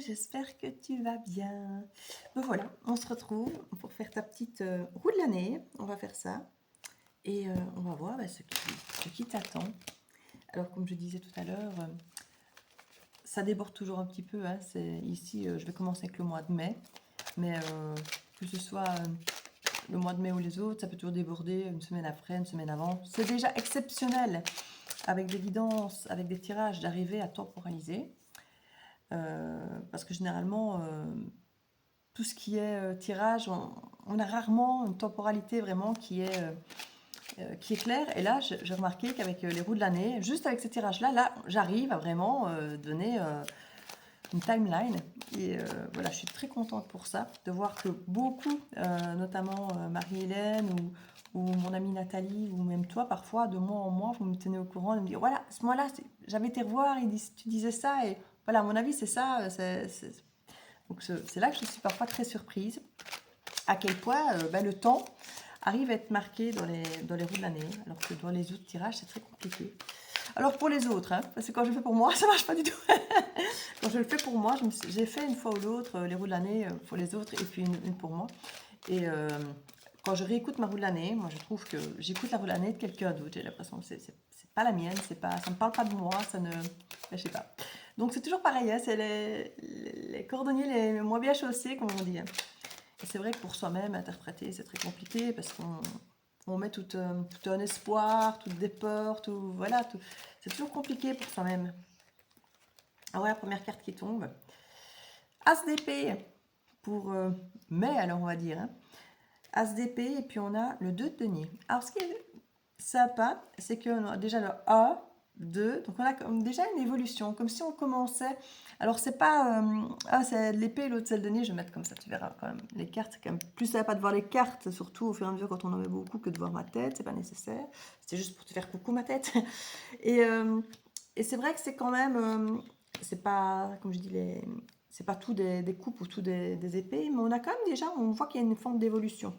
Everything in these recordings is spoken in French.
j'espère que tu vas bien. Ben voilà, on se retrouve pour faire ta petite roue de l'année. On va faire ça et on va voir ce qui t'attend. Alors, comme je disais tout à l'heure, ça déborde toujours un petit peu. Hein. Ici, je vais commencer avec le mois de mai, mais que ce soit le mois de mai ou les autres, ça peut toujours déborder une semaine après, une semaine avant. C'est déjà exceptionnel avec des guidances, avec des tirages, d'arriver à temporaliser. Parce que généralement, tout ce qui est tirage, on a rarement une temporalité vraiment qui est claire. Et là, j'ai remarqué qu'avec les roues de l'année, juste avec ces tirages-là, là, j'arrive à vraiment donner une timeline. Et voilà, je suis très contente pour ça, de voir que beaucoup, notamment Marie-Hélène ou mon amie Nathalie, ou même toi, parfois, de mois en mois, vous me tenez au courant, de me dire, voilà, ce mois-là, j'avais été revoir, tu disais ça, et voilà, à mon avis, c'est ça. Donc c'est là que je suis parfois très surprise, à quel point le temps arrive à être marqué dans les roues de l'année, alors que dans les autres tirages, c'est très compliqué. Alors pour les autres, hein, parce que quand je le fais pour moi, ça marche pas du tout. Quand je le fais pour moi, j'ai fait une fois ou l'autre les roues de l'année pour les autres et puis une pour moi. Et quand je réécoute ma roue de l'année, moi je trouve que j'écoute la roue de l'année de quelqu'un d'autre. J'ai l'impression que c'est pas la mienne, ça me parle pas de moi, ça ne, je sais pas. Donc c'est toujours pareil, hein, c'est les cordonniers les moins bien chaussés, comme on dit. Hein. Et c'est vrai que pour soi-même, interpréter, c'est très compliqué parce qu'on met tout un espoir, toutes des peurs, tout, voilà, tout. C'est toujours compliqué pour soi-même. Ah ouais, la première carte qui tombe. As d'épée pour mai, alors on va dire. Hein. As d'épée, et puis on a le 2 de denier. Alors ce qui est sympa, c'est qu'on a déjà le A, 2, donc on a comme déjà une évolution, comme si on commençait. Alors c'est pas c'est l'épée, l'autre c'est le denier, je vais mettre comme ça, tu verras quand même. Les cartes, c'est quand même plus sympa de voir les cartes, surtout au fur et à mesure quand on en met beaucoup, que de voir ma tête, c'est pas nécessaire. C'est juste pour te faire coucou ma tête. Et, euh, et c'est vrai que c'est quand même, c'est pas, comme je dis, c'est pas tout des coupes ou tout des épées, mais on a quand même déjà, on voit qu'il y a une forme d'évolution.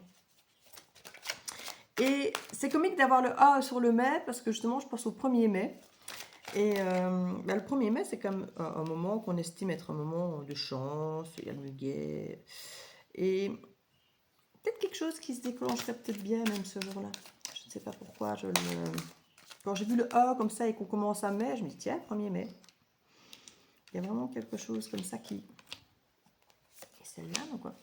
Et c'est comique d'avoir le A sur le mai, parce que justement, je pense au 1er mai. Et le 1er mai, c'est comme un moment qu'on estime être un moment de chance, il y a le muguet. Et peut-être quelque chose qui se déclencherait peut-être bien même ce jour-là. Je ne sais pas pourquoi. Quand j'ai vu le A comme ça et qu'on commence à mai, je me dis, tiens, 1er mai. Il y a vraiment quelque chose comme ça qui... Et celle-là, donc quoi.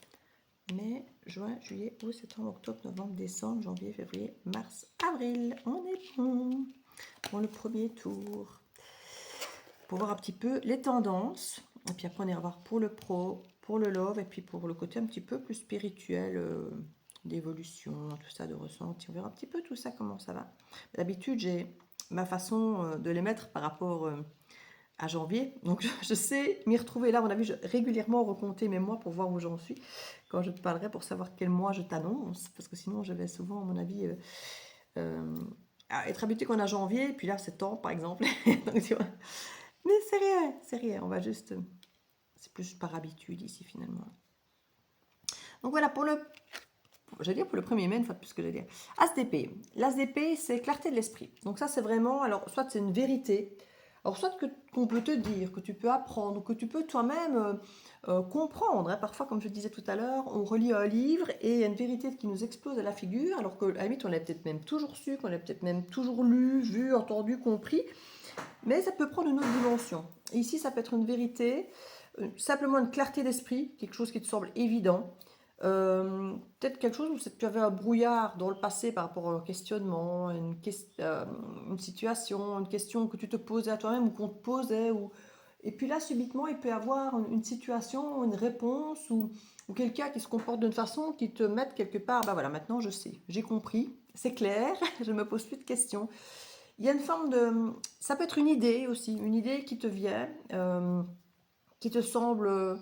Mai, juin, juillet, août, septembre, octobre, novembre, décembre, janvier, février, mars, avril. On est bon pour le premier tour. Pour voir un petit peu les tendances. Et puis après, on ira voir pour le pro, pour le love, et puis pour le côté un petit peu plus spirituel, d'évolution, tout ça, de ressenti. On verra un petit peu tout ça, comment ça va. D'habitude, j'ai ma façon de les mettre par rapport à janvier. Donc je sais m'y retrouver là. On a vu, régulièrement recompter mes mois pour voir où j'en suis. Quand je te parlerai pour savoir quel mois je t'annonce. Parce que sinon, je vais souvent, à mon avis, être habitué qu'on a janvier. Puis là, c'est temps, par exemple. Donc, tu vois. Mais c'est rien, c'est rien. On va juste... C'est plus par habitude ici, finalement. Donc voilà, j'allais dire pour le 1er mai, une fois de plus que j'allais dire. As d'épée. L'as d'épée, c'est clarté de l'esprit. Donc ça, c'est vraiment... Alors, soit c'est une vérité... Alors, soit qu'on peut te dire, que tu peux apprendre, ou que tu peux toi-même comprendre. Hein. Parfois, comme je disais tout à l'heure, on relit un livre et il y a une vérité qui nous explose à la figure, alors qu'à la limite, on l'a peut-être même toujours su, qu'on l'a peut-être même toujours lu, vu, entendu, compris. Mais ça peut prendre une autre dimension. Et ici, ça peut être une vérité, simplement une clarté d'esprit, quelque chose qui te semble évident. Peut-être quelque chose où tu avais un brouillard dans le passé par rapport à un questionnement, une situation, une question que tu te posais à toi-même ou qu'on te posait. Et puis là, subitement, il peut y avoir une situation, une réponse ou quelqu'un qui se comporte d'une façon qui te mette quelque part. Bah voilà, maintenant je sais, j'ai compris, c'est clair, je ne me pose plus de questions. Il y a une forme de... Ça peut être une idée aussi, une idée qui te vient, qui te semble...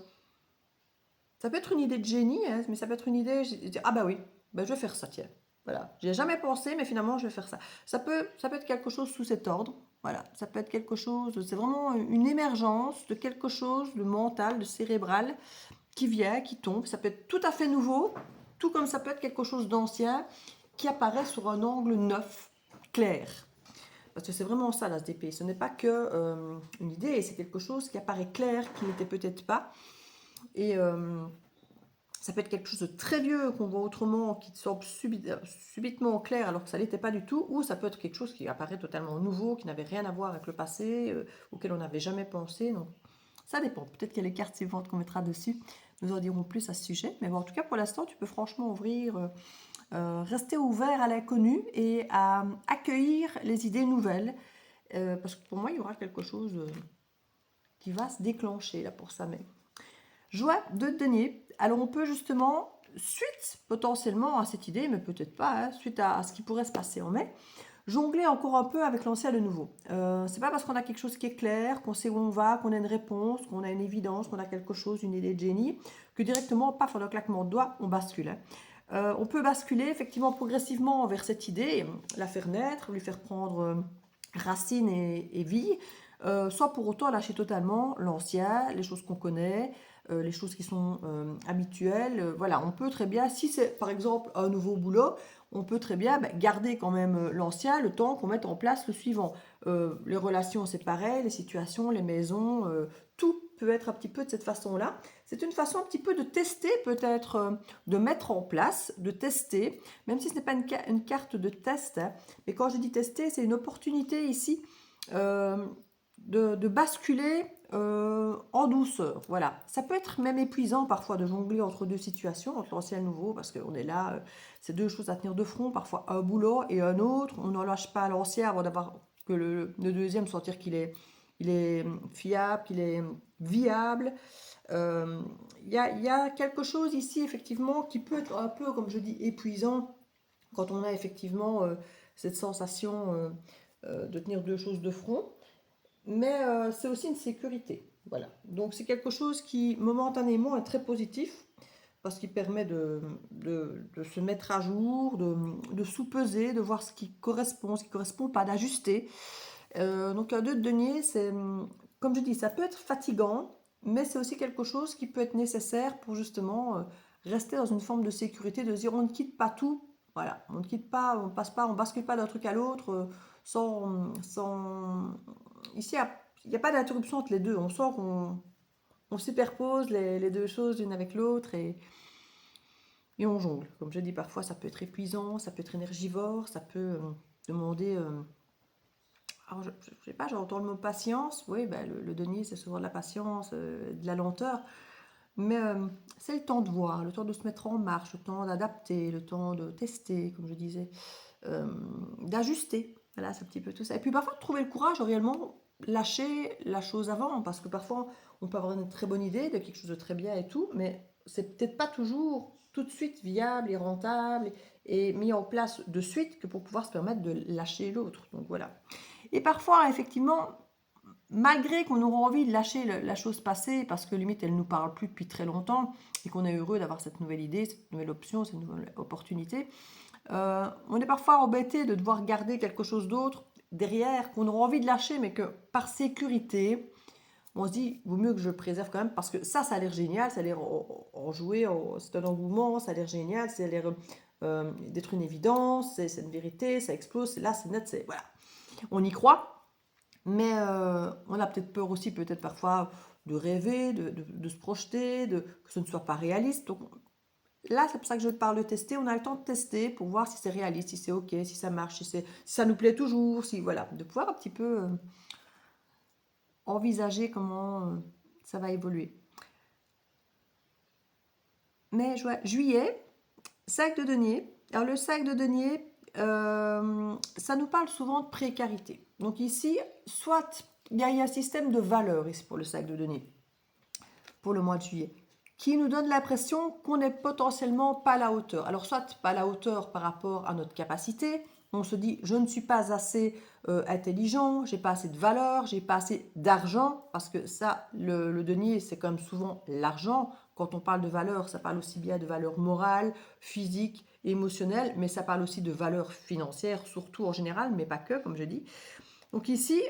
Ça peut être une idée de génie, hein, mais ça peut être une idée... Ah bah oui, bah je vais faire ça, tiens. Voilà, j'y ai jamais pensé, mais finalement je vais faire ça. Ça peut être quelque chose sous cet ordre. Voilà, ça peut être quelque chose... C'est vraiment une émergence de quelque chose de mental, de cérébral, qui vient, qui tombe. Ça peut être tout à fait nouveau, tout comme ça peut être quelque chose d'ancien, qui apparaît sur un angle neuf, clair. Parce que c'est vraiment ça, l'as d'épée. Ce n'est pas que une idée, c'est quelque chose qui apparaît clair, qui n'était peut-être pas. Et ça peut être quelque chose de très vieux qu'on voit autrement, qui te sort subitement clair alors que ça l'était pas du tout, ou ça peut être quelque chose qui apparaît totalement nouveau, qui n'avait rien à voir avec le passé, auquel on n'avait jamais pensé. Donc ça dépend. Peut-être qu'il y a les cartes suivantes qu'on mettra dessus. Nous en dirons plus à ce sujet. Mais bon, en tout cas, pour l'instant, tu peux franchement ouvrir, rester ouvert à l'inconnu et à accueillir les idées nouvelles. Parce que pour moi, il y aura quelque chose qui va se déclencher là pour ça. Mais joie de denier. Alors on peut justement, suite potentiellement à cette idée, mais peut-être pas, hein, suite à ce qui pourrait se passer en mai, jongler encore un peu avec l'ancien et le nouveau. C'est pas parce qu'on a quelque chose qui est clair, qu'on sait où on va, qu'on a une réponse, qu'on a une évidence, qu'on a quelque chose, une idée de génie, que directement, paf, en un claquement de doigts, on bascule. Hein. On peut basculer effectivement progressivement vers cette idée, la faire naître, lui faire prendre racine et vie, sans pour autant lâcher totalement l'ancien, les choses qu'on connaît, les choses qui sont habituelles. Voilà, on peut très bien, si c'est par exemple un nouveau boulot, on peut très bien garder quand même l'ancien le temps qu'on mette en place le suivant. Les relations, c'est pareil, les situations, les maisons, tout peut être un petit peu de cette façon-là. C'est une façon un petit peu de tester, peut-être, de mettre en place, de tester, même si ce n'est pas une carte de test. Hein, mais quand je dis tester, c'est une opportunité ici de basculer en douceur. Voilà. Ça peut être même épuisant parfois de jongler entre deux situations, entre l'ancien et le nouveau, parce qu'on est là, c'est deux choses à tenir de front, parfois un boulot et un autre. On n'en lâche pas l'ancien avant d'avoir que le deuxième sentir il est fiable, qu'il est viable. Il y a quelque chose ici, effectivement, qui peut être un peu, comme je dis, épuisant quand on a effectivement cette sensation de tenir deux choses de front. Mais c'est aussi une sécurité. Voilà. Donc c'est quelque chose qui, momentanément, est très positif parce qu'il permet de se mettre à jour, de sous-peser, de voir ce qui correspond, ce qui ne correspond pas, d'ajuster. Donc un 2 de denier, c'est, comme je dis, ça peut être fatigant, mais c'est aussi quelque chose qui peut être nécessaire pour justement rester dans une forme de sécurité, de dire on ne quitte pas tout, voilà, on ne quitte pas, on passe pas, on bascule pas d'un truc à l'autre sans... Ici, il n'y a pas d'interruption entre les deux, on sent qu'on superpose les deux choses l'une avec l'autre et on jongle. Comme je dis, parfois ça peut être épuisant, ça peut être énergivore, ça peut demander... alors, je ne sais pas, j'entends le mot patience. Oui, ben, le denier, c'est souvent de la patience, de la lenteur. Mais c'est le temps de voir, le temps de se mettre en marche, le temps d'adapter, le temps de tester, comme je disais, d'ajuster. Voilà, c'est un petit peu tout ça. Et puis parfois, de trouver le courage de réellement lâcher la chose avant, parce que parfois, on peut avoir une très bonne idée de quelque chose de très bien et tout, mais c'est peut-être pas toujours tout de suite viable et rentable et mis en place de suite que pour pouvoir se permettre de lâcher l'autre. Donc voilà. Et parfois, effectivement, malgré qu'on aura envie de lâcher la chose passée, parce que limite, elle ne nous parle plus depuis très longtemps, et qu'on est heureux d'avoir cette nouvelle idée, cette nouvelle option, cette nouvelle opportunité, on est parfois embêté de devoir garder quelque chose d'autre derrière, qu'on aura envie de lâcher, mais que par sécurité, on se dit, vaut mieux que je le préserve quand même, parce que ça a l'air génial, ça a l'air enjoué, c'est un engouement, ça a l'air génial, ça a l'air d'être une évidence, c'est une vérité, ça explose, là c'est net, voilà. On y croit, mais on a peut-être peur aussi, peut-être parfois, de rêver, de se projeter, que ce ne soit pas réaliste. Donc là, c'est pour ça que je te parle de tester. On a le temps de tester pour voir si c'est réaliste, si c'est OK, si ça marche, si ça nous plaît toujours, si voilà, de pouvoir un petit peu envisager comment ça va évoluer. Mais juillet, sac de denier. Alors le sac de denier, ça nous parle souvent de précarité. Donc ici, soit il y a un système de valeur ici pour le sac de denier, pour le mois de juillet, qui nous donne l'impression qu'on n'est potentiellement pas à la hauteur. Alors soit pas à la hauteur par rapport à notre capacité, on se dit je ne suis pas assez intelligent, j'ai pas assez de valeur, j'ai pas assez d'argent, parce que ça, le denier, c'est quand même souvent l'argent. Quand on parle de valeur, ça parle aussi bien de valeur morale, physique, émotionnelle, mais ça parle aussi de valeur financière, surtout en général, mais pas que, comme je dis. Donc ici,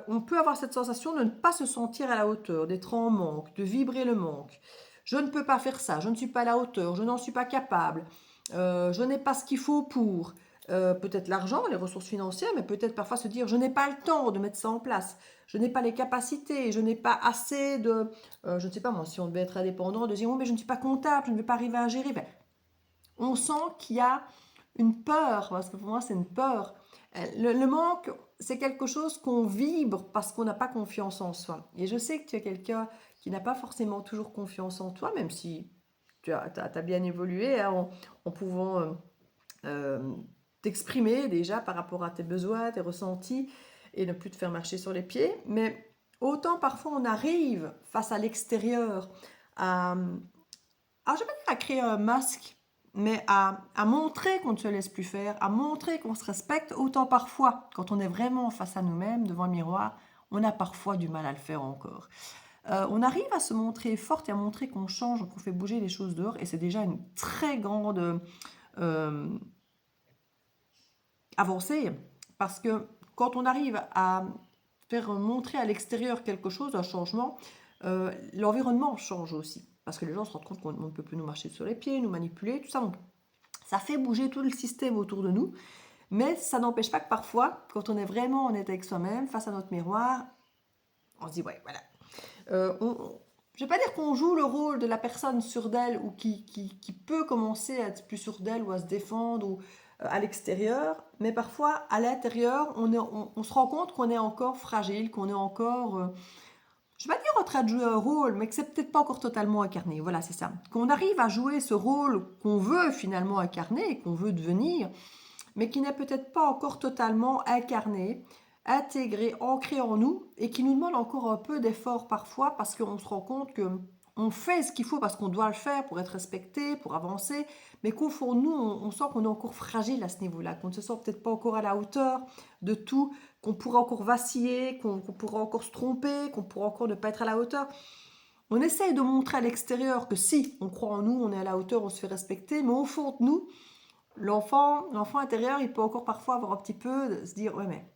on peut avoir cette sensation de ne pas se sentir à la hauteur, d'être en manque, de vibrer le manque. Je ne peux pas faire ça, je ne suis pas à la hauteur, je n'en suis pas capable, je n'ai pas ce qu'il faut pour. peut-être l'argent, les ressources financières, mais peut-être parfois se dire, je n'ai pas le temps de mettre ça en place, je n'ai pas les capacités, je n'ai pas assez de, je ne sais pas moi, si on devait être indépendant, de dire, oh, mais je ne suis pas comptable, je ne vais pas arriver à gérer. Ben, on sent qu'il y a une peur, parce que pour moi c'est une peur. Le manque, c'est quelque chose qu'on vibre parce qu'on n'a pas confiance en soi. Et je sais que tu es quelqu'un qui n'a pas forcément toujours confiance en toi, même si tu as bien évolué hein, en pouvant euh, t'exprimer déjà par rapport à tes besoins, tes ressentis, et ne plus te faire marcher sur les pieds. Mais autant parfois on arrive face à l'extérieur à, je vais pas dire à créer un masque, mais à montrer qu'on ne se laisse plus faire, à montrer qu'on se respecte, autant parfois, quand on est vraiment face à nous-mêmes, devant un miroir, on a parfois du mal à le faire encore. On arrive à se montrer forte et à montrer qu'on change, qu'on fait bouger les choses dehors, et c'est déjà une très grande euh, avancée, parce que quand on arrive à faire montrer à l'extérieur quelque chose, un changement, l'environnement change aussi. Parce que les gens se rendent compte qu'on ne peut plus nous marcher sur les pieds, nous manipuler, tout ça. Donc, ça fait bouger tout le système autour de nous. Mais ça n'empêche pas que parfois, quand on est vraiment honnête avec soi-même, face à notre miroir, on se dit, ouais, voilà. Je ne vais pas dire qu'on joue le rôle de la personne sûre d'elle ou qui peut commencer à être plus sûre d'elle ou à se défendre ou à l'extérieur, mais parfois à l'intérieur, on se rend compte qu'on est encore fragile, qu'on est encore, je ne vais pas dire en train de jouer un rôle, mais que c'est peut-être pas encore totalement incarné. Voilà, c'est ça. Qu'on arrive à jouer ce rôle qu'on veut finalement incarner, qu'on veut devenir, mais qui n'est peut-être pas encore totalement incarné, intégré, ancré en nous, et qui nous demande encore un peu d'effort parfois, parce qu'on se rend compte que on fait ce qu'il faut parce qu'on doit le faire pour être respecté, pour avancer, mais qu'au fond de nous, on sent qu'on est encore fragile à ce niveau-là, qu'on ne se sent peut-être pas encore à la hauteur de tout, qu'on pourrait encore vaciller, qu'on pourrait encore se tromper, qu'on pourrait encore ne pas être à la hauteur. On essaye de montrer à l'extérieur que si, on croit en nous, on est à la hauteur, on se fait respecter, mais au fond de nous, l'enfant intérieur, il peut encore parfois avoir un petit peu de se dire, ouais, mais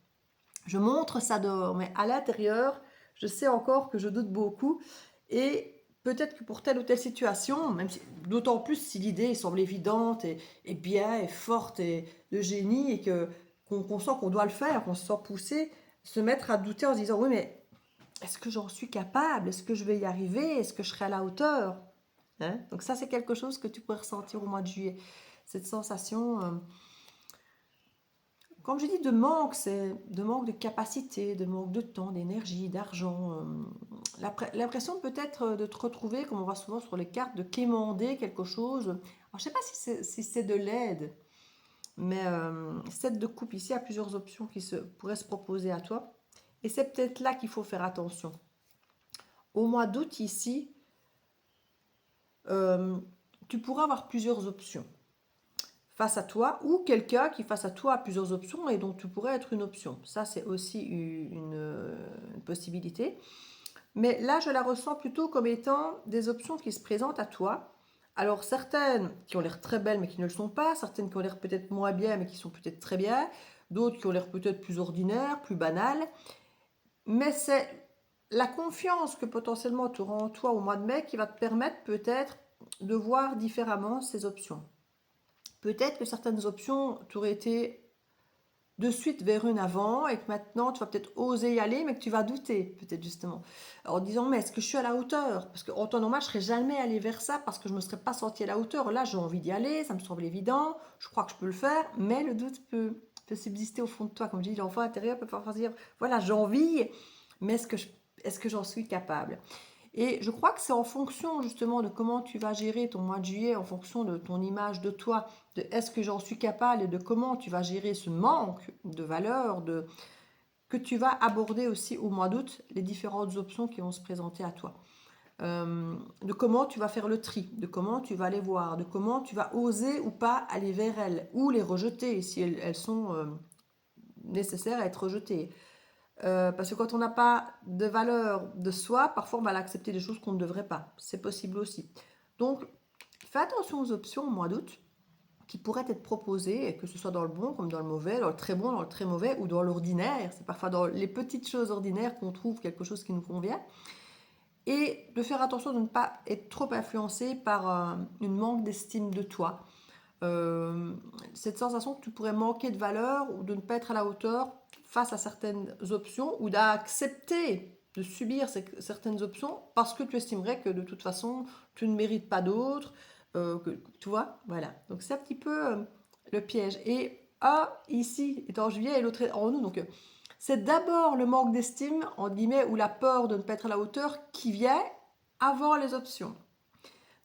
je montre ça dehors, mais à l'intérieur, je sais encore que je doute beaucoup. Et peut-être que pour telle ou telle situation, même si, d'autant plus si l'idée semble évidente et bien et forte et de génie et qu'on sent qu'on doit le faire, qu'on se sent poussé, se mettre à douter en se disant, oui, mais est-ce que j'en suis capable? Est-ce que je vais y arriver? Est-ce que je serai à la hauteur? Hein. Donc ça, c'est quelque chose que tu pourrais ressentir au mois de juillet. Cette sensation, comme je dis, de manque, c'est de manque de capacité, de manque de temps, d'énergie, d'argent. L'impression peut-être de te retrouver, comme on voit souvent sur les cartes, de quémander quelque chose. Alors, je ne sais pas si c'est de l'aide, mais cette de coupe ici a plusieurs options qui pourraient se proposer à toi. Et c'est peut-être là qu'il faut faire attention. Au mois d'août ici, euh, tu pourras avoir plusieurs options face à toi ou quelqu'un qui face à toi a plusieurs options et dont tu pourrais être une option. Ça, c'est aussi une possibilité. Mais là, je la ressens plutôt comme étant des options qui se présentent à toi. Alors, certaines qui ont l'air très belles mais qui ne le sont pas, certaines qui ont l'air peut-être moins bien mais qui sont peut-être très bien, d'autres qui ont l'air peut-être plus ordinaires, plus banales. Mais c'est la confiance que potentiellement tu auras en toi au mois de mai qui va te permettre peut-être de voir différemment ces options. Peut-être que certaines options, tu aurais été de suite vers une avant et que maintenant tu vas peut-être oser y aller mais que tu vas douter peut-être justement en disant mais est-ce que je suis à la hauteur parce qu'en temps normal je serais jamais allée vers ça parce que je me serais pas sentie à la hauteur. Là j'ai envie d'y aller, ça me semble évident, je crois que je peux le faire, mais le doute peut subsister au fond de toi. Comme je dis, l'enfant intérieur peut parfois dire voilà j'ai envie mais est-ce que j'en suis capable? Et je crois que c'est en fonction justement de comment tu vas gérer ton mois de juillet, en fonction de ton image de toi, de est-ce que j'en suis capable et de comment tu vas gérer ce manque de valeur, que tu vas aborder aussi au mois d'août les différentes options qui vont se présenter à toi. De comment tu vas faire le tri, de comment tu vas les voir, de comment tu vas oser ou pas aller vers elles, ou les rejeter si elles sont nécessaires à être rejetées. Parce que quand on n'a pas de valeur de soi, parfois on va accepter des choses qu'on ne devrait pas. C'est possible aussi. Donc, fais attention aux options au mois d'août qui pourraient être proposées, que ce soit dans le bon comme dans le mauvais, dans le très bon, dans le très mauvais ou dans l'ordinaire. C'est parfois dans les petites choses ordinaires qu'on trouve quelque chose qui nous convient. Et de faire attention de ne pas être trop influencé par une manque d'estime de toi. cette sensation que tu pourrais manquer de valeur ou de ne pas être à la hauteur face à certaines options ou d'accepter de subir certaines options parce que tu estimerais que de toute façon tu ne mérites pas d'autres, tu vois, voilà. Donc c'est un petit peu le piège. Et ici est en juillet et l'autre est en nous. Donc c'est d'abord le manque d'estime, en guillemets, ou la peur de ne pas être à la hauteur qui vient avant les options.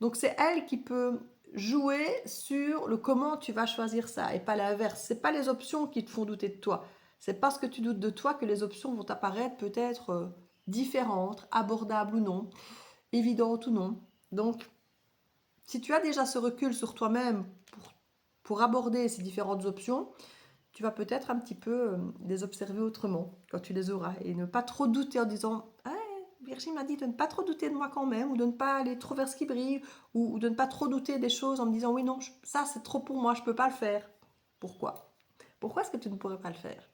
Donc c'est elle qui peut jouer sur le comment tu vas choisir ça et pas l'inverse. C'est pas les options qui te font douter de toi. C'est parce que tu doutes de toi que les options vont apparaître peut-être différentes, abordables ou non, évidentes ou non. Donc si tu as déjà ce recul sur toi-même pour aborder ces différentes options, tu vas peut-être un petit peu les observer autrement quand tu les auras et ne pas trop douter en disant ah, Virginie m'a dit de ne pas trop douter de moi quand même, ou de ne pas aller trop vers ce qui brille, ou de ne pas trop douter des choses en me disant oui non, ça c'est trop pour moi, je ne peux pas le faire. Pourquoi? Pourquoi est-ce que tu ne pourrais pas le faire?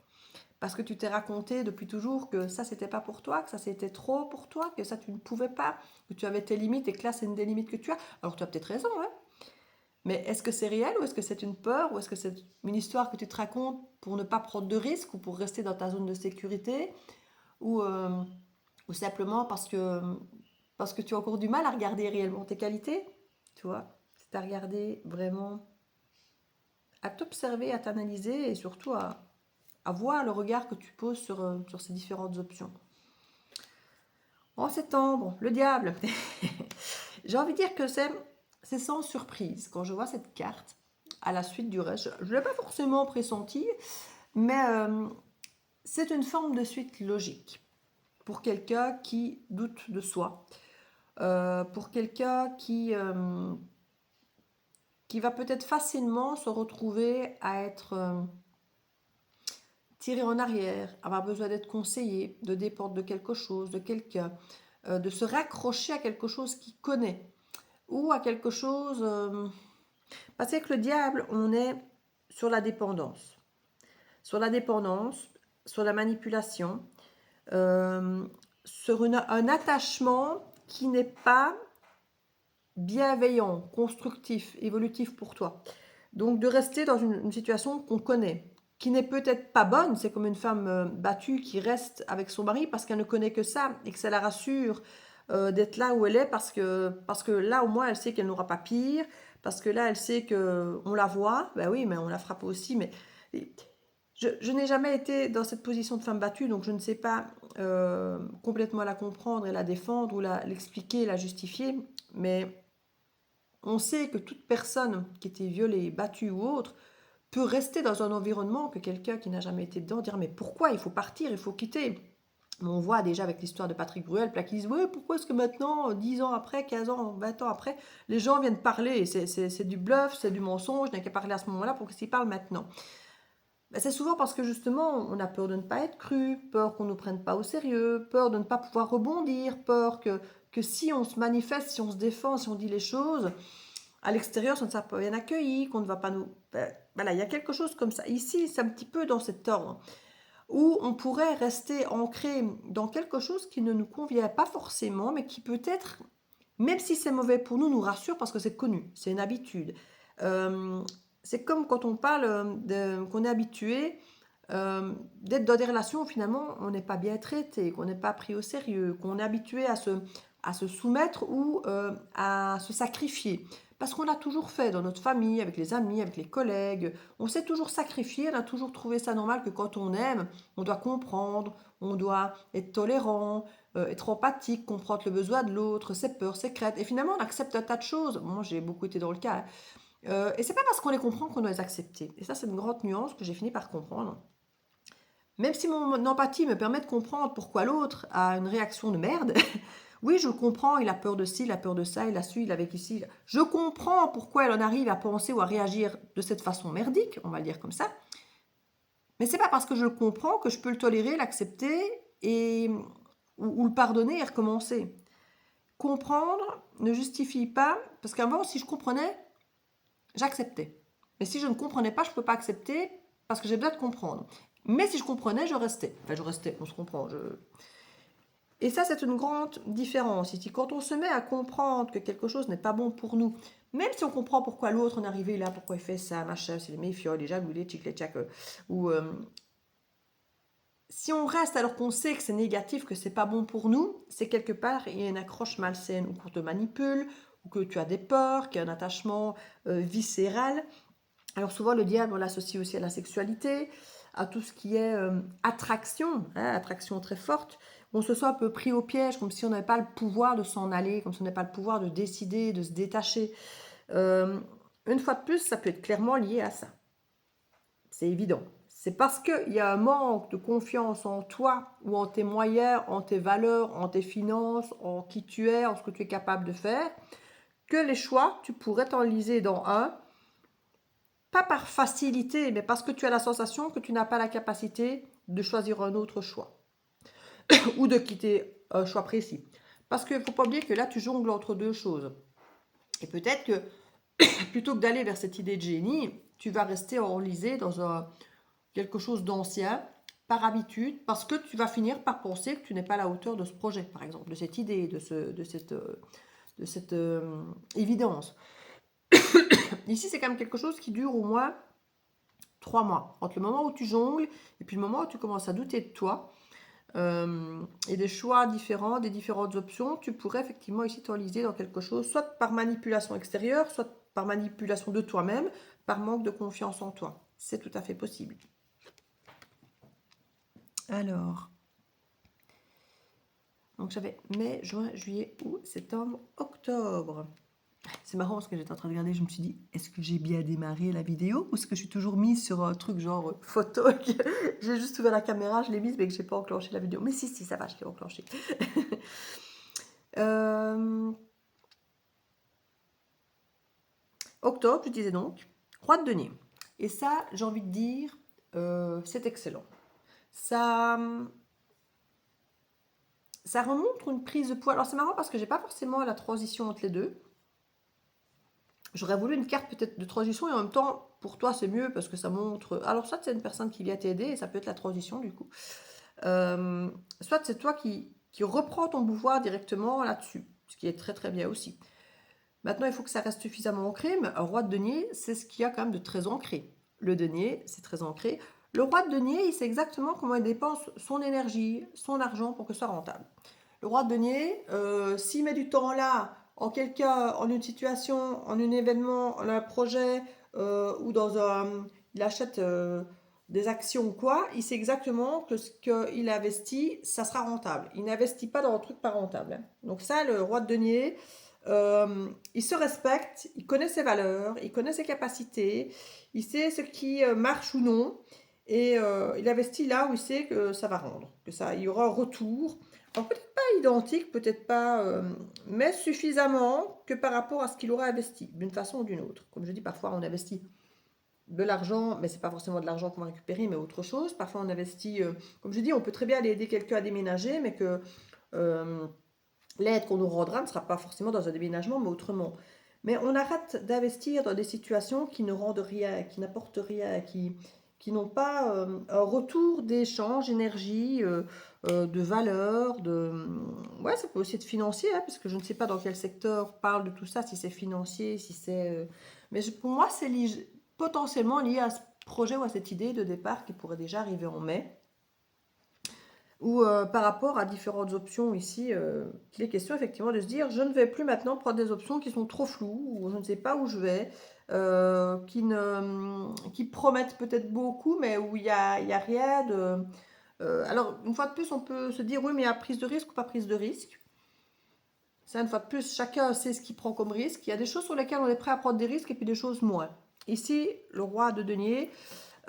Parce que tu t'es raconté depuis toujours que ça c'était pas pour toi, que ça c'était trop pour toi, que ça tu ne pouvais pas, que tu avais tes limites et que là c'est une des limites que tu as. Alors tu as peut-être raison, hein? Mais est-ce que c'est réel ou est-ce que c'est une peur ou est-ce que c'est une histoire que tu te racontes pour ne pas prendre de risques ou pour rester dans ta zone de sécurité ou, simplement parce que tu as encore du mal à regarder réellement tes qualités, tu vois, c'est à regarder vraiment, à t'observer, à t'analyser et surtout à voir le regard que tu poses sur ces différentes options. En septembre, le diable. J'ai envie de dire que c'est sans surprise quand je vois cette carte à la suite du reste. Je ne l'ai pas forcément pressenti, mais c'est une forme de suite logique pour quelqu'un qui doute de soi, pour quelqu'un qui va peut-être facilement se retrouver à être tiré en arrière, avoir besoin d'être conseillé, de dépendre de quelque chose, de quelqu'un, de se raccrocher à quelque chose qu'il connaît ou à quelque chose... parce qu'avec le diable, on est sur la dépendance. Sur la dépendance, sur la manipulation, sur un attachement qui n'est pas bienveillant, constructif, évolutif pour toi. Donc de rester dans une situation qu'on connaît, qui n'est peut-être pas bonne, c'est comme une femme battue qui reste avec son mari parce qu'elle ne connaît que ça et que ça la rassure d'être là où elle est parce que là au moins elle sait qu'elle n'aura pas pire, parce que là elle sait qu'on la voit, ben oui mais on la frappe aussi, mais je n'ai jamais été dans cette position de femme battue, donc je ne sais pas complètement la comprendre et la défendre ou l'expliquer, la justifier, mais on sait que toute personne qui était violée, battue ou autre peut rester dans un environnement que quelqu'un qui n'a jamais été dedans dire mais pourquoi il faut partir, il faut quitter. Mais on voit déjà avec l'histoire de Patrick Bruel, qui disent ouais, pourquoi est-ce que maintenant, 10 ans après, 15 ans, 20 ans après, les gens viennent parler, c'est du bluff, c'est du mensonge, il n'y a qu'à parler à ce moment-là, pourquoi s'ils parlent maintenant? Ben, c'est souvent parce que justement, on a peur de ne pas être cru, peur qu'on ne nous prenne pas au sérieux, peur de ne pas pouvoir rebondir, peur que si on se manifeste, si on se défend, si on dit les choses, à l'extérieur, ça ne sera pas bien accueilli, qu'on ne va pas nous... Ben, voilà, il y a quelque chose comme ça. Ici, c'est un petit peu dans cet ordre, où on pourrait rester ancré dans quelque chose qui ne nous convient pas forcément, mais qui peut-être, même si c'est mauvais pour nous, nous rassure parce que c'est connu, c'est une habitude. C'est comme quand on parle qu'on est habitué d'être dans des relations où finalement on n'est pas bien traité, qu'on n'est pas pris au sérieux, qu'on est habitué à se soumettre ou à se sacrifier. Parce qu'on l'a toujours fait dans notre famille, avec les amis, avec les collègues. On s'est toujours sacrifié, on a toujours trouvé ça normal que quand on aime, on doit comprendre, on doit être tolérant, être empathique, comprendre le besoin de l'autre, ses peurs, ses craintes. Et finalement, on accepte un tas de choses. Moi, j'ai beaucoup été dans le cas. Et c'est pas parce qu'on les comprend qu'on doit les accepter. Et ça, c'est une grande nuance que j'ai fini par comprendre. Même si mon empathie me permet de comprendre pourquoi l'autre a une réaction de merde, oui, je comprends, il a peur de ci, il a peur de ça, il a su, il a vécu ci. Je comprends pourquoi elle en arrive à penser ou à réagir de cette façon merdique, on va le dire comme ça. Mais c'est pas parce que je le comprends que je peux le tolérer, l'accepter ou le pardonner et recommencer. Comprendre ne justifie pas, parce qu'avant, si je comprenais, j'acceptais. Mais si je ne comprenais pas, je ne peux pas accepter parce que j'ai besoin de comprendre. Mais si je comprenais, je restais. Enfin, je restais, on se comprend. Et ça, c'est une grande différence ici. Quand on se met à comprendre que quelque chose n'est pas bon pour nous, même si on comprend pourquoi l'autre en est arrivé là, pourquoi il fait ça, machin, c'est les méfioles, les jaloux, les tchic, les tchac, ou si on reste alors qu'on sait que c'est négatif, que c'est pas bon pour nous, c'est quelque part il y a une accroche malsaine ou qu'on te manipule, ou que tu as des peurs, qu'il y a un attachement viscéral. Alors souvent le diable on l'associe aussi à la sexualité, à tout ce qui est attraction, hein, attraction très forte. On se sent un peu pris au piège, comme si on n'avait pas le pouvoir de s'en aller, comme si on n'avait pas le pouvoir de décider, de se détacher. Euh, une fois de plus, ça peut être clairement lié à ça. C'est évident. C'est parce qu'il y a un manque de confiance en toi ou en tes moyens, en tes valeurs, en tes finances, en qui tu es, en ce que tu es capable de faire, que les choix, tu pourrais t'enliser dans un, pas par facilité, mais parce que tu as la sensation que tu n'as pas la capacité de choisir un autre choix ou de quitter un choix précis. Parce qu'il ne faut pas oublier que là, tu jongles entre deux choses. Et peut-être que plutôt que d'aller vers cette idée de génie, tu vas rester enlisé dans quelque chose d'ancien, par habitude, parce que tu vas finir par penser que tu n'es pas à la hauteur de ce projet, par exemple, de cette idée, de cette évidence. Ici, c'est quand même quelque chose qui dure au moins 3 mois, entre le moment où tu jongles et puis le moment où tu commences à douter de toi. Et des choix différents, des différentes options, tu pourrais effectivement ici t'enliser dans quelque chose, soit par manipulation extérieure, soit par manipulation de toi-même, par manque de confiance en toi. C'est tout à fait possible. Alors, donc j'avais mai, juin, juillet, août, septembre, octobre. C'est marrant parce que j'étais en train de regarder, je me suis dit, est-ce que j'ai bien démarré la vidéo ou est-ce que je suis toujours mise sur un truc genre photo? J'ai juste ouvert la caméra, je l'ai mise mais que j'ai pas enclenché la vidéo. Mais si, ça va, je l'ai enclenché. Octobre, je disais donc, roi de denier. Et ça, j'ai envie de dire, c'est excellent. Ça remonte une prise de poids. Alors c'est marrant parce que j'ai pas forcément la transition entre les deux. J'aurais voulu une carte peut-être de transition et en même temps, pour toi, c'est mieux parce que ça montre. Alors, soit c'est une personne qui vient t'aider et ça peut être la transition du coup. Soit c'est toi qui reprends ton pouvoir directement là-dessus, ce qui est très très bien aussi. Maintenant, il faut que ça reste suffisamment ancré, mais un roi de denier, c'est ce qu'il y a quand même de très ancré. Le denier, c'est très ancré. Le roi de denier, il sait exactement comment il dépense son énergie, son argent pour que ce soit rentable. Le roi de denier, s'il met du temps là, en quelqu'un, en une situation, en un événement, en un projet, ou il achète des actions ou quoi, il sait exactement que ce qu'il investit, ça sera rentable. Il n'investit pas dans un truc pas rentable, hein. Donc ça, le roi de denier, il se respecte, il connaît ses valeurs, il connaît ses capacités, il sait ce qui marche ou non, et il investit là où il sait que ça va rendre, il y aura un retour. Alors peut-être pas identique, peut-être pas, mais suffisamment que par rapport à ce qu'il aura investi, d'une façon ou d'une autre. Comme je dis, parfois on investit de l'argent, mais c'est pas forcément de l'argent qu'on va récupérer, mais autre chose. Parfois on investit, comme je dis, on peut très bien aller aider quelqu'un à déménager, mais que l'aide qu'on nous rendra ne sera pas forcément dans un déménagement, mais autrement. Mais on arrête d'investir dans des situations qui ne rendent rien, qui n'apportent rien, qui n'ont pas un retour d'échange, d'énergie, de valeur, ouais, ça peut aussi être financier, hein, parce que je ne sais pas dans quel secteur parle de tout ça, si c'est financier, si c'est... Mais pour moi, c'est potentiellement lié à ce projet ou à cette idée de départ qui pourrait déjà arriver en mai. Ou par rapport à différentes options ici, il est question effectivement de se dire je ne vais plus maintenant prendre des options qui sont trop floues, ou je ne sais pas où je vais, qui promettent peut-être beaucoup, mais où il y a rien de... alors, une fois de plus, on peut se dire oui, mais il y a prise de risque ou pas prise de risque. Ça, une fois de plus, chacun sait ce qu'il prend comme risque. Il y a des choses sur lesquelles on est prêt à prendre des risques et puis des choses moins. Ici, le roi de denier,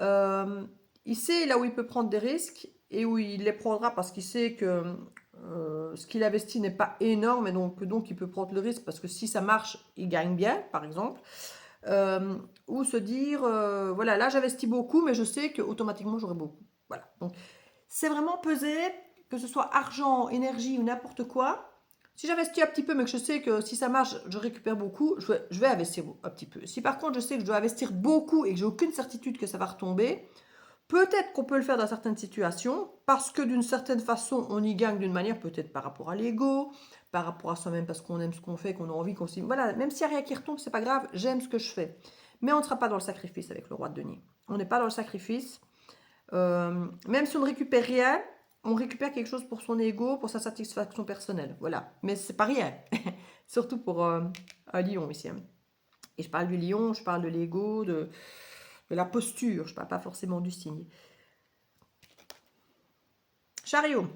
il sait là où il peut prendre des risques et où il les prendra parce qu'il sait que ce qu'il investit n'est pas énorme et donc il peut prendre le risque parce que si ça marche, il gagne bien, par exemple. Ou se dire, voilà, là j'investis beaucoup, mais je sais qu'automatiquement j'aurai beaucoup. Voilà. Donc c'est vraiment peser, que ce soit argent, énergie ou n'importe quoi. Si j'investis un petit peu, mais que je sais que si ça marche, je récupère beaucoup, je vais investir un petit peu. Si par contre je sais que je dois investir beaucoup et que j'ai aucune certitude que ça va retomber, Peut-être qu'on peut le faire dans certaines situations, parce que d'une certaine façon, on y gagne d'une manière, peut-être par rapport à l'ego, par rapport à soi-même, parce qu'on aime ce qu'on fait, qu'on a envie, qu'on s'y... Voilà, même s'il n'y a rien qui retombe, c'est pas grave, j'aime ce que je fais. Mais on ne sera pas dans le sacrifice avec le roi de denier. On n'est pas dans le sacrifice. Même si on ne récupère rien, on récupère quelque chose pour son ego, pour sa satisfaction personnelle. Voilà, mais c'est pas rien. Surtout pour un lion ici. Hein. Et je parle du lion, je parle de l'ego, de la posture, je ne parle pas forcément du signe. Chariot,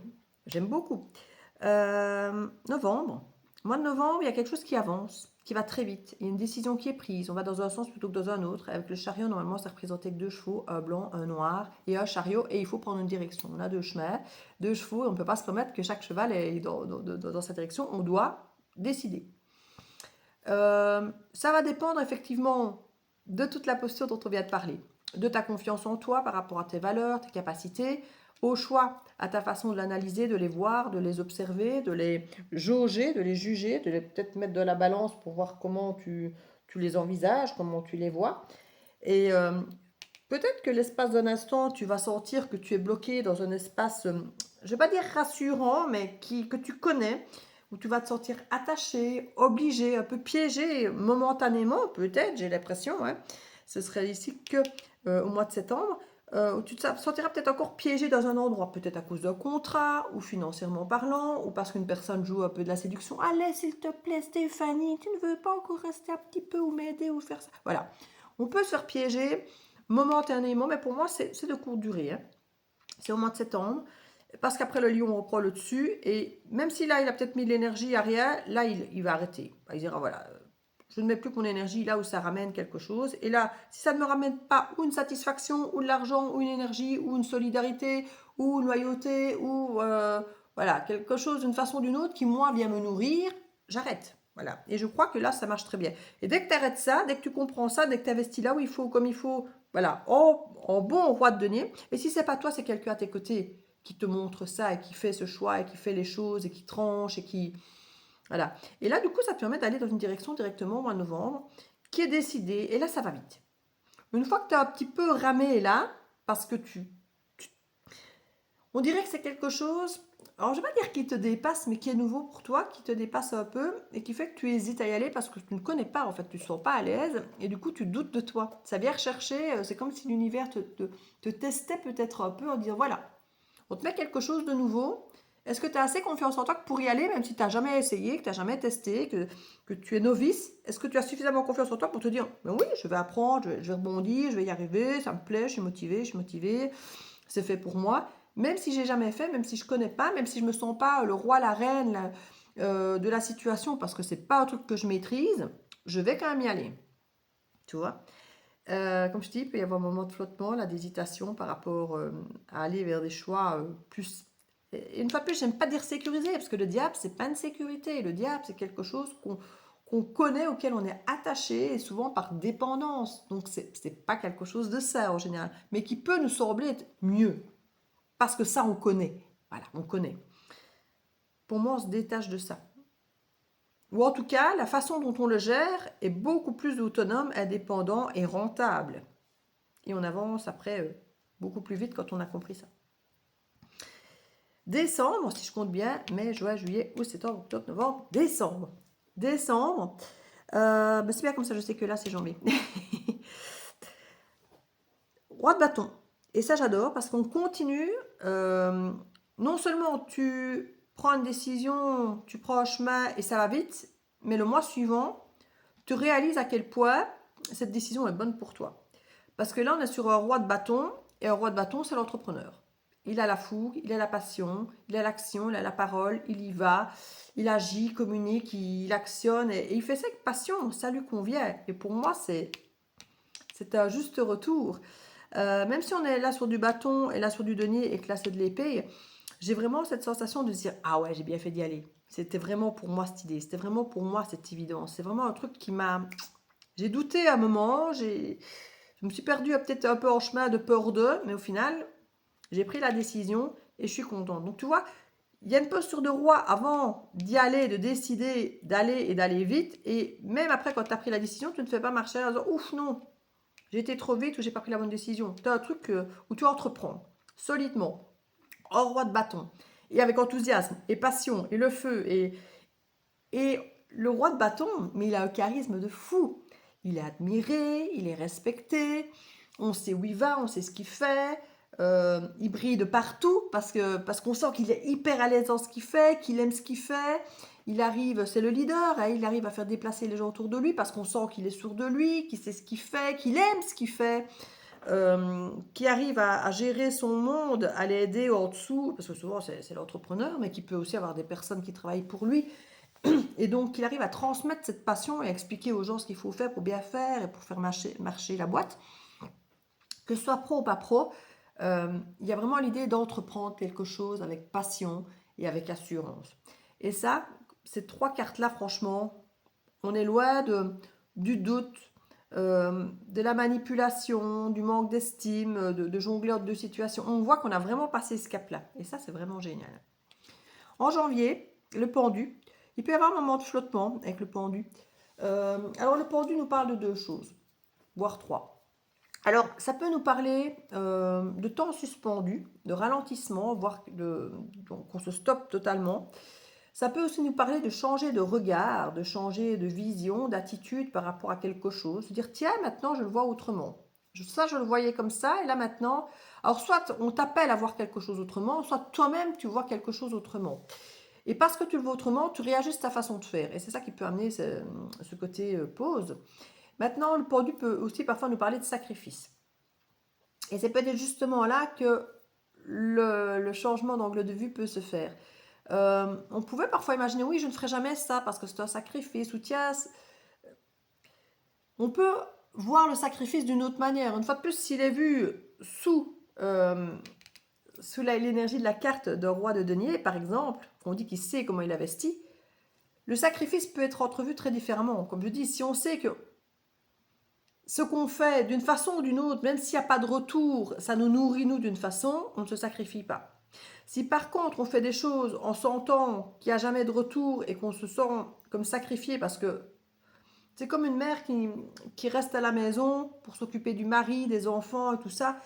j'aime beaucoup. Novembre. Mois de novembre, il y a quelque chose qui avance, qui va très vite. Il y a une décision qui est prise. On va dans un sens plutôt que dans un autre. Avec le chariot, normalement, ça représentait que 2 chevaux, un blanc, un noir et un chariot. Et il faut prendre une direction. On a 2 chemins, 2 chevaux. Et on ne peut pas se permettre que chaque cheval est dans sa direction. On doit décider. Ça va dépendre effectivement de toute la posture dont on vient de parler. De ta confiance en toi par rapport à tes valeurs, tes capacités, au choix, à ta façon de l'analyser, de les voir, de les observer, de les jauger, de les juger, de les peut-être mettre de la balance pour voir comment tu les envisages, comment tu les vois. Et peut-être que l'espace d'un instant, tu vas sentir que tu es bloqué dans un espace, je ne vais pas dire rassurant, mais que tu connais, où tu vas te sentir attaché, obligé, un peu piégé momentanément, peut-être, j'ai l'impression. Hein. Ce serait ici que au mois de septembre, où tu te sentiras peut-être encore piégé dans un endroit, peut-être à cause d'un contrat, ou financièrement parlant, ou parce qu'une personne joue un peu de la séduction. Allez, s'il te plaît, Stéphanie, tu ne veux pas encore rester un petit peu ou m'aider ou faire ça. Voilà. On peut se faire piéger momentanément, mais pour moi, c'est de courte durée. Hein. C'est au mois de septembre. Parce qu'après le lion reprend le dessus, et même si là il a peut-être mis de l'énergie à rien, là il va arrêter. Il dira voilà, je ne mets plus mon énergie là où ça ramène quelque chose. Et là, si ça ne me ramène pas ou une satisfaction, ou de l'argent, ou une énergie, ou une solidarité, ou une loyauté, ou voilà, quelque chose d'une façon ou d'une autre qui moi vient me nourrir, j'arrête. Voilà. Et je crois que là, ça marche très bien. Et dès que tu arrêtes ça, dès que tu comprends ça, dès que tu investis là où il faut, comme il faut, voilà, en bon roi de denier. Et si c'est pas toi, c'est quelqu'un à tes côtés qui te montre ça et qui fait ce choix et qui fait les choses et qui tranche et qui... Voilà. Et là, du coup, ça te permet d'aller dans une direction directement au mois de novembre qui est décidée. Et là, ça va vite. Une fois que tu as un petit peu ramé là, parce que on dirait que c'est quelque chose, alors je ne vais pas dire qui te dépasse, mais qui est nouveau pour toi, qui te dépasse un peu et qui fait que tu hésites à y aller parce que tu ne connais pas, en fait, tu ne te sens pas à l'aise et du coup tu doutes de toi. Ça vient rechercher, c'est comme si l'univers te testait peut-être un peu en disant voilà, on te met quelque chose de nouveau. Est-ce que tu as assez confiance en toi pour y aller, même si tu n'as jamais essayé, que tu n'as jamais testé, que tu es novice? Est-ce que tu as suffisamment confiance en toi pour te dire, mais oui, je vais apprendre, je vais rebondir, je vais y arriver, ça me plaît, je suis motivée, c'est fait pour moi. Même si j'ai jamais fait, même si je connais pas, même si je me sens pas le roi, la reine de la situation, parce que c'est pas un truc que je maîtrise, je vais quand même y aller. Tu vois? Comme je dis, il peut y avoir un moment de flottement, là, d'hésitation par rapport à aller vers des choix plus... Et une fois de plus, j'aime pas dire sécurisé, parce que le diable, c'est pas une sécurité. Le diable, c'est quelque chose qu'on connaît, auquel on est attaché, et souvent par dépendance. Donc, c'est pas quelque chose de ça, en général, mais qui peut nous sembler être mieux. Parce que ça, on connaît. Voilà, on connaît. Pour moi, on se détache de ça. Ou en tout cas, la façon dont on le gère est beaucoup plus autonome, indépendant et rentable. Et on avance après beaucoup plus vite quand on a compris ça. Décembre, si je compte bien, mai, juin, juillet, août, septembre, octobre, novembre, décembre. Décembre, c'est bien comme ça, je sais que là, c'est janvier. Roi de bâton. Et ça, j'adore parce qu'on continue. Non seulement tu prends une décision, tu prends un chemin et ça va vite, mais le mois suivant, tu réalises à quel point cette décision est bonne pour toi. Parce que là, on est sur un roi de bâton, et un roi de bâton, c'est l'entrepreneur. Il a la fougue, il a la passion, il a l'action, il a la parole, il y va, il agit, il communique, il actionne, et il fait ça avec passion, ça lui convient. Et pour moi, c'est un juste retour. Même si on est là sur du bâton et là sur du denier et que là c'est de l'épée, j'ai vraiment cette sensation de dire ah ouais, j'ai bien fait d'y aller. C'était vraiment pour moi cette idée, c'était vraiment pour moi cette évidence. C'est vraiment un truc qui m'a... J'ai douté à un moment, je me suis perdue peut-être un peu en chemin de peur d'eux, mais au final, j'ai pris la décision et je suis contente. Donc tu vois, il y a une posture de roi avant d'y aller, de décider d'aller et d'aller vite. Et même après, quand tu as pris la décision, tu ne fais pas marcher en disant ouf, non, j'ai été trop vite ou j'ai pas pris la bonne décision. Tu as un truc où tu entreprends solidement, en roi de bâton, et avec enthousiasme, et passion, et le feu, et le roi de bâton, mais il a un charisme de fou. Il est admiré, il est respecté, on sait où il va, on sait ce qu'il fait, il brille de partout parce qu'on sent qu'il est hyper à l'aise dans ce qu'il fait, qu'il aime ce qu'il fait. Il arrive, c'est le leader, hein, il arrive à faire déplacer les gens autour de lui parce qu'on sent qu'il est sûr de lui, qu'il sait ce qu'il fait, qu'il aime ce qu'il fait, qui arrive à gérer son monde, à l'aider en dessous, parce que souvent c'est l'entrepreneur, mais qui peut aussi avoir des personnes qui travaillent pour lui. Et donc, il arrive à transmettre cette passion et à expliquer aux gens ce qu'il faut faire pour bien faire et pour faire marcher la boîte. Que ce soit pro ou pas pro, il y a vraiment l'idée d'entreprendre quelque chose avec passion et avec assurance. Et ça, ces trois cartes-là, franchement, on est loin du doute, de la manipulation, du manque d'estime, de jongleur de situations. On voit qu'on a vraiment passé ce cap-là. Et ça, c'est vraiment génial. En janvier, le pendu. Il peut y avoir un moment de flottement avec le pendu. Alors le pendu nous parle de deux choses, voire trois. Alors ça peut nous parler de temps suspendu, de ralentissement, voire qu'on se stoppe totalement. Ça peut aussi nous parler de changer de regard, de changer de vision, d'attitude par rapport à quelque chose. Se dire, tiens, maintenant je le vois autrement. Ça, je le voyais comme ça, et là maintenant... Alors soit on t'appelle à voir quelque chose autrement, soit toi-même tu vois quelque chose autrement. Et parce que tu le vois autrement, tu réajustes ta façon de faire. Et c'est ça qui peut amener ce côté pause. Maintenant, le pendu peut aussi parfois nous parler de sacrifice. Et c'est peut-être justement là que le changement d'angle de vue peut se faire. On pouvait parfois imaginer, oui, je ne ferai jamais ça parce que c'est un sacrifice. Ou tiens, on peut voir le sacrifice d'une autre manière. Une fois de plus, s'il est vu sous l'énergie de la carte d'un roi de denier, par exemple, on dit qu'il sait comment il investit, le sacrifice peut être entrevu très différemment. Comme je dis, si on sait que ce qu'on fait d'une façon ou d'une autre, même s'il n'y a pas de retour, ça nous nourrit nous d'une façon, on ne se sacrifie pas. Si par contre on fait des choses en sentant qu'il n'y a jamais de retour et qu'on se sent comme sacrifié parce que c'est comme une mère qui reste à la maison pour s'occuper du mari, des enfants et tout ça,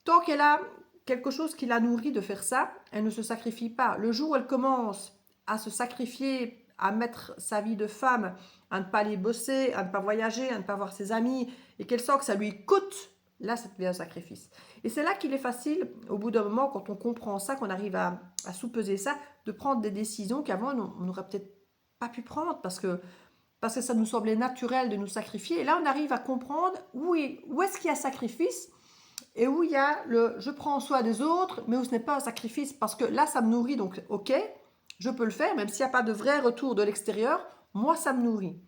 tant qu'elle a quelque chose qui la nourrit de faire ça, elle ne se sacrifie pas. Le jour où elle commence à se sacrifier, à mettre sa vie de femme, à ne pas aller bosser, à ne pas voyager, à ne pas voir ses amis, et qu'elle sent que ça lui coûte, là, ça devient un sacrifice. Et c'est là qu'il est facile, au bout d'un moment, quand on comprend ça, qu'on arrive à sous-peser ça, de prendre des décisions qu'avant, on n'aurait peut-être pas pu prendre, parce que ça nous semblait naturel de nous sacrifier. Et là, on arrive à comprendre où est-ce qu'il y a sacrifice, et où il y a le je prends soin des autres, mais où ce n'est pas un sacrifice, parce que là, ça me nourrit, donc ok, je peux le faire, même s'il n'y a pas de vrai retour de l'extérieur, moi, ça me nourrit.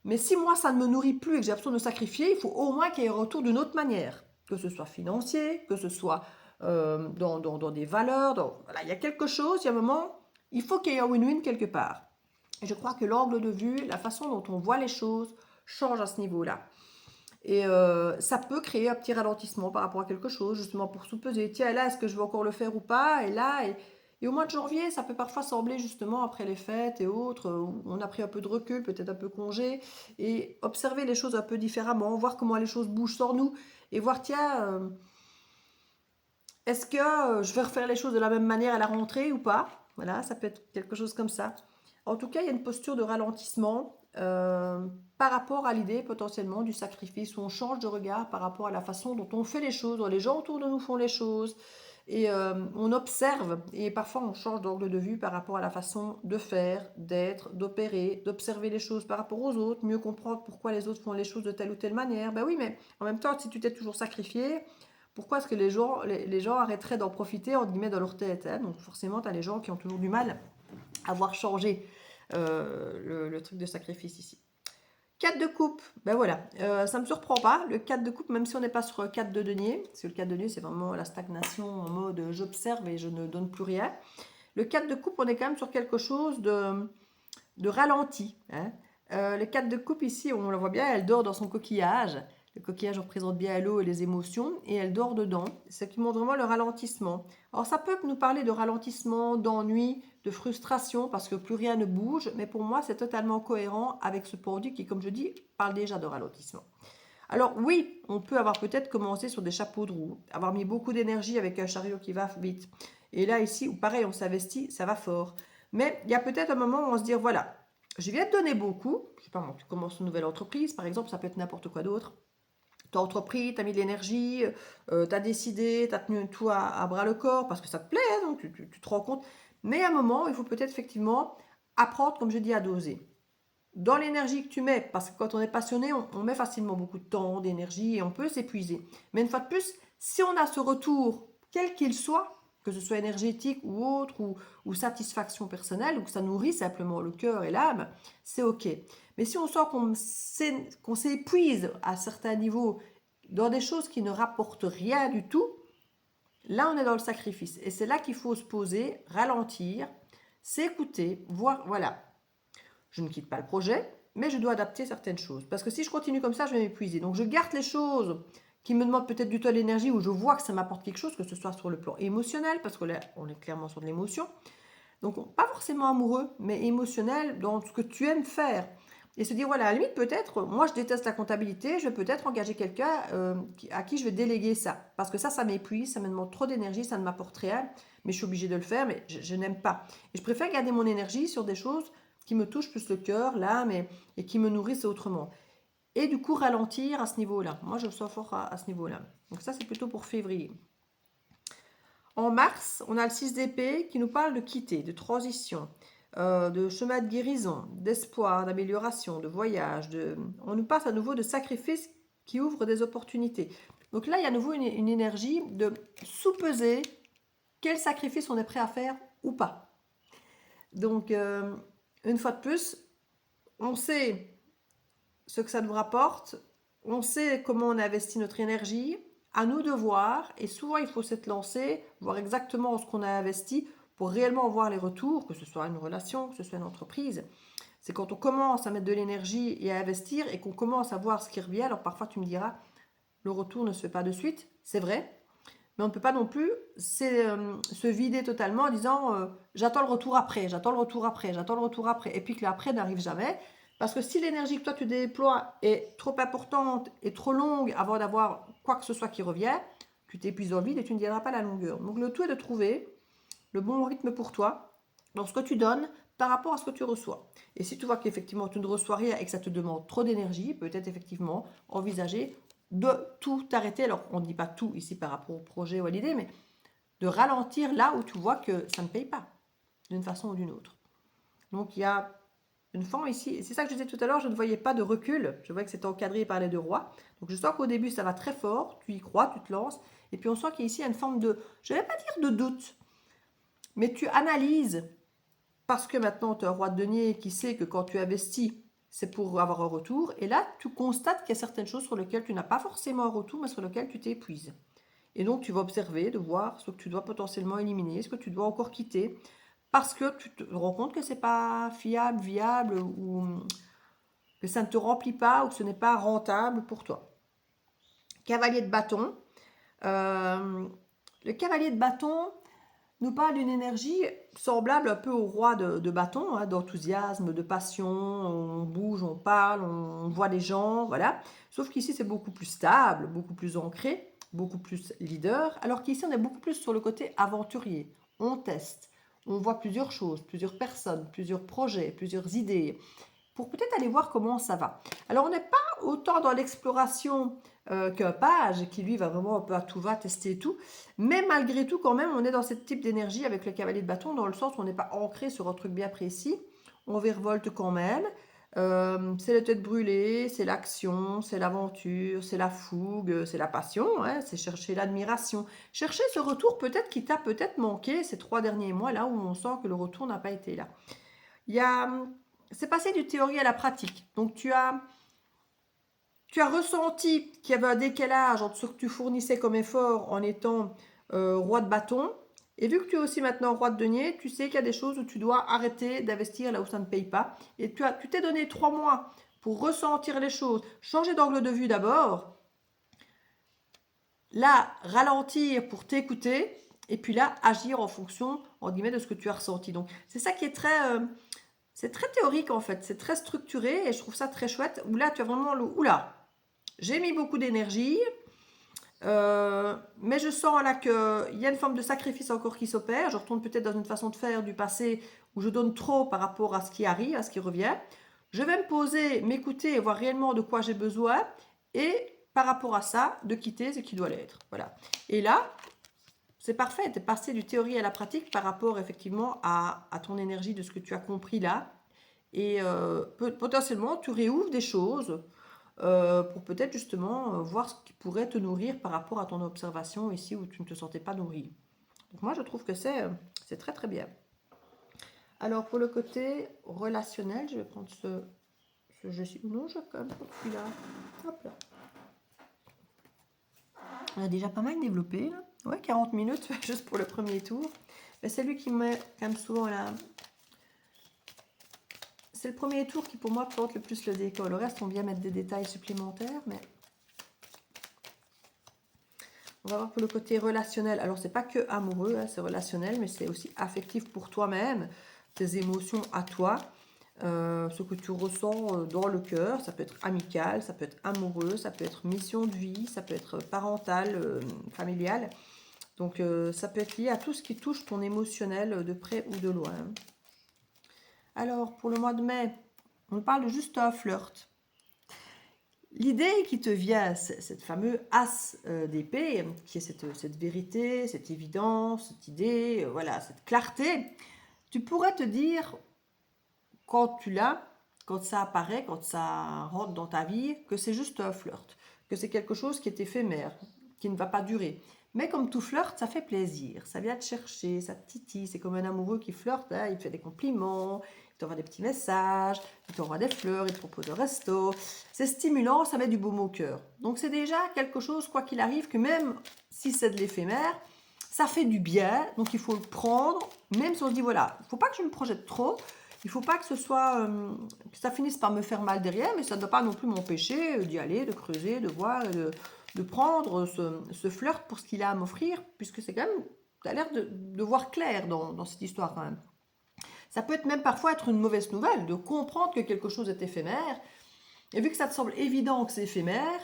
Mais si moi, ça ne me nourrit plus et que j'ai besoin de me sacrifier, il faut au moins qu'il y ait un retour d'une autre manière, que ce soit financier, que ce soit dans des valeurs, voilà, il y a quelque chose, il y a un moment, il faut qu'il y ait un win-win quelque part. Et je crois que l'angle de vue, la façon dont on voit les choses, change à ce niveau-là. Et ça peut créer un petit ralentissement par rapport à quelque chose, justement pour sous-peser. Tiens, là, est-ce que je vais encore le faire ou pas? Et là, et au mois de janvier, ça peut parfois sembler justement après les fêtes et autres, où on a pris un peu de recul, peut-être un peu congé, et observer les choses un peu différemment, voir comment les choses bougent sans nous, et voir, tiens, est-ce que je vais refaire les choses de la même manière à la rentrée ou pas? Voilà, ça peut être quelque chose comme ça. En tout cas, il y a une posture de ralentissement par rapport à l'idée potentiellement du sacrifice, où on change de regard par rapport à la façon dont on fait les choses, dont les gens autour de nous font les choses, et on observe, et parfois on change d'angle de vue par rapport à la façon de faire, d'être, d'opérer, d'observer les choses par rapport aux autres, mieux comprendre pourquoi les autres font les choses de telle ou telle manière. Ben oui, mais en même temps, si tu t'es toujours sacrifié, pourquoi est-ce que les gens arrêteraient d'en profiter, entre guillemets, dans leur tête, hein? Donc forcément, tu as les gens qui ont toujours du mal à voir changer le truc de sacrifice ici. 4 de coupe, ben voilà, ça ne me surprend pas, le 4 de coupe, même si on n'est pas sur 4 de denier, parce que le 4 de denier, c'est vraiment la stagnation en mode j'observe et je ne donne plus rien. Le 4 de coupe, on est quand même sur quelque chose de ralenti, hein. Le 4 de coupe ici, on la voit bien, elle dort dans son coquillage. Le coquillage représente bien l'eau et les émotions, et elle dort dedans, ce qui montre vraiment le ralentissement. Alors ça peut nous parler de ralentissement, d'ennui, de frustration, parce que plus rien ne bouge, mais pour moi c'est totalement cohérent avec ce pendu qui, comme je dis, parle déjà de ralentissement. Alors oui, on peut avoir peut-être commencé sur des chapeaux de roue, avoir mis beaucoup d'énergie avec un chariot qui va vite. Et là, ici, ou pareil, on s'investit, ça va fort. Mais il y a peut-être un moment où on se dit, voilà, je viens te donner beaucoup. Je sais pas, moi, tu commences une nouvelle entreprise, par exemple, ça peut être n'importe quoi d'autre. Tu as entrepris, tu as mis de l'énergie, tu as décidé, tu as tenu tout à bras le corps parce que ça te plaît, hein, donc tu te rends compte. Mais à un moment, il faut peut-être effectivement apprendre, comme je dis, à doser. Dans l'énergie que tu mets, parce que quand on est passionné, on met facilement beaucoup de temps, d'énergie et on peut s'épuiser. Mais une fois de plus, si on a ce retour, quel qu'il soit, que ce soit énergétique ou autre, ou satisfaction personnelle, ou que ça nourrit simplement le cœur et l'âme, c'est OK. Mais si on sent qu'on s'épuise à certains niveaux dans des choses qui ne rapportent rien du tout, là on est dans le sacrifice. Et c'est là qu'il faut se poser, ralentir, s'écouter, voir, voilà, je ne quitte pas le projet, mais je dois adapter certaines choses. Parce que si je continue comme ça, je vais m'épuiser. Donc je garde les choses qui me demandent peut-être du temps d'énergie, où je vois que ça m'apporte quelque chose, que ce soit sur le plan émotionnel, parce que là, on est clairement sur de l'émotion. Donc pas forcément amoureux, mais émotionnel dans ce que tu aimes faire. Et se dire, voilà, à la limite, peut-être, moi je déteste la comptabilité, je vais peut-être engager quelqu'un à qui je vais déléguer ça. Parce que ça m'épuise, ça me demande trop d'énergie, ça ne m'apporte rien, mais je suis obligée de le faire, mais je n'aime pas. Et je préfère garder mon énergie sur des choses qui me touchent plus le cœur, l'âme, et qui me nourrissent autrement. Et du coup, ralentir à ce niveau-là. Moi, je le sens fort à ce niveau-là. Donc ça, c'est plutôt pour février. En mars, on a le 6 d'épée qui nous parle de quitter, de transition, de chemin de guérison, d'espoir, d'amélioration, de voyage. On nous parle à nouveau de sacrifice qui ouvre des opportunités. Donc là, il y a à nouveau une énergie de sous-peser quel sacrifice on est prêt à faire ou pas. Donc, une fois de plus, on sait ce que ça nous rapporte, on sait comment on investit notre énergie, à nous de voir, et souvent il faut s'être lancé, voir exactement ce qu'on a investi pour réellement voir les retours, que ce soit une relation, que ce soit une entreprise. C'est quand on commence à mettre de l'énergie et à investir et qu'on commence à voir ce qui revient. Alors parfois tu me diras, le retour ne se fait pas de suite, c'est vrai, mais on ne peut pas non plus se vider totalement en disant j'attends le retour après, j'attends le retour après, j'attends le retour après, et puis que l'après n'arrive jamais. Parce que si l'énergie que toi tu déploies est trop importante et trop longue avant d'avoir quoi que ce soit qui revient, tu t'épuises dans le vide et tu ne tiendras pas la longueur. Donc le tout est de trouver le bon rythme pour toi dans ce que tu donnes par rapport à ce que tu reçois. Et si tu vois qu'effectivement tu ne reçois rien et que ça te demande trop d'énergie, peut-être effectivement envisager de tout arrêter. Alors on ne dit pas tout ici par rapport au projet ou à l'idée, mais de ralentir là où tu vois que ça ne paye pas d'une façon ou d'une autre. Donc il y a une forme ici, c'est ça que je disais tout à l'heure, je ne voyais pas de recul, je voyais que c'était encadré par les deux rois. Donc je sens qu'au début ça va très fort, tu y crois, tu te lances, et puis on sent qu'ici il y a une forme de, je ne vais pas dire de doute, mais tu analyses, parce que maintenant tu es un roi de denier qui sait que quand tu investis, c'est pour avoir un retour, et là tu constates qu'il y a certaines choses sur lesquelles tu n'as pas forcément un retour, mais sur lesquelles tu t'épuises. Et donc tu vas observer, de voir ce que tu dois potentiellement éliminer, ce que tu dois encore quitter, parce que tu te rends compte que c'est pas fiable, viable, ou que ça ne te remplit pas, ou que ce n'est pas rentable pour toi. Cavalier de bâton. Le cavalier de bâton nous parle d'une énergie semblable un peu au roi de bâton, hein, d'enthousiasme, de passion, on bouge, on parle, on voit des gens, voilà. Sauf qu'ici c'est beaucoup plus stable, beaucoup plus ancré, beaucoup plus leader, alors qu'ici on est beaucoup plus sur le côté aventurier. On teste, on voit plusieurs choses, plusieurs personnes, plusieurs projets, plusieurs idées, pour peut-être aller voir comment ça va. Alors on n'est pas autant dans l'exploration qu'un page qui lui va vraiment un peu à tout va tester tout, mais malgré tout quand même on est dans ce type d'énergie avec le cavalier de bâton dans le sens où on n'est pas ancré sur un truc bien précis, on virevolte quand même. C'est la tête brûlée, c'est l'action, c'est l'aventure, c'est la fougue, c'est la passion, hein, c'est chercher l'admiration. Chercher ce retour peut-être qui t'a peut-être manqué ces 3 derniers mois là où on sent que le retour n'a pas été là. Il y a, c'est passé du théorie à la pratique. Donc tu as ressenti qu'il y avait un décalage entre ce que tu fournissais comme effort en étant roi de bâton. Et vu que tu es aussi maintenant roi de denier, tu sais qu'il y a des choses où tu dois arrêter d'investir là où ça ne paye pas. Et tu t'es donné 3 mois pour ressentir les choses, changer d'angle de vue d'abord, là ralentir pour t'écouter, et puis là agir en fonction, en guillemets, de ce que tu as ressenti. Donc c'est ça qui est c'est très théorique en fait, c'est très structuré et je trouve ça très chouette. Où là tu as vraiment le oula, j'ai mis beaucoup d'énergie, mais je sens là qu'il y a une forme de sacrifice encore qui s'opère. Je retourne peut-être dans une façon de faire du passé où je donne trop par rapport à ce qui arrive, à ce qui revient. Je vais me poser, m'écouter et voir réellement de quoi j'ai besoin et par rapport à ça, de quitter ce qui doit l'être. Voilà. Et là, c'est parfait, tu es passé du théorie à la pratique par rapport effectivement à ton énergie de ce que tu as compris là. Et potentiellement, tu réouvres des choses pour peut-être justement voir ce qui pourrait te nourrir par rapport à ton observation ici où tu ne te sentais pas nourri. Donc moi, je trouve que c'est très très bien. Alors pour le côté relationnel, je vais prendre ce jeu-ci. Non, je quand même celui-là. Hop là. On a déjà pas mal développé là. Ouais, 40 minutes juste pour le premier tour. Mais c'est lui qui me met quand même souvent là. C'est le premier tour qui pour moi porte le plus le décor. Le reste, on vient mettre des détails supplémentaires, mais on va voir pour le côté relationnel. Alors, c'est pas que amoureux, hein, c'est relationnel, mais c'est aussi affectif pour toi-même, tes émotions à toi, ce que tu ressens dans le cœur. Ça peut être amical, ça peut être amoureux, ça peut être mission de vie, ça peut être parental, familial. Donc, ça peut être lié à tout ce qui touche ton émotionnel de près ou de loin. Alors, pour le mois de mai, on parle de juste un flirt. L'idée qui te vient, cette fameuse as d'épée, qui est cette vérité, cette évidence, cette idée, voilà, cette clarté, tu pourrais te dire, quand tu l'as, quand ça apparaît, quand ça rentre dans ta vie, que c'est juste un flirt, que c'est quelque chose qui est éphémère, qui ne va pas durer. Mais comme tout flirt, ça fait plaisir, ça vient te chercher, ça te titille, c'est comme un amoureux qui flirte, hein, il te fait des compliments, il t'envoie des petits messages, il t'envoie des fleurs, il te propose un resto. C'est stimulant, ça met du baume au cœur. Donc c'est déjà quelque chose, quoi qu'il arrive, que même si c'est de l'éphémère, ça fait du bien, donc il faut le prendre, même si on se dit, voilà, il ne faut pas que je me projette trop, il ne faut pas que ce soit, que ça finisse par me faire mal derrière, mais ça ne doit pas non plus m'empêcher d'y aller, de creuser, de voir, de prendre ce flirt pour ce qu'il a à m'offrir, puisque c'est quand même, tu as l'air de voir clair dans cette histoire quand même. Ça peut être même parfois être une mauvaise nouvelle, de comprendre que quelque chose est éphémère, et vu que ça te semble évident que c'est éphémère,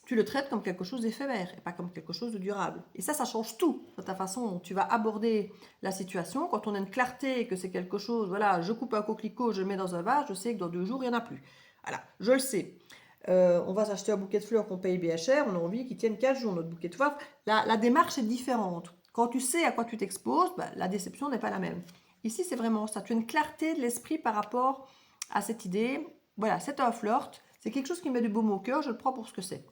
tu le traites comme quelque chose d'éphémère et pas comme quelque chose de durable. Et ça change tout dans ta façon dont tu vas aborder la situation. Quand on a une clarté que c'est quelque chose, voilà, je coupe un coquelicot, je le mets dans un vase, je sais que dans 2 jours, il n'y en a plus. Voilà, je le sais. On va s'acheter un bouquet de fleurs qu'on paye bien cher, on a envie qu'il tienne 4 jours, notre bouquet de fleurs. La démarche est différente. Quand tu sais à quoi tu t'exposes, bah, la déception n'est pas la même. Ici, c'est vraiment ça. Tu as une clarté de l'esprit par rapport à cette idée. Voilà, c'est un flirt. C'est quelque chose qui me met du baume au cœur, je le prends pour ce que c'est.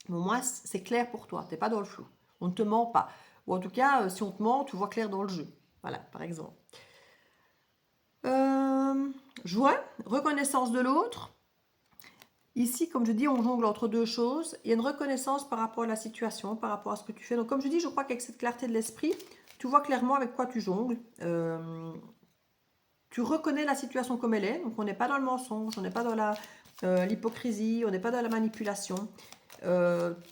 Mais au moins, c'est clair pour toi. Tu n'es pas dans le flou. On ne te ment pas. Ou en tout cas, si on te ment, tu vois clair dans le jeu. Voilà, par exemple. Joie, reconnaissance de l'autre. Ici, comme je dis, on jongle entre deux choses. Il y a une reconnaissance par rapport à la situation, par rapport à ce que tu fais. Donc, comme je dis, je crois qu'avec cette clarté de l'esprit, tu vois clairement avec quoi tu jongles. Tu reconnais la situation comme elle est. Donc, on n'est pas dans le mensonge, on n'est pas dans l'hypocrisie, on n'est pas dans la manipulation.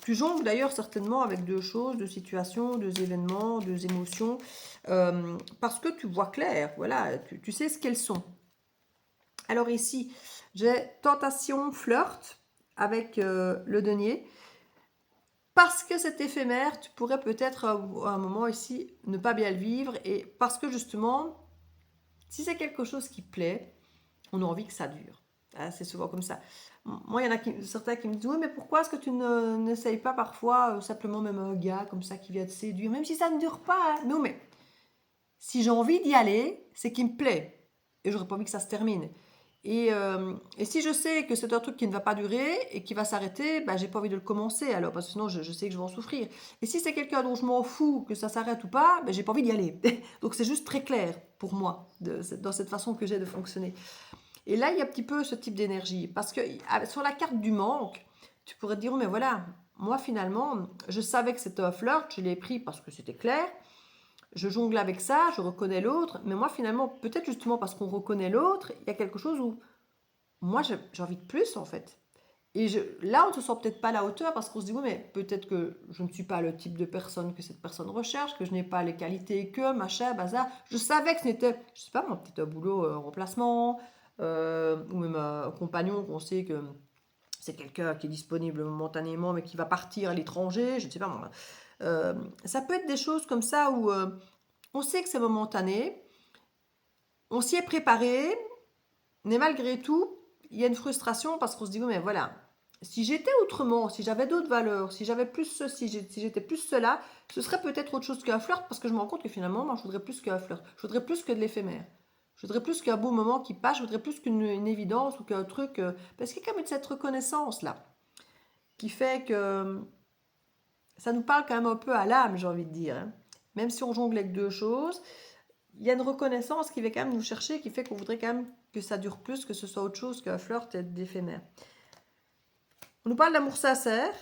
Tu jongles d'ailleurs certainement avec 2 choses, 2 situations, 2 événements, 2 émotions, parce que tu vois clair, voilà, tu sais ce qu'elles sont. Alors ici, j'ai tentation, flirt avec le denier. Parce que c'est éphémère, tu pourrais peut-être à un moment ici ne pas bien le vivre. Et parce que justement, si c'est quelque chose qui plaît, on a envie que ça dure. Ah, c'est souvent comme ça. Moi, il y en a certains qui me disent, oui, mais pourquoi est-ce que tu n'essayes pas parfois simplement même un gars comme ça qui vient te séduire, même si ça ne dure pas, hein. Non, mais si j'ai envie d'y aller, c'est qu'il me plaît. Et j'aurais pas envie que ça se termine. Et si je sais que c'est un truc qui ne va pas durer et qui va s'arrêter, ben, j'ai pas envie de le commencer alors, parce que sinon je sais que je vais en souffrir. Et si c'est quelqu'un dont je m'en fous, que ça s'arrête ou pas, ben, j'ai pas envie d'y aller. Donc c'est juste très clair pour moi, dans cette façon que j'ai de fonctionner. Et là, il y a un petit peu ce type d'énergie. Parce que sur la carte du manque, tu pourrais te dire, oh, mais voilà, moi finalement, je savais que c'était un flirt, je l'ai pris parce que c'était clair. Je jongle avec ça, je reconnais l'autre. Mais moi finalement, peut-être justement parce qu'on reconnaît l'autre, il y a quelque chose où moi j'ai envie de plus en fait. Et là, on ne se sent peut-être pas à la hauteur parce qu'on se dit, oui, mais peut-être que je ne suis pas le type de personne que cette personne recherche, que je n'ai pas les qualités que, machin, bazar. Je savais que ce n'était, je sais pas moi, peut-être un boulot en remplacement, ou même un compagnon qu'on sait que c'est quelqu'un qui est disponible momentanément, mais qui va partir à l'étranger, je ne sais pas moi. Ça peut être des choses comme ça où on sait que c'est momentané, on s'y est préparé, mais malgré tout, il y a une frustration parce qu'on se dit, oui, mais voilà, si j'étais autrement, si j'avais d'autres valeurs, si j'avais plus ceci, si j'étais plus cela, ce serait peut-être autre chose qu'un flirt parce que je me rends compte que finalement, moi, je voudrais plus qu'un flirt. Je voudrais plus que de l'éphémère. Je voudrais plus qu'un beau moment qui passe, je voudrais plus qu'une évidence ou qu'un truc. Parce qu'il y a quand même cette reconnaissance-là qui fait que ça nous parle quand même un peu à l'âme, j'ai envie de dire, hein. Même si on jongle avec deux choses, il y a une reconnaissance qui va quand même nous chercher, qui fait qu'on voudrait quand même que ça dure plus, que ce soit autre chose qu'un flirt d'éphémère. On nous parle d'amour sincère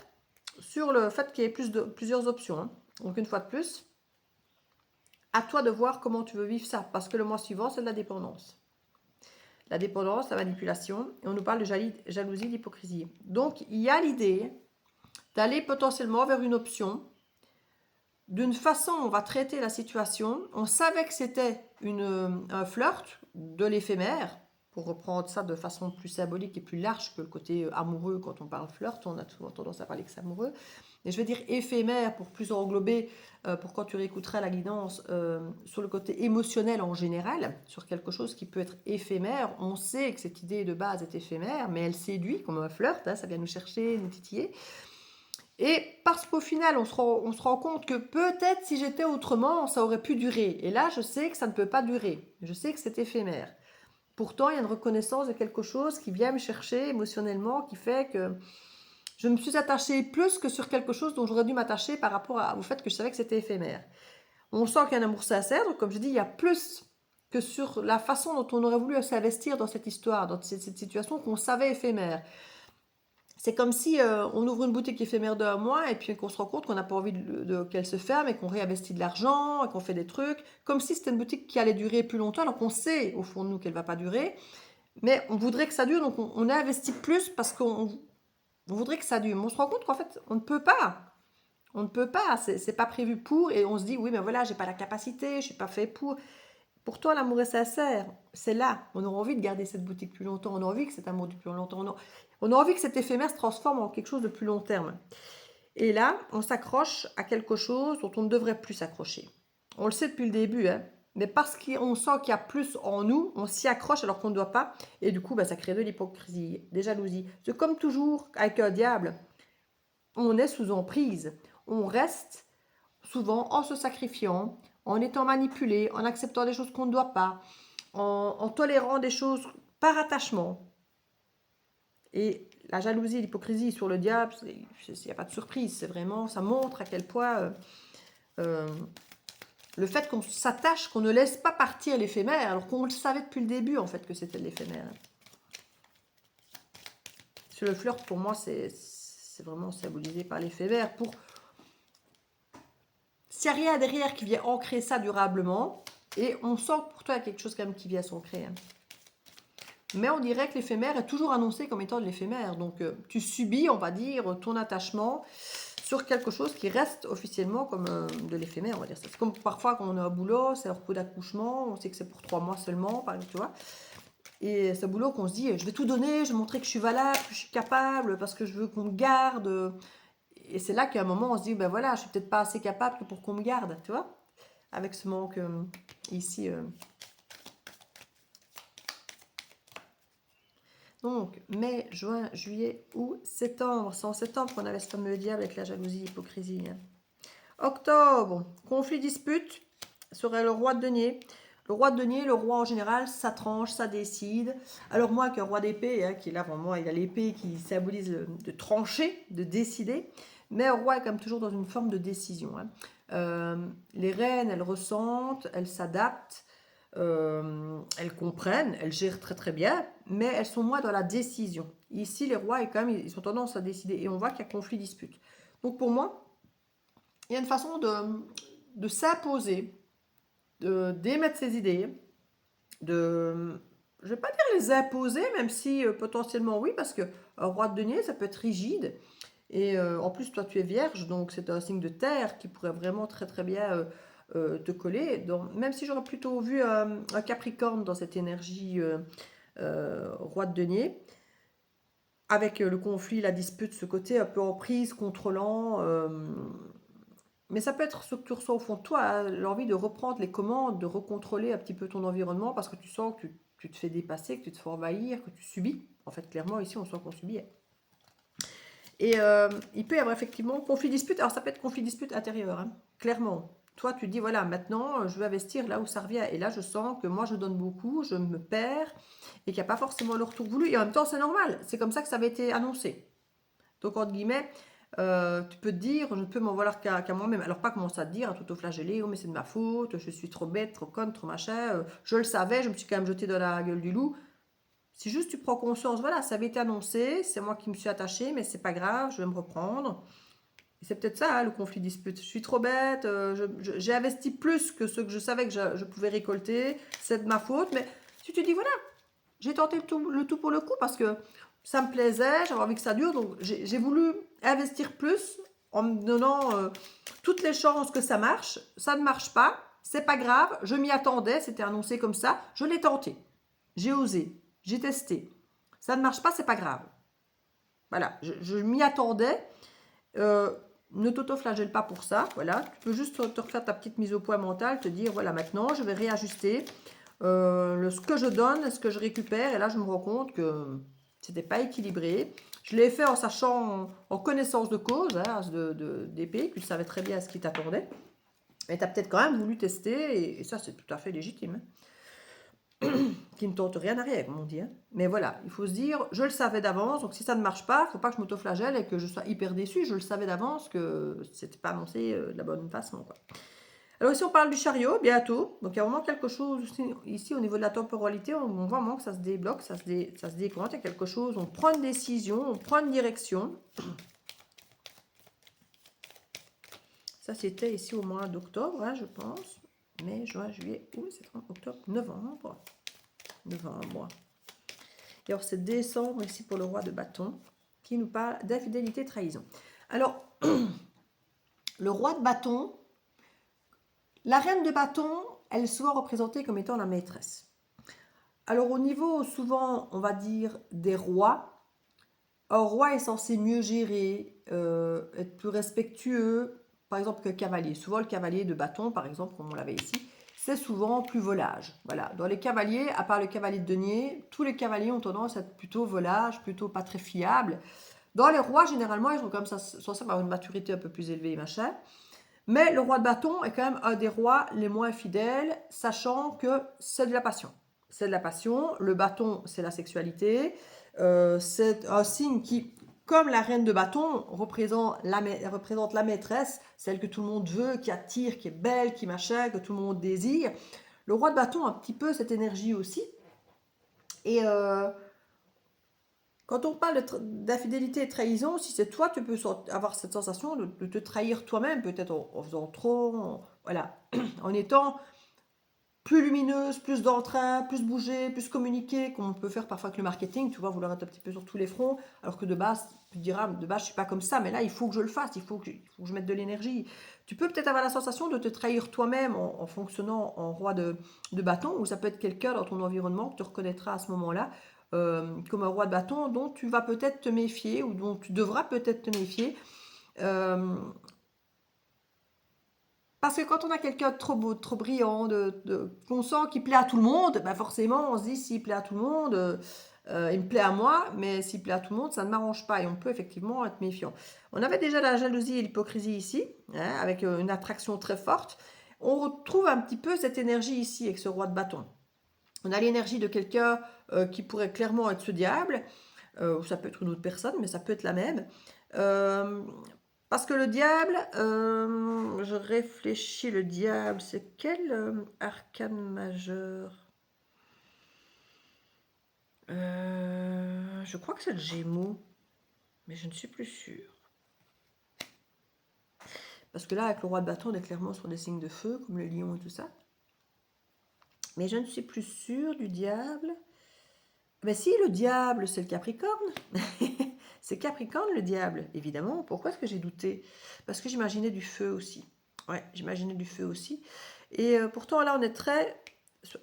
sur le fait qu'il y ait plusieurs options, hein. Donc une fois de plus, à toi de voir comment tu veux vivre ça, parce que le mois suivant, c'est de la dépendance. La dépendance, la manipulation, et on nous parle de jalousie, d'hypocrisie. Donc il y a l'idée d'aller potentiellement vers une option. D'une façon, on va traiter la situation. On savait que c'était un flirt de l'éphémère, pour reprendre ça de façon plus symbolique et plus large que le côté amoureux. Quand on parle flirt, on a souvent tendance à parler que c'est amoureux. Et je vais dire éphémère pour plus englober, pour quand tu réécouteras la guidance, sur le côté émotionnel en général, sur quelque chose qui peut être éphémère. On sait que cette idée de base est éphémère, mais elle séduit comme un flirt, hein, ça vient nous chercher, nous titiller. Et parce qu'au final, on se rend compte que peut-être si j'étais autrement, ça aurait pu durer. Et là, je sais que ça ne peut pas durer. Je sais que c'est éphémère. Pourtant, il y a une reconnaissance de quelque chose qui vient me chercher émotionnellement, qui fait que je me suis attachée plus que sur quelque chose dont j'aurais dû m'attacher par rapport au fait que je savais que c'était éphémère. On sent qu'il y a un amour sincère, donc comme je dis, il y a plus que sur la façon dont on aurait voulu s'investir dans cette histoire, dans cette situation qu'on savait éphémère. C'est comme si on ouvre une boutique éphémère d'un mois et puis qu'on se rend compte qu'on n'a pas envie qu'elle se ferme et qu'on réinvestit de l'argent et qu'on fait des trucs, comme si c'était une boutique qui allait durer plus longtemps, alors qu'on sait au fond de nous qu'elle ne va pas durer, mais on voudrait que ça dure, donc on investit plus parce qu'on voudrait que ça dure. Mais on se rend compte qu'en fait, on ne peut pas. On ne peut pas, c'est pas prévu pour, et on se dit, oui, mais voilà, j'ai pas la capacité, je suis pas fait pour. Pourtant, l'amour est sincère, c'est là. On a envie de garder cette boutique plus longtemps, on a envie que cet amour dure plus longtemps, on a envie que cet éphémère se transforme en quelque chose de plus long terme. Et là, on s'accroche à quelque chose dont on ne devrait plus s'accrocher. On le sait depuis le début, hein, mais parce qu'on sent qu'il y a plus en nous, on s'y accroche alors qu'on ne doit pas. Et du coup, ça crée de l'hypocrisie, des jalousies. C'est comme toujours avec un diable, on est sous emprise. On reste souvent en se sacrifiant, en étant manipulé, en acceptant des choses qu'on ne doit pas, en tolérant des choses par attachement. Et la jalousie, l'hypocrisie sur le diable, il n'y a pas de surprise, c'est vraiment, ça montre à quel point le fait qu'on s'attache, qu'on ne laisse pas partir l'éphémère, alors qu'on le savait depuis le début en fait que c'était l'éphémère. Sur le flirt, pour moi, c'est vraiment symbolisé par l'éphémère. S'il n'y a rien derrière qui vient ancrer ça durablement, et on sent que pour toi, il y a quelque chose quand même qui vient s'ancrer. Hein. Mais on dirait que l'éphémère est toujours annoncé comme étant de l'éphémère. Donc, tu subis, on va dire, ton attachement sur quelque chose qui reste officiellement comme de l'éphémère, on va dire. C'est comme parfois quand on a un boulot, c'est leur coup d'accouchement, on sait que c'est pour 3 mois seulement, par exemple, tu vois. Et ce boulot qu'on se dit, je vais tout donner, je vais montrer que je suis valable, que je suis capable, parce que je veux qu'on me garde. Et c'est là qu'à un moment, on se dit, ben voilà, je suis peut-être pas assez capable pour qu'on me garde, tu vois, avec ce manque ici. Donc, mai, juin, juillet, août, septembre. C'est en septembre qu'on avait ce fameux diable avec la jalousie, l'hypocrisie. Hein. Octobre, conflit, dispute, serait le roi de denier. Le roi de denier, le roi en général, ça tranche, ça décide. Alors moi, qu'un roi d'épée, hein, qui est là pour moi, il a l'épée qui symbolise de trancher, de décider. Mais un roi est comme toujours dans une forme de décision. Hein. Les reines, elles ressentent, elles s'adaptent, elles comprennent, elles gèrent très très bien, mais elles sont moins dans la décision. Ici, les rois, quand même, ils ont tendance à décider. Et on voit qu'il y a conflit, dispute. Donc pour moi, il y a une façon de s'imposer, d'émettre ses idées, je ne vais pas dire les imposer, même si potentiellement oui, parce qu'un roi de denier, ça peut être rigide. Et en plus, toi, tu es vierge, donc c'est un signe de terre qui pourrait vraiment très très bien te coller. Donc, même si j'aurais plutôt vu un capricorne dans cette énergie roi de denier, avec le conflit, la dispute, ce côté un peu emprise, contrôlant. Mais ça peut être ce que tu ressens au fond de toi, hein, l'envie de reprendre les commandes, de recontrôler un petit peu ton environnement parce que tu sens que tu te fais dépasser, que tu te fais envahir, que tu subis. En fait, clairement, ici, on sent qu'on subit. Et il peut y avoir effectivement conflit-dispute. Alors, ça peut être conflit-dispute intérieur, hein, clairement. Toi, tu dis, voilà, maintenant, je veux investir là où ça revient. Et là, je sens que moi, je donne beaucoup, je me perds et qu'il n'y a pas forcément le retour voulu. Et en même temps, c'est normal. C'est comme ça que ça avait été annoncé. Donc, entre guillemets, tu peux te dire, je ne peux m'en vouloir qu'à moi-même. Alors, pas commencer à te dire, à t'auto-flageller, oh, mais c'est de ma faute, je suis trop bête, trop conne, trop machin. Je le savais, je me suis quand même jetée dans la gueule du loup. Si juste tu prends conscience, voilà, ça avait été annoncé, c'est moi qui me suis attachée, mais c'est pas grave, je vais me reprendre. Et c'est peut-être ça, hein, le conflit dispute. Je suis trop bête, j'ai investi plus que ce que je savais que je pouvais récolter, c'est de ma faute. Mais si tu dis, voilà, j'ai tenté le tout pour le coup parce que ça me plaisait, j'avais envie que ça dure, donc j'ai voulu investir plus en me donnant toutes les chances que ça marche. Ça ne marche pas, c'est pas grave, je m'y attendais, c'était annoncé comme ça, je l'ai tenté, j'ai osé, j'ai testé. Ça ne marche pas, c'est pas grave. Voilà, je m'y attendais. Euh, ne t'auto-flagelle pas pour ça. Voilà, tu peux juste te refaire ta petite mise au point mentale, te dire voilà, maintenant je vais réajuster ce que je donne, ce que je récupère. Et là, je me rends compte que c'était pas équilibré. Je l'ai fait en sachant, en connaissance de cause, hein, d'épée, tu savais très bien ce qui t'attendait. Mais tu as peut-être quand même voulu tester, et ça, c'est tout à fait légitime. Hein. Qui ne tente rien à rien, comme on dit. Hein. Mais voilà, il faut se dire, je le savais d'avance, donc si ça ne marche pas, il ne faut pas que je m'autoflagelle et que je sois hyper déçue. Je le savais d'avance que c'était pas annoncé de la bonne façon. Quoi. Alors ici, on parle du chariot, bientôt. Donc il y a vraiment quelque chose ici au niveau de la temporalité, on voit vraiment que ça se débloque, ça se décompte, il y a quelque chose, on prend une décision, on prend une direction. Ça, c'était ici au mois d'octobre, hein, je pense. Mai, juin, juillet, août, septembre, octobre, novembre. Novembre. Et alors, c'est décembre ici pour le roi de bâton, qui nous parle d'infidélité et trahison. Alors, le roi de bâton, la reine de bâton, elle est souvent représentée comme étant la maîtresse. Alors, au niveau, souvent, on va dire, des rois, un roi est censé mieux gérer, être plus respectueux, par exemple, que le cavalier. Souvent, le cavalier de bâton, par exemple, comme on l'avait ici, c'est souvent plus volage. Voilà. Dans les cavaliers, à part le cavalier de denier, tous les cavaliers ont tendance à être plutôt volage, plutôt pas très fiables. Dans les rois, généralement, ils sont comme ça, censés avoir une maturité un peu plus élevée, machin. Mais le roi de bâton est quand même un des rois les moins fidèles, sachant que c'est de la passion. C'est de la passion. Le bâton, c'est la sexualité. C'est un signe qui, comme la reine de bâton, représente la maîtresse, celle que tout le monde veut, qui attire, qui est belle, qui machin, que tout le monde désire. Le roi de bâton a un petit peu cette énergie aussi. Et quand on parle d'infidélité et de trahison, si c'est toi, tu peux avoir cette sensation de te trahir toi-même, peut-être en faisant trop, voilà, en étant plus lumineuse, plus d'entrain, plus bouger, plus communiquer, comme on peut faire parfois avec le marketing, tu vois, vouloir être un petit peu sur tous les fronts, alors que de base, tu te diras, de base, je suis pas comme ça, mais là, il faut que je le fasse, il faut que je mette de l'énergie. Tu peux peut-être avoir la sensation de te trahir toi-même en fonctionnant en roi de bâton, ou ça peut être quelqu'un dans ton environnement que tu reconnaîtras à ce moment-là, comme un roi de bâton dont tu vas peut-être te méfier, ou dont tu devras peut-être te méfier. Parce que quand on a quelqu'un de trop beau, de trop brillant, qu'on sent qu'il plaît à tout le monde, ben forcément on se dit s'il plaît à tout le monde, il me plaît à moi, mais s'il plaît à tout le monde, ça ne m'arrange pas et on peut effectivement être méfiant. On avait déjà la jalousie et l'hypocrisie ici, hein, avec une attraction très forte. On retrouve un petit peu cette énergie ici avec ce roi de bâton. On a l'énergie de quelqu'un qui pourrait clairement être ce diable, ou ça peut être une autre personne, mais ça peut être la même. Parce que le diable, je réfléchis, le diable, c'est quel arcane majeur? Je crois que c'est le Gémeaux, mais je ne suis plus sûre. Parce que là, avec le roi de bâton, on est clairement sur des signes de feu, comme le lion et tout ça. Mais je ne suis plus sûre du diable. Mais si, le diable, c'est le Capricorne. C'est Capricorne, le diable, évidemment. Pourquoi est-ce que j'ai douté? Parce que j'imaginais du feu aussi. Ouais, j'imaginais du feu aussi. Et pourtant, là, on est très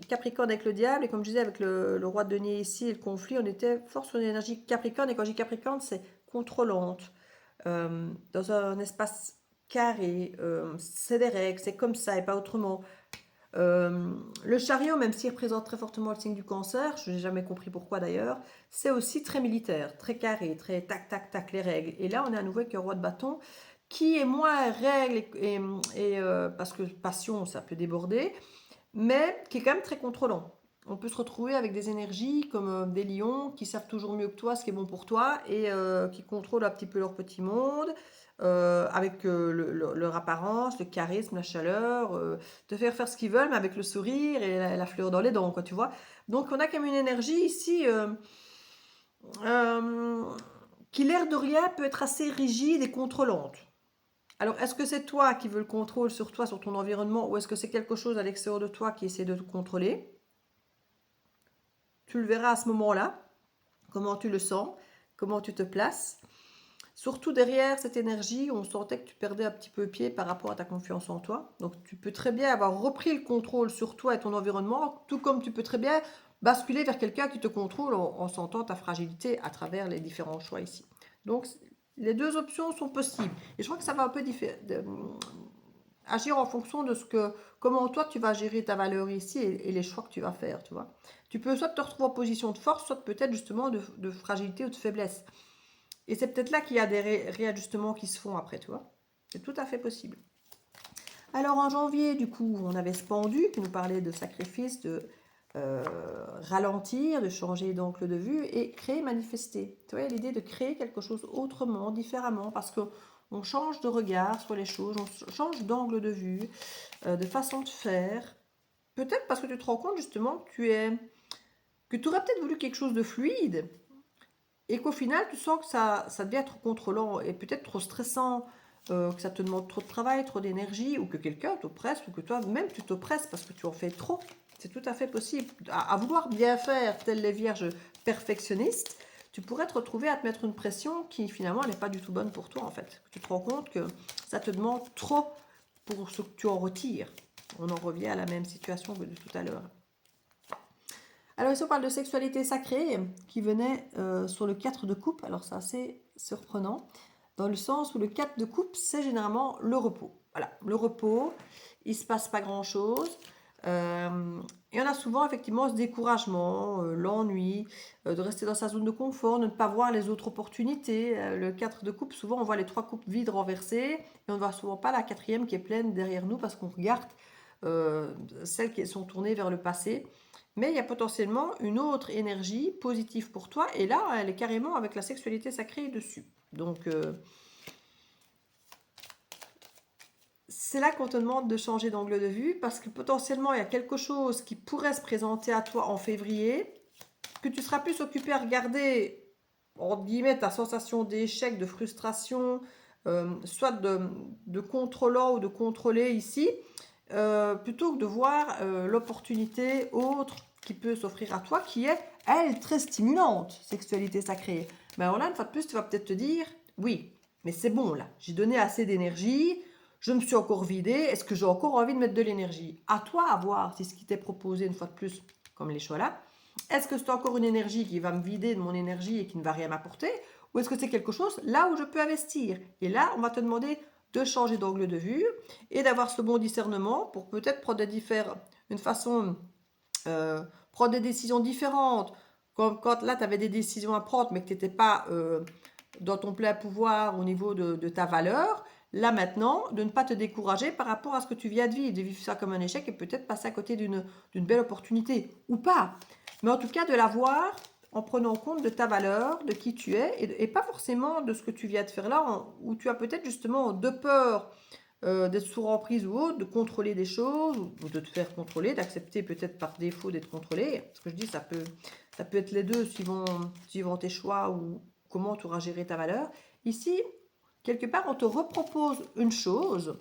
Capricorne avec le diable, et comme je disais, avec le roi de denier ici et le conflit, on était fort sur l'énergie Capricorne, et quand je dis Capricorne, c'est contrôlante, dans un espace carré, c'est des règles, c'est comme ça et pas autrement. Le chariot, même s'il représente très fortement le signe du cancer, je n'ai jamais compris pourquoi d'ailleurs, c'est aussi très militaire, très carré, très tac tac tac les règles. Et là, on est à nouveau avec un roi de bâton qui est moins règle parce que passion, ça peut déborder, mais qui est quand même très contrôlant. On peut se retrouver avec des énergies comme des lions qui savent toujours mieux que toi ce qui est bon pour toi et qui contrôlent un petit peu leur petit monde avec leur apparence, le charisme, la chaleur, te faire ce qu'ils veulent, mais avec le sourire et la fleur dans les dents, quoi, tu vois. Donc on a quand même une énergie ici euh, qui, l'air de rien, peut être assez rigide et contrôlante. Alors, est-ce que c'est toi qui veux le contrôle sur toi, sur ton environnement, ou est-ce que c'est quelque chose à l'extérieur de toi qui essaie de te contrôler? Tu le verras à ce moment-là, comment tu le sens, comment tu te places. Surtout derrière cette énergie, on sentait que tu perdais un petit peu pied par rapport à ta confiance en toi. Donc, tu peux très bien avoir repris le contrôle sur toi et ton environnement, tout comme tu peux très bien basculer vers quelqu'un qui te contrôle en sentant ta fragilité à travers les différents choix ici. Donc, les deux options sont possibles. Et je crois que ça va un peu agir en fonction de comment toi tu vas gérer ta valeur ici et les choix que tu vas faire, tu vois. Tu peux soit te retrouver en position de force, soit peut-être justement de fragilité ou de faiblesse. Et c'est peut-être là qu'il y a des réajustements qui se font après, tu vois. C'est tout à fait possible. Alors en janvier, du coup, on avait ce pendu qui nous parlait de sacrifice, de ralentir, de changer d'angle de vue et créer, manifester. Tu vois, l'idée de créer quelque chose autrement, différemment, parce que on change de regard sur les choses, on change d'angle de vue, de façon de faire. Peut-être parce que tu te rends compte justement que tu aurais peut-être voulu quelque chose de fluide et qu'au final tu sens que ça devient trop contrôlant et peut-être trop stressant, que ça te demande trop de travail, trop d'énergie, ou que quelqu'un t'oppresse, ou que toi-même tu t'oppresses parce que tu en fais trop. C'est tout à fait possible. À vouloir bien faire, telles les vierges perfectionnistes, tu pourrais te retrouver à te mettre une pression qui finalement n'est pas du tout bonne pour toi en fait. Tu te rends compte que ça te demande trop pour ce que tu en retires. On en revient à la même situation que de tout à l'heure. Alors ici on parle de sexualité sacrée qui venait sur le 4 de coupe. Alors c'est assez surprenant dans le sens où le 4 de coupe c'est généralement le repos. Voilà, le repos, il ne se passe pas grand chose. Et on a souvent effectivement ce découragement, l'ennui, de rester dans sa zone de confort, de ne pas voir les autres opportunités. Le 4 de coupe, souvent on voit les 3 coupes vides renversées et on ne voit souvent pas la quatrième qui est pleine derrière nous parce qu'on regarde celles qui sont tournées vers le passé. Mais il y a potentiellement une autre énergie positive pour toi et là elle est carrément avec la sexualité sacrée dessus. Donc c'est là qu'on te demande de changer d'angle de vue parce que potentiellement il y a quelque chose qui pourrait se présenter à toi en février, que tu seras plus occupé à regarder, entre guillemets, ta sensation d'échec, de frustration, soit de contrôlant ou de contrôler ici, plutôt que de voir l'opportunité autre qui peut s'offrir à toi, qui est, elle, très stimulante, sexualité sacrée. Mais alors là, une fois de plus, tu vas peut-être te dire, oui, mais c'est bon là, j'ai donné assez d'énergie, je me suis encore vidée, est-ce que j'ai encore envie de mettre de l'énergie? À toi à voir si ce qui t'est proposé une fois de plus, comme les choix là, est-ce que c'est encore une énergie qui va me vider de mon énergie et qui ne va rien m'apporter? Ou est-ce que c'est quelque chose là où je peux investir? Et là, on va te demander de changer d'angle de vue et d'avoir ce bon discernement pour peut-être prendre une façon, prendre des décisions différentes. Quand là, tu avais des décisions à prendre, mais que tu n'étais pas dans ton plein pouvoir au niveau de ta valeur, là maintenant, de ne pas te décourager par rapport à ce que tu viens de vivre ça comme un échec et peut-être passer à côté d'une belle opportunité, ou pas. Mais en tout cas, de la voir en prenant compte de ta valeur, de qui tu es, et pas forcément de ce que tu viens de faire là, où tu as peut-être justement de peur d'être sous emprise ou autre, de contrôler des choses, ou de te faire contrôler, d'accepter peut-être par défaut d'être contrôlé. Ce que je dis, ça peut être les deux suivant tes choix ou comment tu auras géré ta valeur. Ici, quelque part, on te repropose une chose,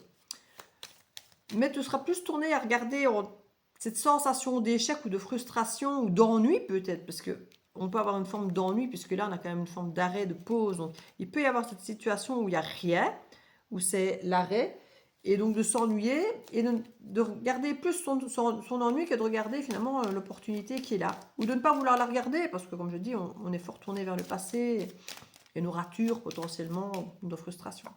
mais tu seras plus tourné à regarder cette sensation d'échec ou de frustration ou d'ennui peut-être, parce que on peut avoir une forme d'ennui, puisque là, on a quand même une forme d'arrêt, de pause. Donc, il peut y avoir cette situation où il n'y a rien, où c'est l'arrêt, et donc de s'ennuyer et de regarder plus son ennui que de regarder finalement l'opportunité qui est là. Ou de ne pas vouloir la regarder parce que comme je dis, on est fort tourné vers le passé et nous rature potentiellement nos frustrations.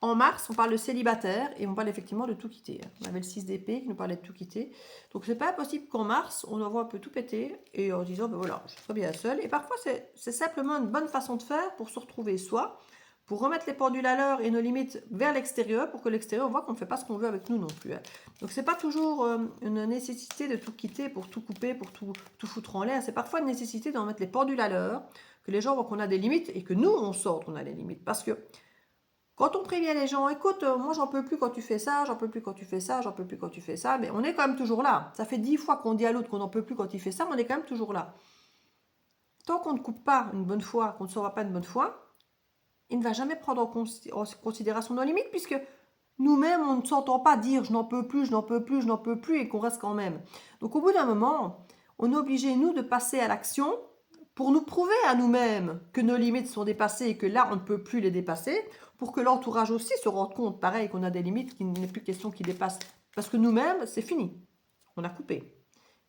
En mars, on parle de célibataire et on parle effectivement de tout quitter. On avait le 6 d'épée qui nous parlait de tout quitter. Donc c'est pas possible qu'en mars, on envoie un peu tout péter et en disant, ben voilà, je suis très bien seule. Et parfois, c'est simplement une bonne façon de faire pour se retrouver soi, pour remettre les pendules à l'heure et nos limites vers l'extérieur, pour que l'extérieur voit qu'on ne fait pas ce qu'on veut avec nous non plus. Donc c'est pas toujours une nécessité de tout quitter pour tout couper, pour tout foutre en l'air. C'est parfois une nécessité d'en mettre les pendules à l'heure, que les gens voient qu'on a des limites et que nous, on sorte qu'on a des limites. Parce que quand on prévient les gens, écoute, moi j'en peux plus quand tu fais ça, j'en peux plus quand tu fais ça, j'en peux plus quand tu fais ça, mais on est quand même toujours là. Ça fait 10 fois qu'on dit à l'autre qu'on n'en peut plus quand il fait ça, mais on est quand même toujours là. Tant qu'on ne coupe pas une bonne fois, qu'on ne saura pas une bonne fois, il ne va jamais prendre en considération nos limites, puisque nous-mêmes, on ne s'entend pas dire je n'en peux plus, je n'en peux plus, je n'en peux plus, et qu'on reste quand même. Donc au bout d'un moment, on est obligé, nous, de passer à l'action pour nous prouver à nous-mêmes que nos limites sont dépassées et que là, on ne peut plus les dépasser, pour que l'entourage aussi se rende compte, pareil, qu'on a des limites, qu'il n'est plus question qu'ils dépassent. Parce que nous-mêmes, c'est fini. On a coupé.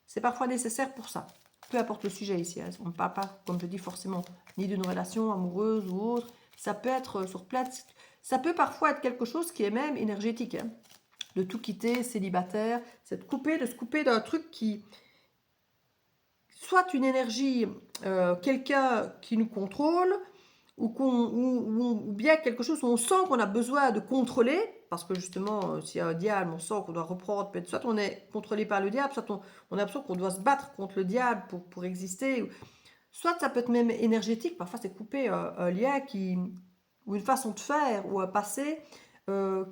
C'est parfois nécessaire pour ça. Peu importe le sujet ici. On ne parle pas, comme je dis, forcément, ni d'une relation amoureuse ou autre. Ça peut être sur place. Ça peut parfois être quelque chose qui est même énergétique. De tout quitter, célibataire, c'est de se couper d'un truc qui... Soit une énergie, quelqu'un qui nous contrôle, ou bien quelque chose où on sent qu'on a besoin de contrôler, parce que justement, s'il y a un diable, on sent qu'on doit reprendre, soit on est contrôlé par le diable, soit on a l'impression qu'on doit se battre contre le diable pour exister, soit ça peut être même énergétique, parfois c'est couper un lien ou une façon de faire, ou un passé,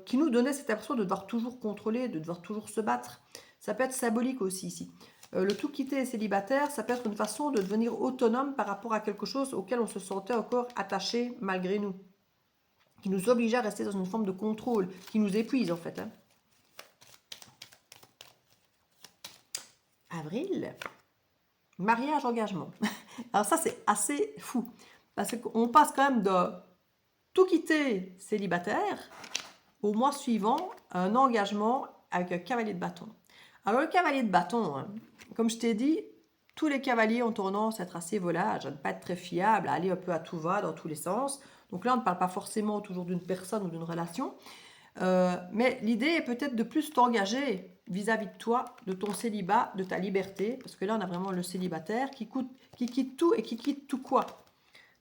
qui nous donnait cette impression de devoir toujours contrôler, de devoir toujours se battre. Ça peut être symbolique aussi ici. Le tout quitter célibataire, ça peut être une façon de devenir autonome par rapport à quelque chose auquel on se sentait encore attaché malgré nous, qui nous obligeait à rester dans une forme de contrôle, qui nous épuise en fait. Avril, mariage, engagement. Alors ça c'est assez fou, parce qu'on passe quand même de tout quitter célibataire au mois suivant un engagement avec un cavalier de bâton. Alors le cavalier de bâton, comme je t'ai dit, tous les cavaliers ont tendance à être assez volages, à ne pas être très fiables, à aller un peu à tout va, dans tous les sens. Donc là, on ne parle pas forcément toujours d'une personne ou d'une relation. Mais l'idée est peut-être de plus t'engager vis-à-vis de toi, de ton célibat, de ta liberté. Parce que là, on a vraiment le célibataire qui quitte tout et qui quitte tout quoi?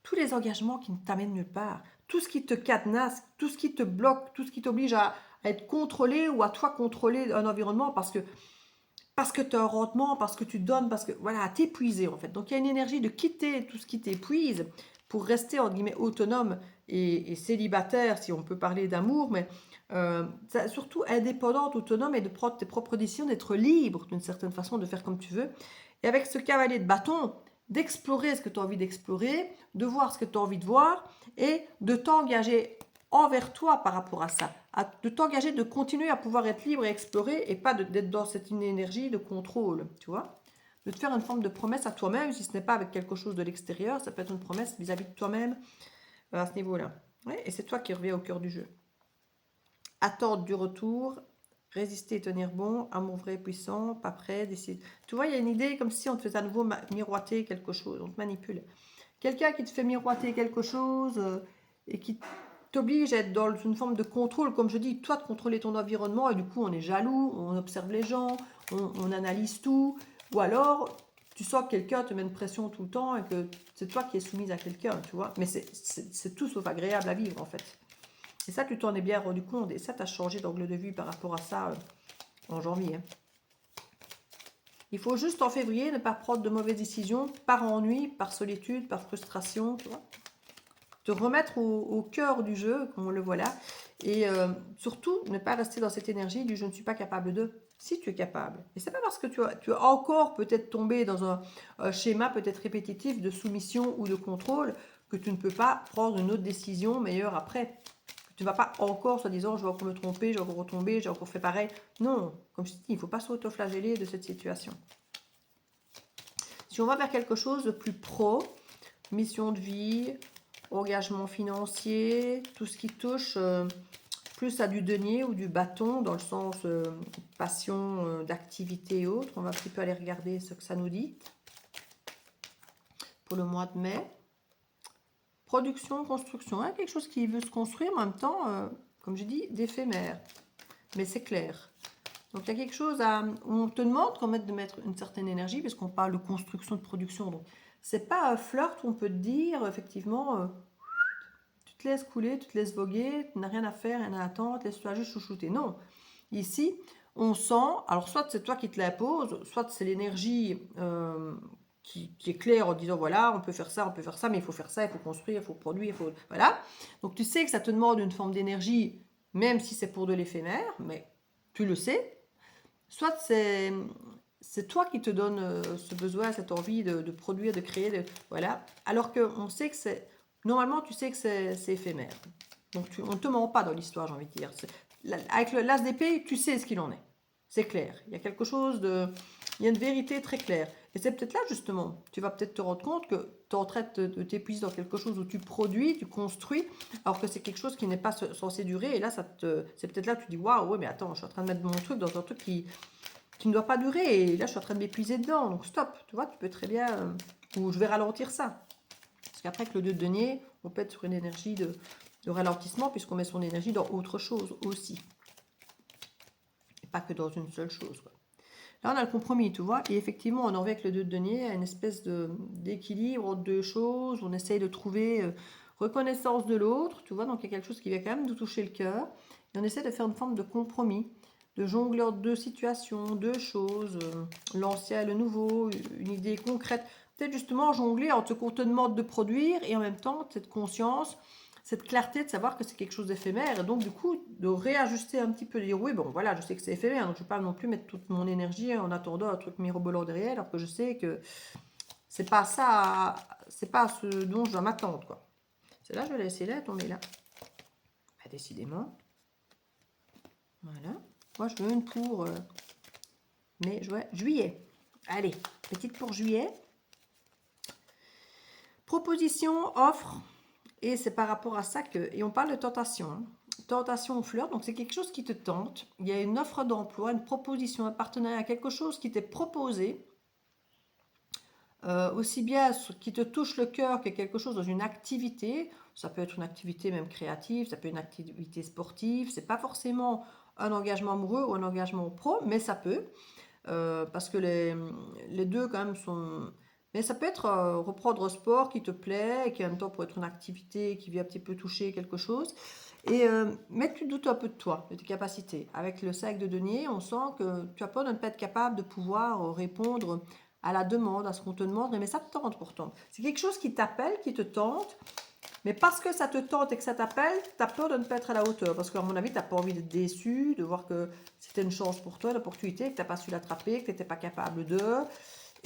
Tous les engagements qui ne t'amènent nulle part. Tout ce qui te cadenasse, tout ce qui te bloque, tout ce qui t'oblige à être contrôlé ou à toi contrôler un environnement parce que tu as un rendement, parce que tu donnes, parce que voilà, t'épuiser en fait. Donc il y a une énergie de quitter tout ce qui t'épuise pour rester entre guillemets autonome et célibataire, si on peut parler d'amour, mais surtout indépendante, autonome et de prendre tes propres décisions, d'être libre d'une certaine façon, de faire comme tu veux. Et avec ce cavalier de bâton, d'explorer ce que tu as envie d'explorer, de voir ce que tu as envie de voir et de t'engager envers toi par rapport à ça, de t'engager, de continuer à pouvoir être libre et explorer et pas d'être dans cette énergie de contrôle, tu vois, de te faire une forme de promesse à toi-même, si ce n'est pas avec quelque chose de l'extérieur, ça peut être une promesse vis-à-vis de toi-même à ce niveau-là. Ouais, et c'est toi qui reviens au cœur du jeu. Attendre du retour, résister et tenir bon, amour vrai et puissant, pas prêt, décider. Tu vois, il y a une idée comme si on te faisait à nouveau miroiter quelque chose, on te manipule. Quelqu'un qui te fait miroiter quelque chose et qui t'oblige à être dans une forme de contrôle, comme je dis, toi de contrôler ton environnement, et du coup on est jaloux, on observe les gens, on analyse tout, ou alors tu sens que quelqu'un te met une pression tout le temps et que c'est toi qui es soumise à quelqu'un, tu vois, mais c'est tout sauf agréable à vivre en fait. Et ça, tu t'en es bien rendu compte, et ça, tu as changé d'angle de vue par rapport à ça en janvier. Il faut juste en février ne pas prendre de mauvaises décisions par ennui, par solitude, par frustration, tu vois. Te remettre au cœur du jeu, comme on le voit là, et surtout ne pas rester dans cette énergie du je ne suis pas capable de. Si tu es capable. Et c'est pas parce que tu as encore peut-être tombé dans un schéma peut-être répétitif de soumission ou de contrôle que tu ne peux pas prendre une autre décision meilleure après. Tu ne vas pas encore, soi-disant, je vais encore me tromper, je vais encore retomber, j'ai encore fait pareil. Non, comme je te dis, il ne faut pas s'auto-flageller de cette situation. Si on va vers quelque chose de plus pro, mission de vie, engagement financier, tout ce qui touche plus à du denier ou du bâton, dans le sens passion, d'activité et autres. On va un petit peu aller regarder ce que ça nous dit pour le mois de mai. Production, construction, hein, quelque chose qui veut se construire, en même temps, comme j'ai dit, d'éphémère. Mais c'est clair. Donc il y a quelque chose à... On te demande quand même de mettre une certaine énergie, parce qu'on parle de construction, de production. Donc c'est pas un flirt où on peut te dire, effectivement, tu te laisses couler, tu te laisses voguer, tu n'as rien à faire, rien à attendre, laisse-toi juste chouchouter. Non. Ici, on sent, alors soit c'est toi qui te l'imposes, soit c'est l'énergie qui est claire en disant voilà, on peut faire ça, mais il faut faire ça, il faut construire, il faut produire, il faut... Voilà. Donc tu sais que ça te demande une forme d'énergie, même si c'est pour de l'éphémère, mais tu le sais. Soit c'est toi qui te donne ce besoin, cette envie de produire, de créer, voilà. Alors qu'on sait que c'est... Normalement, tu sais que c'est éphémère. Donc on ne te ment pas dans l'histoire, j'ai envie de dire. Avec l'as d'épée, tu sais ce qu'il en est. C'est clair. Il y a quelque chose de... Il y a une vérité très claire. Et c'est peut-être là, justement, tu vas peut-être te rendre compte que tu es en train de t'épuiser dans quelque chose où tu produis, tu construis, alors que c'est quelque chose qui n'est pas censé durer. Et là, c'est peut-être là que tu dis, waouh, ouais, mais attends, je suis en train de mettre mon truc dans un truc qui ne doit pas durer. Et là, je suis en train de m'épuiser dedans. Donc, stop. Tu vois, tu peux très bien... ou je vais ralentir ça. Parce qu'après, avec le 2 de denier, on peut être sur une énergie de ralentissement, puisqu'on met son énergie dans autre chose aussi. Et pas que dans une seule chose, quoi. Là, on a le compromis, tu vois. Et effectivement, on en vient avec le 2 de denier à une espèce d'équilibre entre deux choses. On essaye de trouver reconnaissance de l'autre, tu vois. Donc, il y a quelque chose qui vient quand même nous toucher le cœur. Et on essaie de faire une forme de compromis, de jongler entre deux situations, deux choses, l'ancien et le nouveau, une idée concrète. Peut-être justement jongler entre ce qu'on te demande de produire et en même temps cette conscience, cette clarté de savoir que c'est quelque chose d'éphémère. Et donc du coup, de réajuster un petit peu, de dire oui, bon voilà, je sais que c'est éphémère, donc je ne vais pas non plus mettre toute mon énergie en attendant un truc mirobolant derrière, alors que je sais que c'est pas ça, c'est pas ce dont je dois m'attendre, quoi. C'est là, je vais laisser là, tomber là. Bah, décidément. Voilà. Moi, je veux une pour juillet. Allez, petite pour juillet. Proposition, offre. Et c'est par rapport à ça que... Et on parle de tentation. Hein. Tentation, fleur. Donc, c'est quelque chose qui te tente. Il y a une offre d'emploi, une proposition, un partenariat, quelque chose qui t'est proposé. Aussi bien qui te touche le cœur que quelque chose dans une activité. Ça peut être une activité même créative, ça peut être une activité sportive. C'est pas forcément un engagement amoureux ou un engagement pro, mais ça peut. Parce que les deux quand même sont... Mais ça peut être reprendre un sport qui te plaît et qui en même temps pourrait être une activité qui vient un petit peu toucher quelque chose. Et mais tu doutes un peu de toi, de tes capacités. Avec le sac de denier, on sent que tu as peur de ne pas être capable de pouvoir répondre à la demande, à ce qu'on te demande, mais ça te tente pourtant. C'est quelque chose qui t'appelle, qui te tente, mais parce que ça te tente et que ça t'appelle, tu as peur de ne pas être à la hauteur. Parce qu'à mon avis, tu n'as pas envie d'être déçu, de voir que c'était une chance pour toi, l'opportunité, que tu n'as pas su l'attraper, que tu n'étais pas capable de...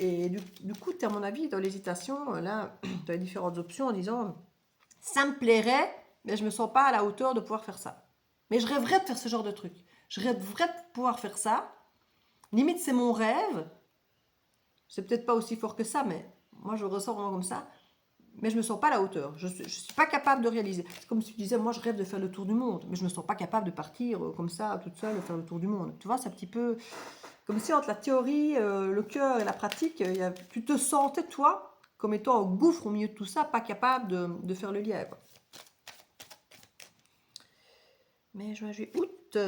Et du coup, tu es à mon avis dans l'hésitation, là, dans les différentes options, en disant, ça me plairait, mais je ne me sens pas à la hauteur de pouvoir faire ça. Mais je rêverais de faire ce genre de truc. Je rêverais de pouvoir faire ça. Limite, c'est mon rêve. C'est peut-être pas aussi fort que ça, mais moi, je ressens vraiment comme ça. Mais je ne me sens pas à la hauteur. Je ne suis pas capable de réaliser. C'est comme si tu disais, moi, je rêve de faire le tour du monde, mais je ne me sens pas capable de partir comme ça, toute seule, faire le tour du monde. Tu vois, c'est un petit peu... Comme si entre la théorie, le cœur et la pratique, tu te sentais, toi, comme étant un gouffre au milieu de tout ça, pas capable de faire le lien. Quoi. Mai, juin, juillet, août.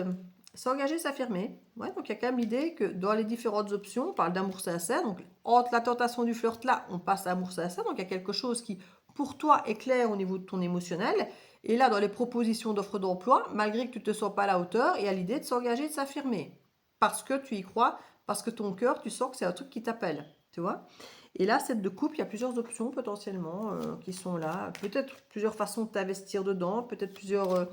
S'engager, s'affirmer. Ouais, donc il y a quand même l'idée que dans les différentes options, on parle d'amour sincère. Donc entre la tentation du flirt là, on passe à amour sincère. Donc il y a quelque chose qui, pour toi, est clair au niveau de ton émotionnel. Et là, dans les propositions d'offres d'emploi, malgré que tu ne te sens pas à la hauteur, il y a l'idée de s'engager, de s'affirmer. Parce que tu y crois, parce que ton cœur, tu sens que c'est un truc qui t'appelle. Tu vois ? Et là, cette de couple, il y a plusieurs options potentiellement qui sont là. Peut-être plusieurs façons de t'investir dedans, peut-être plusieurs...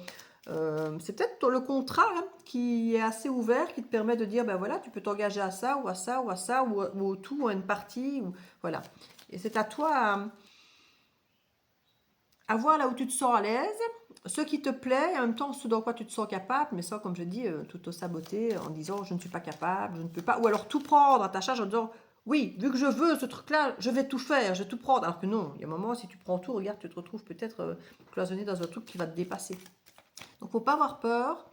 c'est peut-être le contrat hein, qui est assez ouvert, qui te permet de dire, ben voilà, tu peux t'engager à ça, ou à ça, ou à ça, ou au tout, ou à une partie, ou, voilà. Et c'est à toi à voir là où tu te sens à l'aise, ce qui te plaît, et en même temps ce dans quoi tu te sens capable, mais ça, comme je dis, tout te saboter en disant, je ne suis pas capable, je ne peux pas, ou alors tout prendre à ta charge en disant, oui, vu que je veux ce truc-là, je vais tout faire, je vais tout prendre, alors que non, il y a un moment, si tu prends tout, regarde, tu te retrouves peut-être cloisonné dans un truc qui va te dépasser. Donc, il ne faut pas avoir peur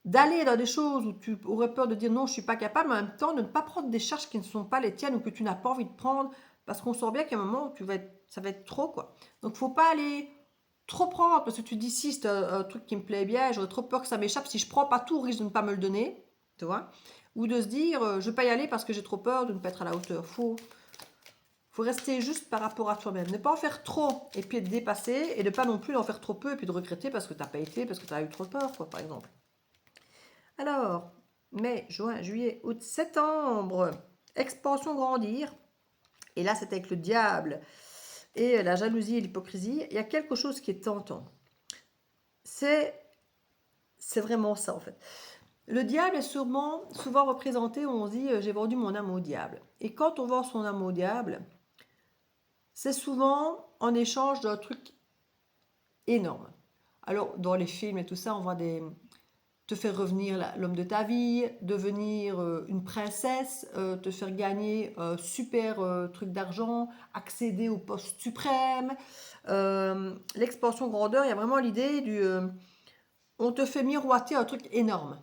d'aller dans des choses où tu aurais peur de dire non, je ne suis pas capable, mais en même temps, de ne pas prendre des charges qui ne sont pas les tiennes ou que tu n'as pas envie de prendre, parce qu'on sent bien qu'à un moment où ça va être trop, quoi. Donc, il ne faut pas aller trop prendre, parce que tu dis si c'est un truc qui me plaît bien, j'aurais trop peur que ça m'échappe, si je prends pas tout, on risque de ne pas me le donner, tu vois. Ou de se dire, je ne vais pas y aller parce que j'ai trop peur de ne pas être à la hauteur. Faut rester juste par rapport à toi-même. Ne pas en faire trop et puis être dépassé, et ne pas non plus en faire trop peu et puis de regretter parce que tu n'as pas été, parce que tu as eu trop peur, quoi, par exemple. Alors, mai, juin, juillet, août, septembre, expansion, grandir. Et là, c'est avec le diable et la jalousie et l'hypocrisie. Il y a quelque chose qui est tentant. C'est vraiment ça, en fait. Le diable est souvent représenté où on se dit j'ai vendu mon âme au diable. Et quand on vend son âme au diable, c'est souvent en échange d'un truc énorme. Alors, dans les films et tout ça, on voit te faire revenir l'homme de ta vie, devenir une princesse, te faire gagner un super truc d'argent, accéder au poste suprême. L'expansion grandeur, il y a vraiment l'idée on te fait miroiter un truc énorme.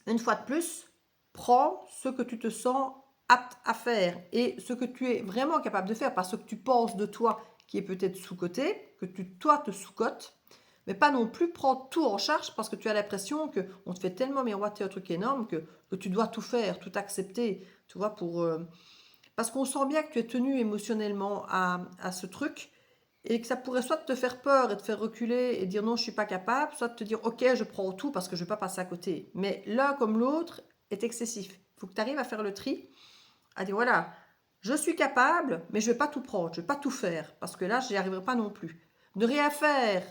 Une fois de plus, prends ce que tu te sens apte à faire et ce que tu es vraiment capable de faire, pas ce que tu penses de toi qui est peut-être sous-coté, que toi te sous-cotes, mais pas non plus prendre tout en charge parce que tu as l'impression qu'on te fait tellement miroiter un truc énorme que tu dois tout faire, tout accepter, tu vois, parce qu'on sent bien que tu es tenu émotionnellement à ce truc et que ça pourrait soit te faire peur et te faire reculer et dire non, je suis pas capable, soit te dire ok, je prends tout parce que je vais pas passer à côté. Mais l'un comme l'autre est excessif. Il faut que tu arrives à faire le tri, à dire voilà, je suis capable, mais je vais pas tout prendre, je vais pas tout faire parce que là, je n'y arriverai pas non plus. Ne rien faire,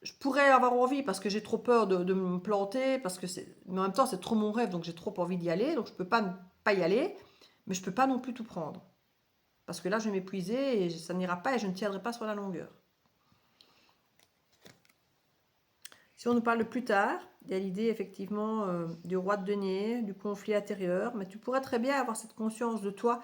je pourrais avoir envie parce que j'ai trop peur de me planter, parce que mais en même temps, c'est trop mon rêve, donc j'ai trop envie d'y aller, donc je peux pas y aller, mais je peux pas non plus tout prendre. Parce que là, je vais m'épuiser et ça n'ira pas et je ne tiendrai pas sur la longueur. Si on nous parle de plus tard, il y a l'idée effectivement du roi de denier, du conflit intérieur, mais tu pourrais très bien avoir cette conscience de toi,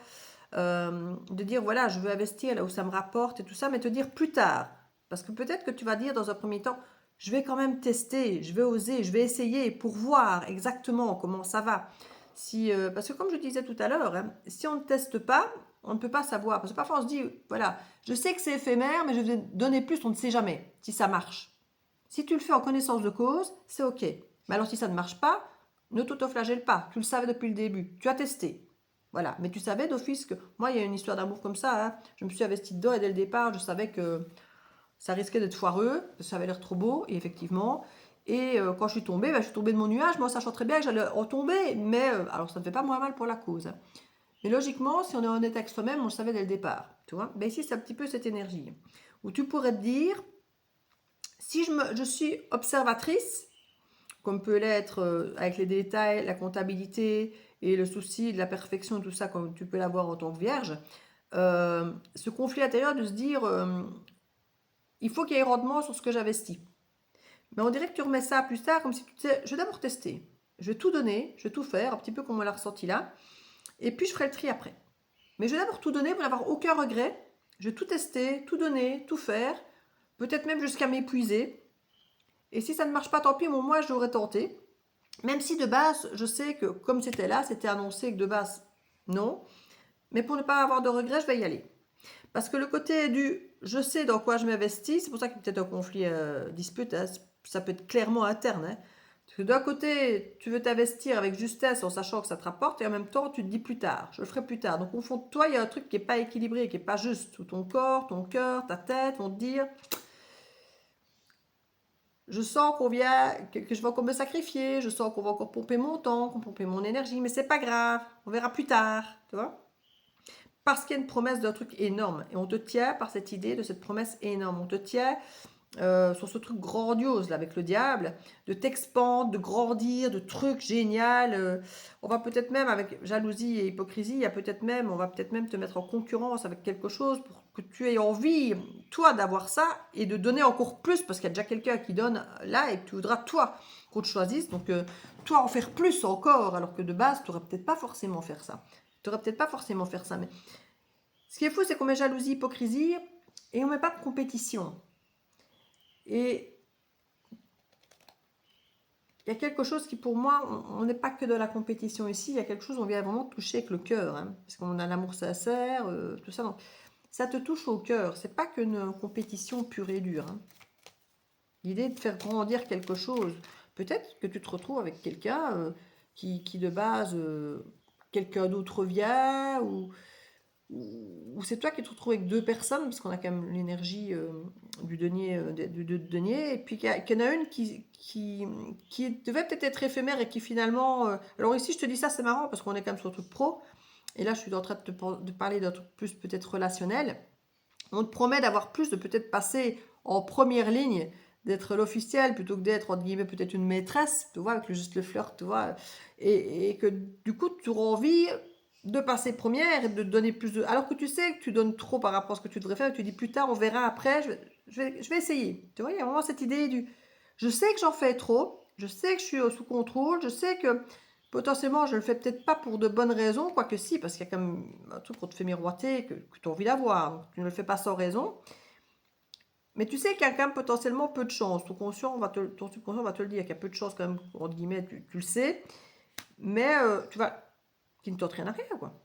de dire voilà, je veux investir là où ça me rapporte et tout ça, mais te dire plus tard. Parce que peut-être que tu vas dire dans un premier temps, je vais quand même tester, je vais oser, je vais essayer pour voir exactement comment ça va. Parce que comme je disais tout à l'heure, hein, si on ne teste pas, on ne peut pas savoir. Parce que parfois on se dit, voilà, je sais que c'est éphémère, mais je vais donner plus, on ne sait jamais si ça marche. Si tu le fais en connaissance de cause, c'est ok. Mais alors si ça ne marche pas, ne t'autoflagelle pas. Tu le savais depuis le début. Tu as testé. Voilà. Mais tu savais d'office que... Moi, il y a une histoire d'amour comme ça. Hein. Je me suis investie dedans et dès le départ, je savais que ça risquait d'être foireux. Ça avait l'air trop beau, et effectivement. Et quand je suis tombée, je suis tombée de mon nuage. Moi, sachant très bien que j'allais retomber. Mais alors, ça ne fait pas moins mal pour la cause. Hein. Mais logiquement, si on est honnête avec soi-même, on le savait dès le départ. Tu vois. Mais ici, c'est un petit peu cette énergie. Où tu pourrais te dire, si je suis observatrice, comme peut l'être avec les détails, la comptabilité et le souci de la perfection, tout ça, comme tu peux l'avoir en tant que vierge, ce conflit intérieur de se dire, il faut qu'il y ait rendement sur ce que j'investis. Mais on dirait que tu remets ça plus tard, comme si tu disais, je vais d'abord tester, je vais tout donner, je vais tout faire, un petit peu comme on l'a ressenti là, et puis je ferai le tri après. Mais je vais d'abord tout donner pour n'avoir aucun regret, je vais tout tester, tout donner, tout faire, peut-être même jusqu'à m'épuiser. Et si ça ne marche pas, tant pis, au moins je l'aurais tenté. Même si de base, je sais que comme c'était là, c'était annoncé que de base, non. Mais pour ne pas avoir de regrets, je vais y aller. Parce que le côté du je sais dans quoi je m'investis, c'est pour ça qu'il y a peut-être un conflit dispute, hein, ça peut être clairement interne. Hein. Parce que d'un côté, tu veux t'investir avec justesse en sachant que ça te rapporte, et en même temps, tu te dis plus tard, je le ferai plus tard. Donc au fond de toi, il y a un truc qui n'est pas équilibré, qui n'est pas juste. Où ton corps, ton cœur, ta tête vont te dire je sens que je vais encore me sacrifier, je sens qu'on va encore pomper mon temps, qu'on va pomper mon énergie, mais c'est pas grave, on verra plus tard, tu vois. Parce qu'il y a une promesse d'un truc énorme, et on te tient par cette idée de cette promesse énorme, on te tient sur ce truc grandiose là avec le diable, de t'expandre, de grandir, de trucs génial. On va peut-être même avec jalousie et hypocrisie, on va peut-être même te mettre en concurrence avec quelque chose pour que tu aies envie, toi, d'avoir ça et de donner encore plus parce qu'il y a déjà quelqu'un qui donne là et que tu voudras toi qu'on te choisisse. Donc toi en faire plus encore alors que de base tu n'aurais peut-être pas forcément faire ça. Mais ce qui est fou, c'est qu'on met jalousie, hypocrisie et on met pas de compétition. Et il y a quelque chose qui, pour moi, on n'est pas que de la compétition ici, il y a quelque chose, on vient vraiment toucher avec le cœur, hein, parce qu'on a l'amour sincère, tout ça. Donc, ça te touche au cœur, c'est pas qu'une compétition pure et dure. Hein. L'idée de faire grandir quelque chose. Peut-être que tu te retrouves avec quelqu'un qui, de base, quelqu'un d'autre vient, ou c'est toi qui te retrouves avec deux personnes, parce qu'on a quand même l'énergie du denier, du denier, et puis qu'il y en a une qui devait peut-être être éphémère et qui finalement... alors ici, je te dis ça, c'est marrant, parce qu'on est quand même sur le truc pro, et là, je suis en train de parler d'un truc plus peut-être relationnel. On te promet d'avoir plus, de peut-être passer en première ligne, d'être l'officiel plutôt que d'être, entre guillemets, peut-être une maîtresse, tu vois, avec juste le flirt, tu vois, et que du coup, tu auras envie de passer première et de donner plus de... Alors que tu sais que tu donnes trop par rapport à ce que tu devrais faire, et tu dis plus tard, on verra après, je vais essayer. Tu vois, il y a vraiment cette idée du... Je sais que j'en fais trop, je sais que je suis sous contrôle, je sais que potentiellement je ne le fais peut-être pas pour de bonnes raisons, quoique si, parce qu'il y a quand même un truc qu'on te fait miroiter, que tu as envie d'avoir, donc tu ne le fais pas sans raison. Mais tu sais qu'il y a quand même potentiellement peu de chance. Ton subconscient va te le dire qu'il y a peu de chance quand même, entre guillemets, tu le sais. Mais tu vas, qui ne t'entraîne à rien, quoi.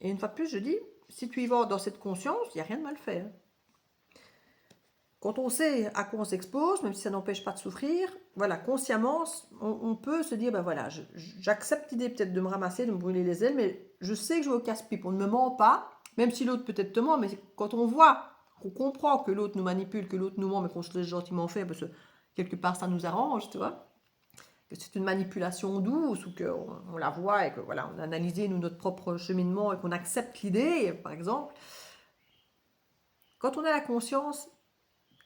Et une fois de plus, je dis, si tu y vas dans cette conscience, il n'y a rien de mal fait. Hein. Quand on sait à quoi on s'expose, même si ça n'empêche pas de souffrir, voilà, consciemment, on peut se dire, ben voilà, j'accepte l'idée peut-être de me ramasser, de me brûler les ailes, mais je sais que je vais au casse-pipe. On ne me ment pas, même si l'autre peut-être te ment, mais quand on voit, qu'on comprend que l'autre nous manipule, que l'autre nous ment, mais qu'on se laisse gentiment faire, parce que quelque part ça nous arrange, tu vois, que c'est une manipulation douce, ou qu'on la voit et que voilà, on a analysé nous notre propre cheminement et qu'on accepte l'idée, par exemple. Quand on a la conscience,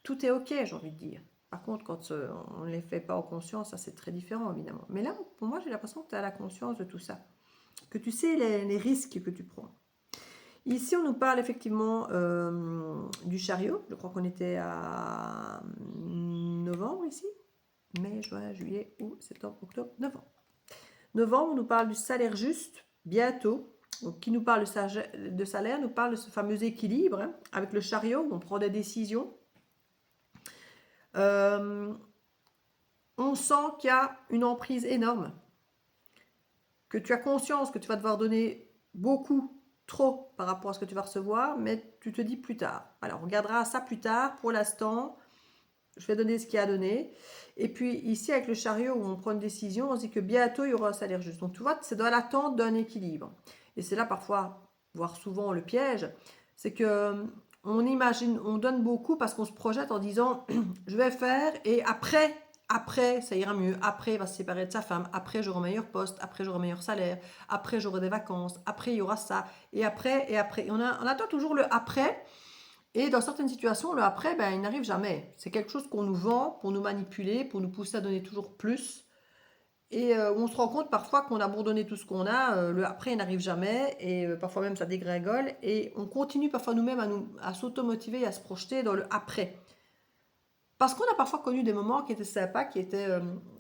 tout est ok, j'ai envie de dire. Par contre, quand on ne les fait pas en conscience, ça c'est très différent, évidemment. Mais là, pour moi, j'ai l'impression que tu as la conscience de tout ça. Que tu sais les risques que tu prends. Ici, on nous parle effectivement du chariot. Je crois qu'on était à novembre ici. Mai, juin, juillet, août, septembre, octobre, novembre. Novembre, on nous parle du salaire juste, bientôt. Donc, qui nous parle de salaire, nous parle de ce fameux équilibre hein, avec le chariot où on prend des décisions. On sent qu'il y a une emprise énorme, que tu as conscience que tu vas devoir donner beaucoup, trop par rapport à ce que tu vas recevoir, mais tu te dis plus tard. Alors, on regardera ça plus tard. Pour l'instant, je vais donner ce qu'il y a à donner. Et puis ici, avec le chariot où on prend une décision, on se dit que bientôt, il y aura un salaire juste. Donc, tu vois, c'est dans l'attente d'un équilibre. Et c'est là parfois, voire souvent le piège, c'est que on imagine, on donne beaucoup parce qu'on se projette en disant, je vais faire et après, ça ira mieux. Après, il va se séparer de sa femme. Après, j'aurai un meilleur poste. Après, j'aurai un meilleur salaire. Après, j'aurai des vacances. Après, il y aura ça. Et après, et après. On attend toujours le après. Et dans certaines situations, le après, ben, il n'arrive jamais. C'est quelque chose qu'on nous vend pour nous manipuler, pour nous pousser à donner toujours plus. Et on se rend compte parfois qu'on a abandonné tout ce qu'on a, le après il n'arrive jamais, et parfois même ça dégringole, et on continue parfois nous-mêmes à s'automotiver, à se projeter dans le après. Parce qu'on a parfois connu des moments qui étaient sympas, qui étaient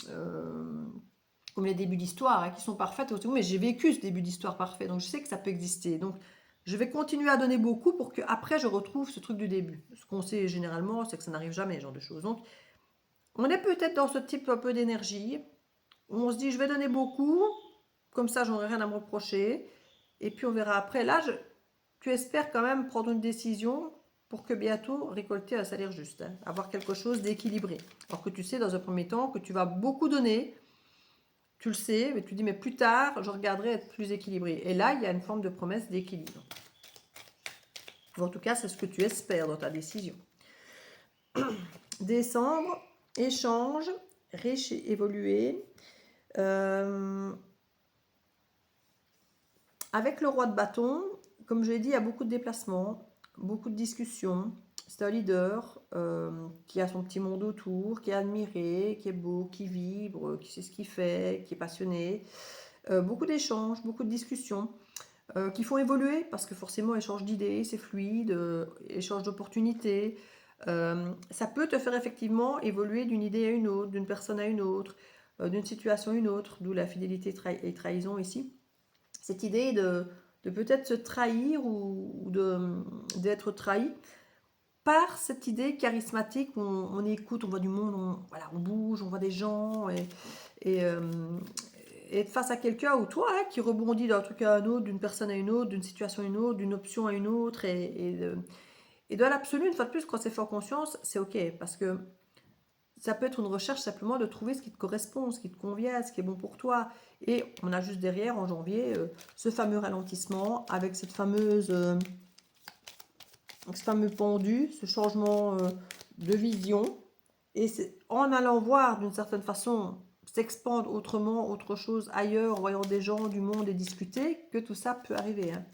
comme les débuts d'histoire, hein, qui sont parfaits. Mais j'ai vécu ce début d'histoire parfait, donc je sais que ça peut exister. Donc je vais continuer à donner beaucoup pour qu'après je retrouve ce truc du début. Ce qu'on sait généralement, c'est que ça n'arrive jamais, ce genre de choses. Donc on est peut-être dans ce type un peu d'énergie, où on se dit je vais donner beaucoup, comme ça j'aurai rien à me reprocher, et puis on verra après. Là, tu espères quand même prendre une décision pour que bientôt récolter un salaire juste, hein, avoir quelque chose d'équilibré. Alors que tu sais dans un premier temps que tu vas beaucoup donner, tu le sais, mais tu dis mais plus tard je regarderai être plus équilibré. Et là il y a une forme de promesse d'équilibre. En tout cas c'est ce que tu espères dans ta décision. Décembre, échange, riche et évolué. Avec le roi de bâton, comme je l'ai dit, il y a beaucoup de déplacements, beaucoup de discussions. C'est un leader qui a son petit monde autour, qui est admiré, qui est beau, qui vibre, qui sait ce qu'il fait, qui est passionné. Beaucoup d'échanges, beaucoup de discussions qui font évoluer parce que forcément, échange d'idées, c'est fluide, échange d'opportunités. Ça peut te faire effectivement évoluer d'une idée à une autre, d'une personne à une autre, d'une situation à une autre, d'où la fidélité et trahison ici. Cette idée de peut-être se trahir ou d'être trahi. par cette idée charismatique où on écoute, on voit du monde, voilà, on bouge, on voit des gens, et, euh, et être face à quelqu'un ou toi qui rebondit d'un truc à un autre, d'une personne à une autre, d'une situation à une autre, d'une option à une autre, et dans l'absolu, une fois de plus, quand c'est fait en conscience, c'est ok, parce que ça peut être une recherche simplement de trouver ce qui te correspond, ce qui te convient, ce qui est bon pour toi. Et on a juste derrière, en janvier, ce fameux ralentissement avec ce fameux pendu, ce changement de vision. Et c'est en allant voir d'une certaine façon s'expandre autrement, autre chose ailleurs, en voyant des gens, du monde et discuter, que tout ça peut arriver. Hein.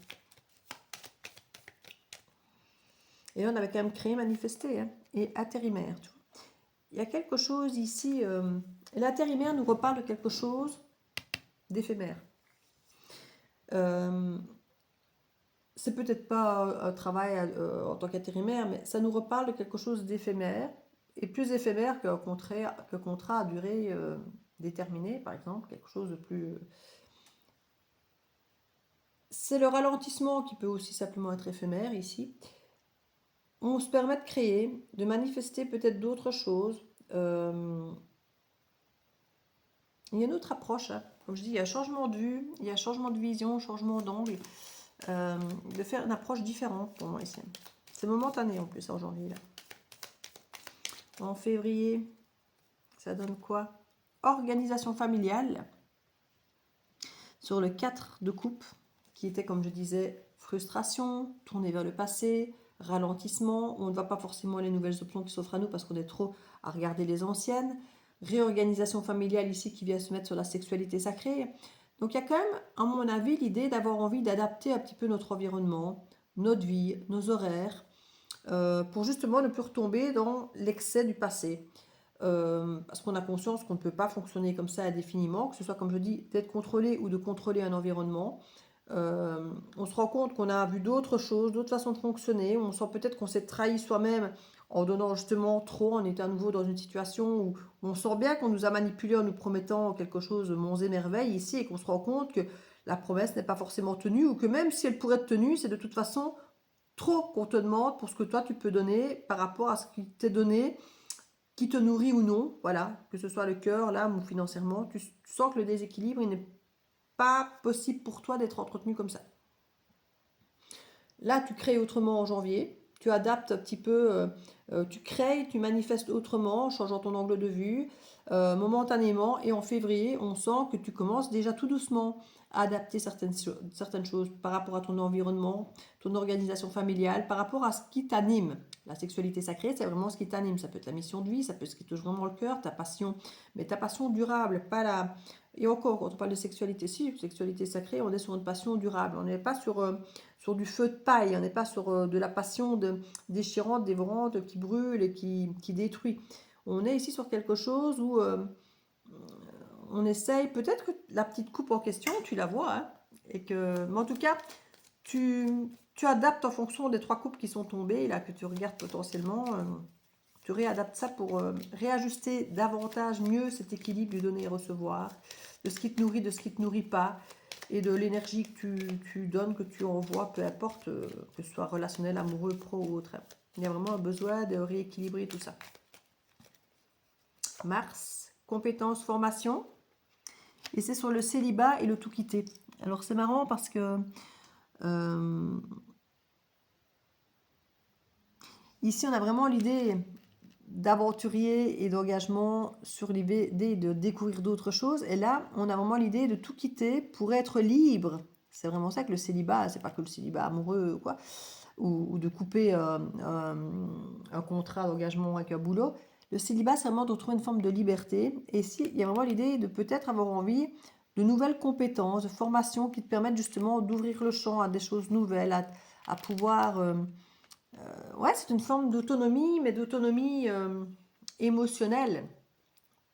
Et là, on avait quand même créé, manifesté, hein, et intérimaire. Tu vois. Il y a quelque chose ici, l'intérimaire nous reparle de quelque chose d'éphémère. C'est peut-être pas un travail en tant qu'intérimaire, mais ça nous reparle de quelque chose d'éphémère, et plus éphémère qu'un contrat à durée déterminée, par exemple, quelque chose de plus... C'est le ralentissement qui peut aussi simplement être éphémère ici. On se permet de créer, de manifester peut-être d'autres choses. Il y a une autre approche, hein. Comme je dis, il y a changement de vue, il y a changement de vision, changement d'angle, de faire une approche différente pour moi ici. C'est momentané en plus en janvier. Là. En février, ça donne quoi? Organisation familiale, sur le 4 de coupe, qui était, comme je disais, frustration, tourner vers le passé, ralentissement, on ne voit pas forcément les nouvelles options qui s'offrent à nous parce qu'on est trop à regarder les anciennes, réorganisation familiale ici qui vient se mettre sur la sexualité sacrée. Donc il y a quand même, à mon avis, l'idée d'avoir envie d'adapter un petit peu notre environnement, notre vie, nos horaires, pour justement ne plus retomber dans l'excès du passé. Parce qu'on a conscience qu'on ne peut pas fonctionner comme ça indéfiniment, que ce soit, comme je dis, d'être contrôlé ou de contrôler un environnement. On se rend compte qu'on a vu d'autres choses, d'autres façons de fonctionner. On sent peut-être qu'on s'est trahi soi-même en donnant justement trop. On est à nouveau dans une situation où on sent bien qu'on nous a manipulé en nous promettant quelque chose de monts et merveilles ici, et qu'on se rend compte que la promesse n'est pas forcément tenue, ou que même si elle pourrait être tenue, c'est de toute façon trop qu'on te demande pour ce que toi tu peux donner par rapport à ce qui t'est donné, qui te nourrit ou non, voilà, que ce soit le cœur, l'âme ou financièrement, tu sens que le déséquilibre, il n'est pas possible pour toi d'être entretenu comme ça. Là, tu crées autrement en janvier, tu adaptes un petit peu, tu crées, tu manifestes autrement, en changeant ton angle de vue, momentanément, et en février, on sent que tu commences déjà tout doucement à adapter certaines choses par rapport à ton environnement, ton organisation familiale, par rapport à ce qui t'anime. La sexualité sacrée, c'est vraiment ce qui t'anime. Ça peut être la mission de vie, ça peut être ce qui touche vraiment le cœur, ta passion, mais ta passion durable, pas la... Et encore, quand on parle de sexualité, si, sexualité sacrée, on est sur une passion durable, on n'est pas sur du feu de paille, on n'est pas sur de la passion déchirante, dévorante, qui brûle et qui détruit. On est ici sur quelque chose où on essaye, peut-être que la petite coupe en question, tu la vois, hein, et que, mais en tout cas, tu adaptes en fonction des 3 coupes qui sont tombées, là, que tu regardes potentiellement, tu réadaptes ça pour réajuster davantage, mieux cet équilibre du donner et recevoir, de ce qui te nourrit, de ce qui ne te nourrit pas, et de l'énergie que tu donnes, que tu envoies, peu importe, que ce soit relationnel, amoureux, pro ou autre. Il y a vraiment un besoin de rééquilibrer tout ça. Mars, compétences, formation. Et c'est sur le célibat et le tout quitter. Alors c'est marrant parce que ici on a vraiment l'idée d'aventurier et d'engagement sur l'idée de découvrir d'autres choses. Et là, on a vraiment l'idée de tout quitter pour être libre. C'est vraiment ça que le célibat, c'est pas que le célibat amoureux ou quoi, ou de couper un contrat d'engagement avec un boulot. Le célibat, c'est vraiment de trouver une forme de liberté. Et ici, il y a vraiment l'idée de peut-être avoir envie de nouvelles compétences, de formations qui te permettent justement d'ouvrir le champ à des choses nouvelles, à pouvoir... ouais, c'est une forme d'autonomie, mais d'autonomie émotionnelle.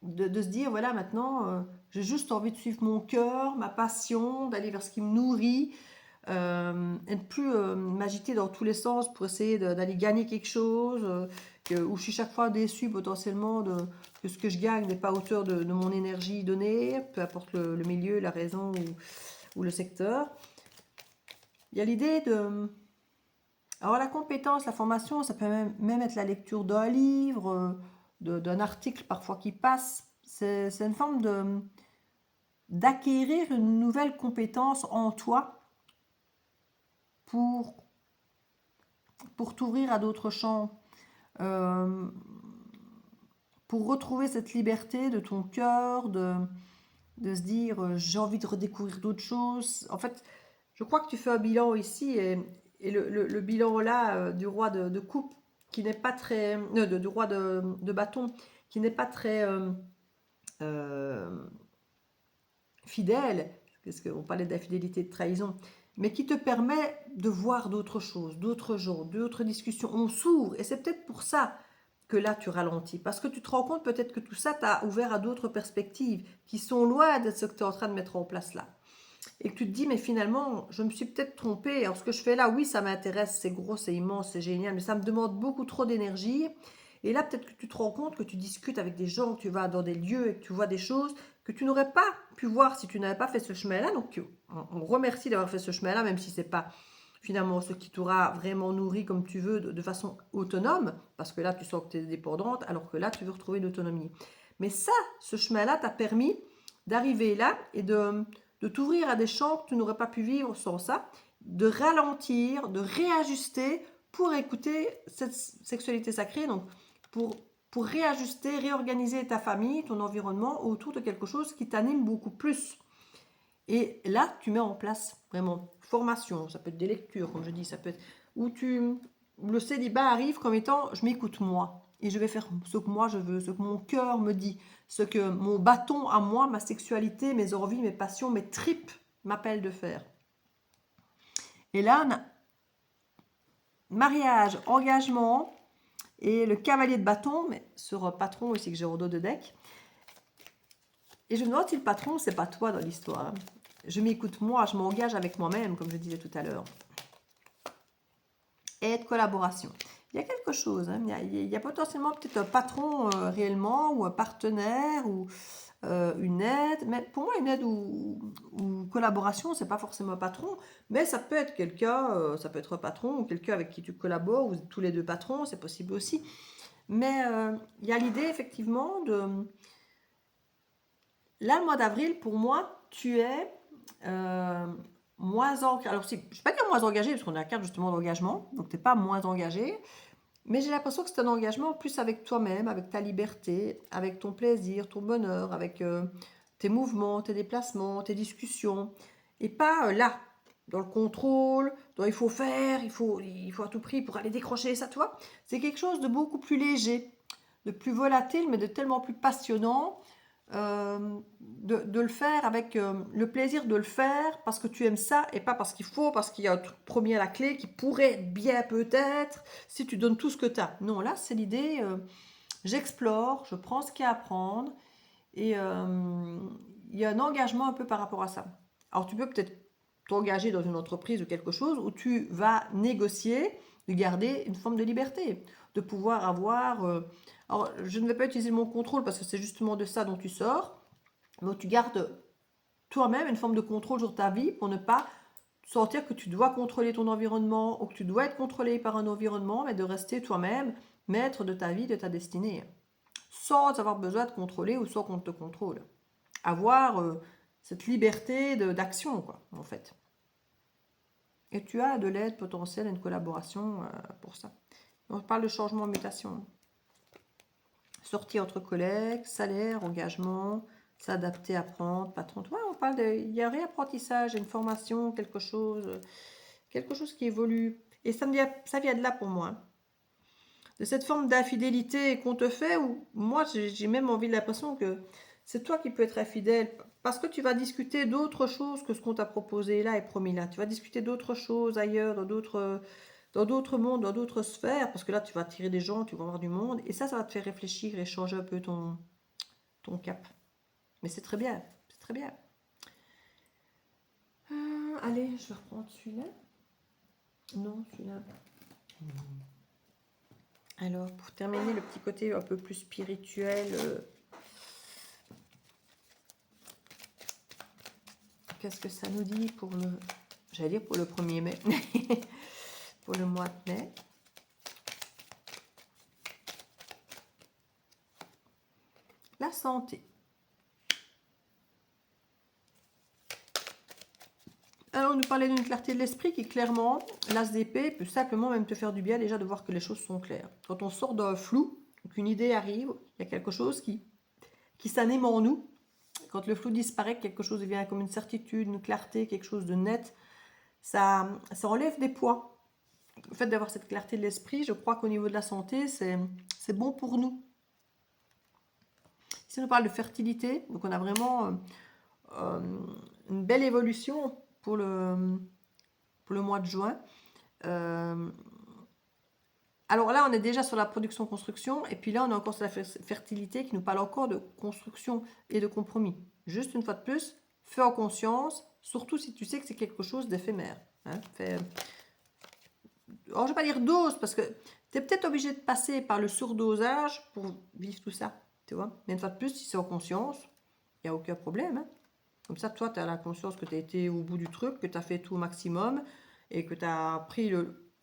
De se dire, voilà, maintenant, j'ai juste envie de suivre mon cœur, ma passion, d'aller vers ce qui me nourrit, et de plus m'agiter dans tous les sens pour essayer d'aller gagner quelque chose, où je suis chaque fois déçue potentiellement que ce que je gagne n'est pas à hauteur de mon énergie donnée, peu importe le milieu, la raison ou le secteur. Il y a l'idée Alors la compétence, la formation, ça peut même être la lecture d'un livre, d'un article parfois qui passe. C'est une forme d'acquérir une nouvelle compétence en toi pour, pour t'ouvrir à d'autres champs, euh, pour retrouver cette liberté de ton cœur, de se dire j'ai envie de redécouvrir d'autres choses. En fait, je crois que tu fais un bilan ici et le bilan là du roi de coupe qui n'est pas très... du roi de bâton qui n'est pas très euh, fidèle, parce qu'on parlait d'infidélité, de trahison, mais qui te permet de voir d'autres choses, d'autres gens, d'autres discussions. On s'ouvre et c'est peut-être pour ça que là tu ralentis, parce que tu te rends compte peut-être que tout ça t'a ouvert à d'autres perspectives qui sont loin de ce que tu es en train de mettre en place là. Et que tu te dis, mais finalement, je me suis peut-être trompée. Alors, ce que je fais là, oui, ça m'intéresse, c'est gros, c'est immense, c'est génial, mais ça me demande beaucoup trop d'énergie. Et là, peut-être que tu te rends compte que tu discutes avec des gens, que tu vas dans des lieux et que tu vois des choses que tu n'aurais pas pu voir si tu n'avais pas fait ce chemin-là. Donc, on remercie d'avoir fait ce chemin-là, même si c'est pas finalement ce qui t'aura vraiment nourri comme tu veux, de façon autonome, parce que là, tu sens que tu es dépendante, alors que là, tu veux retrouver l'autonomie. Mais ça, ce chemin-là t'a permis d'arriver là et de t'ouvrir à des champs que tu n'aurais pas pu vivre sans ça, de ralentir, de réajuster pour écouter cette sexualité sacrée, donc pour réajuster, réorganiser ta famille, ton environnement autour de quelque chose qui t'anime beaucoup plus. Et là, tu mets en place vraiment formation, ça peut être des lectures, comme je dis, ça peut être où le célibat arrive comme étant je m'écoute moi et je vais faire ce que moi je veux, ce que mon cœur me dit, ce que mon bâton à moi, ma sexualité, mes envies, mes passions, mes tripes m'appellent de faire. Et là, on a mariage, engagement et le cavalier de bâton, mais sur patron aussi que j'ai au dos de deck. Et je me demande si le patron, c'est pas toi dans l'histoire. Je m'écoute moi, je m'engage avec moi-même, comme je disais tout à l'heure. Et de collaboration. Il y a quelque chose, hein, il y a potentiellement peut-être un patron réellement, ou un partenaire, ou une aide. Mais pour moi, une aide ou collaboration, c'est pas forcément un patron, mais ça peut être quelqu'un, ça peut être un patron, ou quelqu'un avec qui tu collabores, ou tous les deux patrons, c'est possible aussi. Mais il y a l'idée effectivement de... Là, le mois d'avril, pour moi, tu es moins engagé. Alors, je ne vais pas dire moins engagé, parce qu'on a la carte justement d'engagement, donc tu n'es pas moins engagé, mais j'ai l'impression que c'est un engagement plus avec toi-même, avec ta liberté, avec ton plaisir, ton bonheur, avec tes mouvements, tes déplacements, tes discussions, et pas là, dans le contrôle, dans il faut faire, il faut à tout prix pour aller décrocher ça, toi. C'est quelque chose de beaucoup plus léger, de plus volatile, mais de tellement plus passionnant, de le faire avec le plaisir de le faire parce que tu aimes ça et pas parce qu'il faut, parce qu'il y a un truc premier à la clé qui pourrait bien peut-être si tu donnes tout ce que tu as. Non, là, c'est l'idée, j'explore, je prends ce qu'il y a à prendre et il y a un engagement un peu par rapport à ça. Alors, tu peux peut-être t'engager dans une entreprise ou quelque chose où tu vas négocier de garder une forme de liberté, de pouvoir avoir... alors, je ne vais pas utiliser le mot contrôle parce que c'est justement de ça dont tu sors, mais tu gardes toi-même une forme de contrôle sur ta vie pour ne pas sentir que tu dois contrôler ton environnement ou que tu dois être contrôlé par un environnement, mais de rester toi-même maître de ta vie, de ta destinée, sans avoir besoin de contrôler ou sans qu'on te contrôle. Avoir cette liberté d'action, quoi, en fait. Et tu as de l'aide potentielle, une collaboration pour ça. On parle de changement, mutation. Sortie entre collègues, salaire, engagement, s'adapter, apprendre, patron. Ouais, on parle de, il y a un réapprentissage, une formation, quelque chose qui évolue. Et ça vient de là pour moi. De cette forme d'infidélité qu'on te fait, où moi j'ai même envie de l'impression que c'est toi qui peux être infidèle parce que tu vas discuter d'autres choses que ce qu'on t'a proposé là et promis là. Tu vas discuter d'autres choses ailleurs, dans d'autres mondes, dans d'autres sphères, parce que là tu vas attirer des gens, tu vas voir du monde, et ça va te faire réfléchir et changer un peu ton cap. Mais c'est très bien, c'est très bien. Allez, je vais reprendre celui-là. Non, celui-là. Alors, pour terminer, le petit côté un peu plus spirituel, qu'est-ce que ça nous dit pour le... J'allais dire pour le 1er mai. pour le mois de mai. La santé. Alors, on nous parlait d'une clarté de l'esprit qui, clairement, l'as d'épée peut simplement même te faire du bien déjà de voir que les choses sont claires. Quand on sort d'un flou, qu'une idée arrive, il y a quelque chose qui s'anime en nous. Quand le flou disparaît, quelque chose devient comme une certitude, une clarté, quelque chose de net. Ça enlève des poids. Le fait d'avoir cette clarté de l'esprit, je crois qu'au niveau de la santé, c'est bon pour nous. Ici, on parle de fertilité. Donc, on a vraiment une belle évolution pour le mois de juin. Alors là, on est déjà sur la production-construction. Et puis là, on est encore sur la fertilité qui nous parle encore de construction et de compromis. Juste une fois de plus, fais en conscience, surtout si tu sais que c'est quelque chose d'éphémère. Hein, alors, je ne vais pas dire dose, parce que tu es peut-être obligé de passer par le surdosage pour vivre tout ça. Tu vois. Mais une fois de plus, si c'est en conscience, il n'y a aucun problème. Hein. Comme ça, toi, tu as la conscience que tu as été au bout du truc, que tu as fait tout au maximum et que tu as pris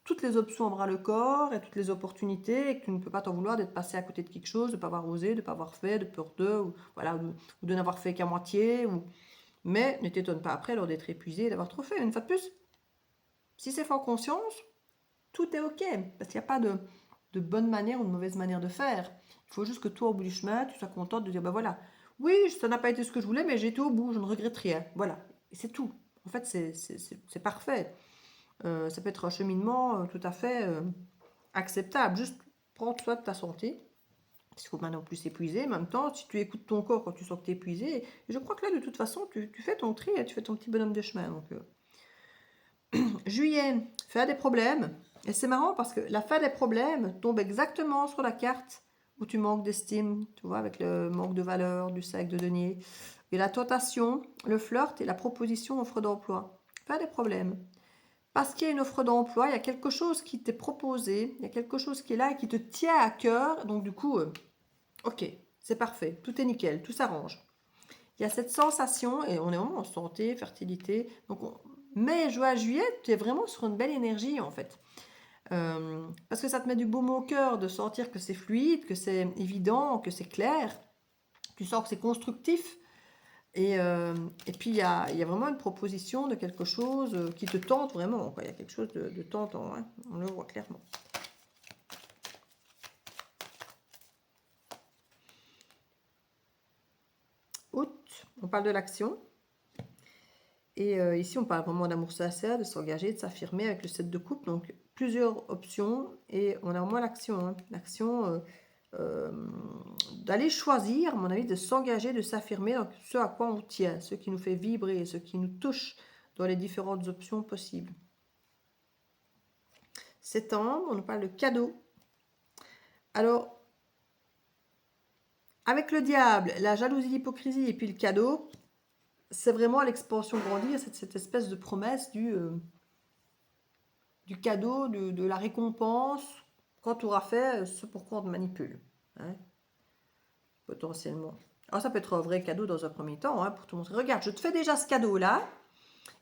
toutes les options à bras le corps et toutes les opportunités et que tu ne peux pas t'en vouloir d'être passé à côté de quelque chose, de ne pas avoir osé, de ne pas avoir fait, de peur de, ou, voilà, ou de n'avoir fait qu'à moitié. Mais ne t'étonne pas après lors d'être épuisé et d'avoir trop fait. Une fois de plus, si c'est fait en conscience, tout est OK. Parce qu'il n'y a pas de bonne manière ou de mauvaise manière de faire. Il faut juste que toi, au bout du chemin, tu sois contente de dire, ben voilà, oui, ça n'a pas été ce que je voulais, mais j'ai été au bout, je ne regrette rien. Voilà, et c'est tout. En fait, c'est parfait. Ça peut être un cheminement tout à fait acceptable. Juste prends soin de ta santé. Il ne faut pas non plus s'épuiser. En même temps, si tu écoutes ton corps quand tu sens que tu es épuisé, je crois que là, de toute façon, tu fais ton tri, tu fais ton petit bonhomme de chemin. Donc, juillet, fin des problèmes. Et c'est marrant parce que la fin des problèmes tombe exactement sur la carte où tu manques d'estime, tu vois, avec le manque de valeur du cercle de denier. Et la tentation, le flirt et la proposition offre d'emploi. Fin des problèmes. Parce qu'il y a une offre d'emploi, il y a quelque chose qui t'est proposé, il y a quelque chose qui est là et qui te tient à cœur. Donc du coup, ok, c'est parfait, tout est nickel, tout s'arrange. Il y a cette sensation, et on est vraiment en santé, fertilité. Donc mai, juin, juillet, tu es vraiment sur une belle énergie en fait. Parce que ça te met du baume au cœur de sentir que c'est fluide, que c'est évident, que c'est clair. Tu sens que c'est constructif. Et puis, il y a vraiment une proposition de quelque chose qui te tente vraiment, quoi. Il y a quelque chose de tentant, hein. On le voit clairement. Août, on parle de l'action. Et ici, on parle vraiment d'amour sincère, de s'engager, de s'affirmer avec le 7 de coupe. Donc, plusieurs options. Et on a au moins l'action. Hein. L'action d'aller choisir, à mon avis, de s'engager, de s'affirmer dans ce à quoi on tient, ce qui nous fait vibrer, ce qui nous touche dans les différentes options possibles. Septembre, on nous parle de cadeau. Alors, avec le diable, la jalousie, l'hypocrisie et puis le cadeau, c'est vraiment l'expansion grandir, cette espèce de promesse du cadeau, de la récompense, quand tu auras fait ce pourquoi on te manipule. Hein, potentiellement. Alors ça peut être un vrai cadeau dans un premier temps, hein, pour te montrer, regarde, je te fais déjà ce cadeau-là,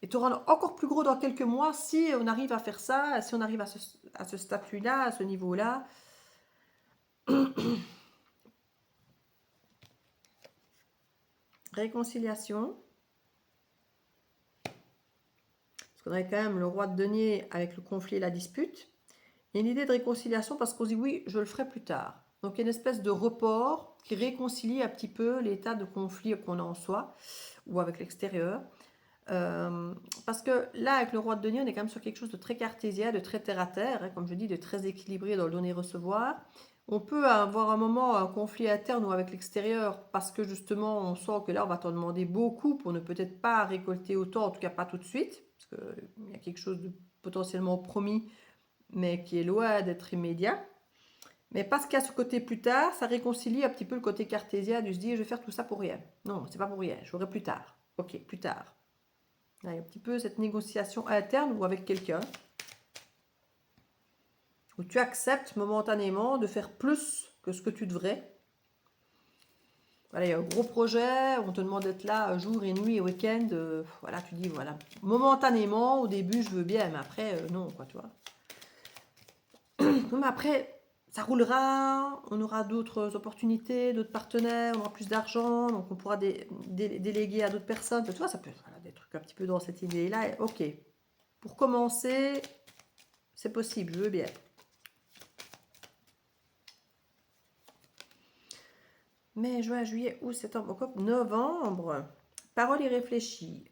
et tu auras encore plus gros dans quelques mois si on arrive à faire ça, si on arrive à ce statut-là, à ce niveau-là. Réconciliation. Parce qu'on a quand même le roi de denier avec le conflit et la dispute. Il y a une idée de réconciliation parce qu'on se dit oui, je le ferai plus tard. Donc il y a une espèce de report qui réconcilie un petit peu l'état de conflit qu'on a en soi ou avec l'extérieur. Parce que là, avec le roi de denier, on est quand même sur quelque chose de très cartésien, de très terre-à-terre, hein, comme je dis, de très équilibré dans le donner-recevoir. On peut avoir un moment, un conflit interne ou avec l'extérieur, parce que justement, on sent que là, on va t'en demander beaucoup pour ne peut-être pas récolter autant, en tout cas pas tout de suite, parce qu'il y a quelque chose de potentiellement promis, mais qui est loin d'être immédiat. Mais parce qu'à ce côté plus tard, ça réconcilie un petit peu le côté cartésien de se dire, je vais faire tout ça pour rien. Non, c'est pas pour rien, j'aurai plus tard. Ok, plus tard. Il y a un petit peu cette négociation interne ou avec quelqu'un où tu acceptes momentanément de faire plus que ce que tu devrais. Voilà, il y a un gros projet, on te demande d'être là jour et nuit et week-end. Voilà, tu dis, voilà, momentanément, au début, je veux bien, mais après, non, quoi, tu vois. Mais après, ça roulera, on aura d'autres opportunités, d'autres partenaires, on aura plus d'argent, donc on pourra déléguer à d'autres personnes. Tu vois, ça peut être voilà, des trucs un petit peu dans cette idée-là. Ok, pour commencer, c'est possible, je veux bien. Mai, juin, juillet, août, septembre, octobre, novembre. Parole irréfléchie.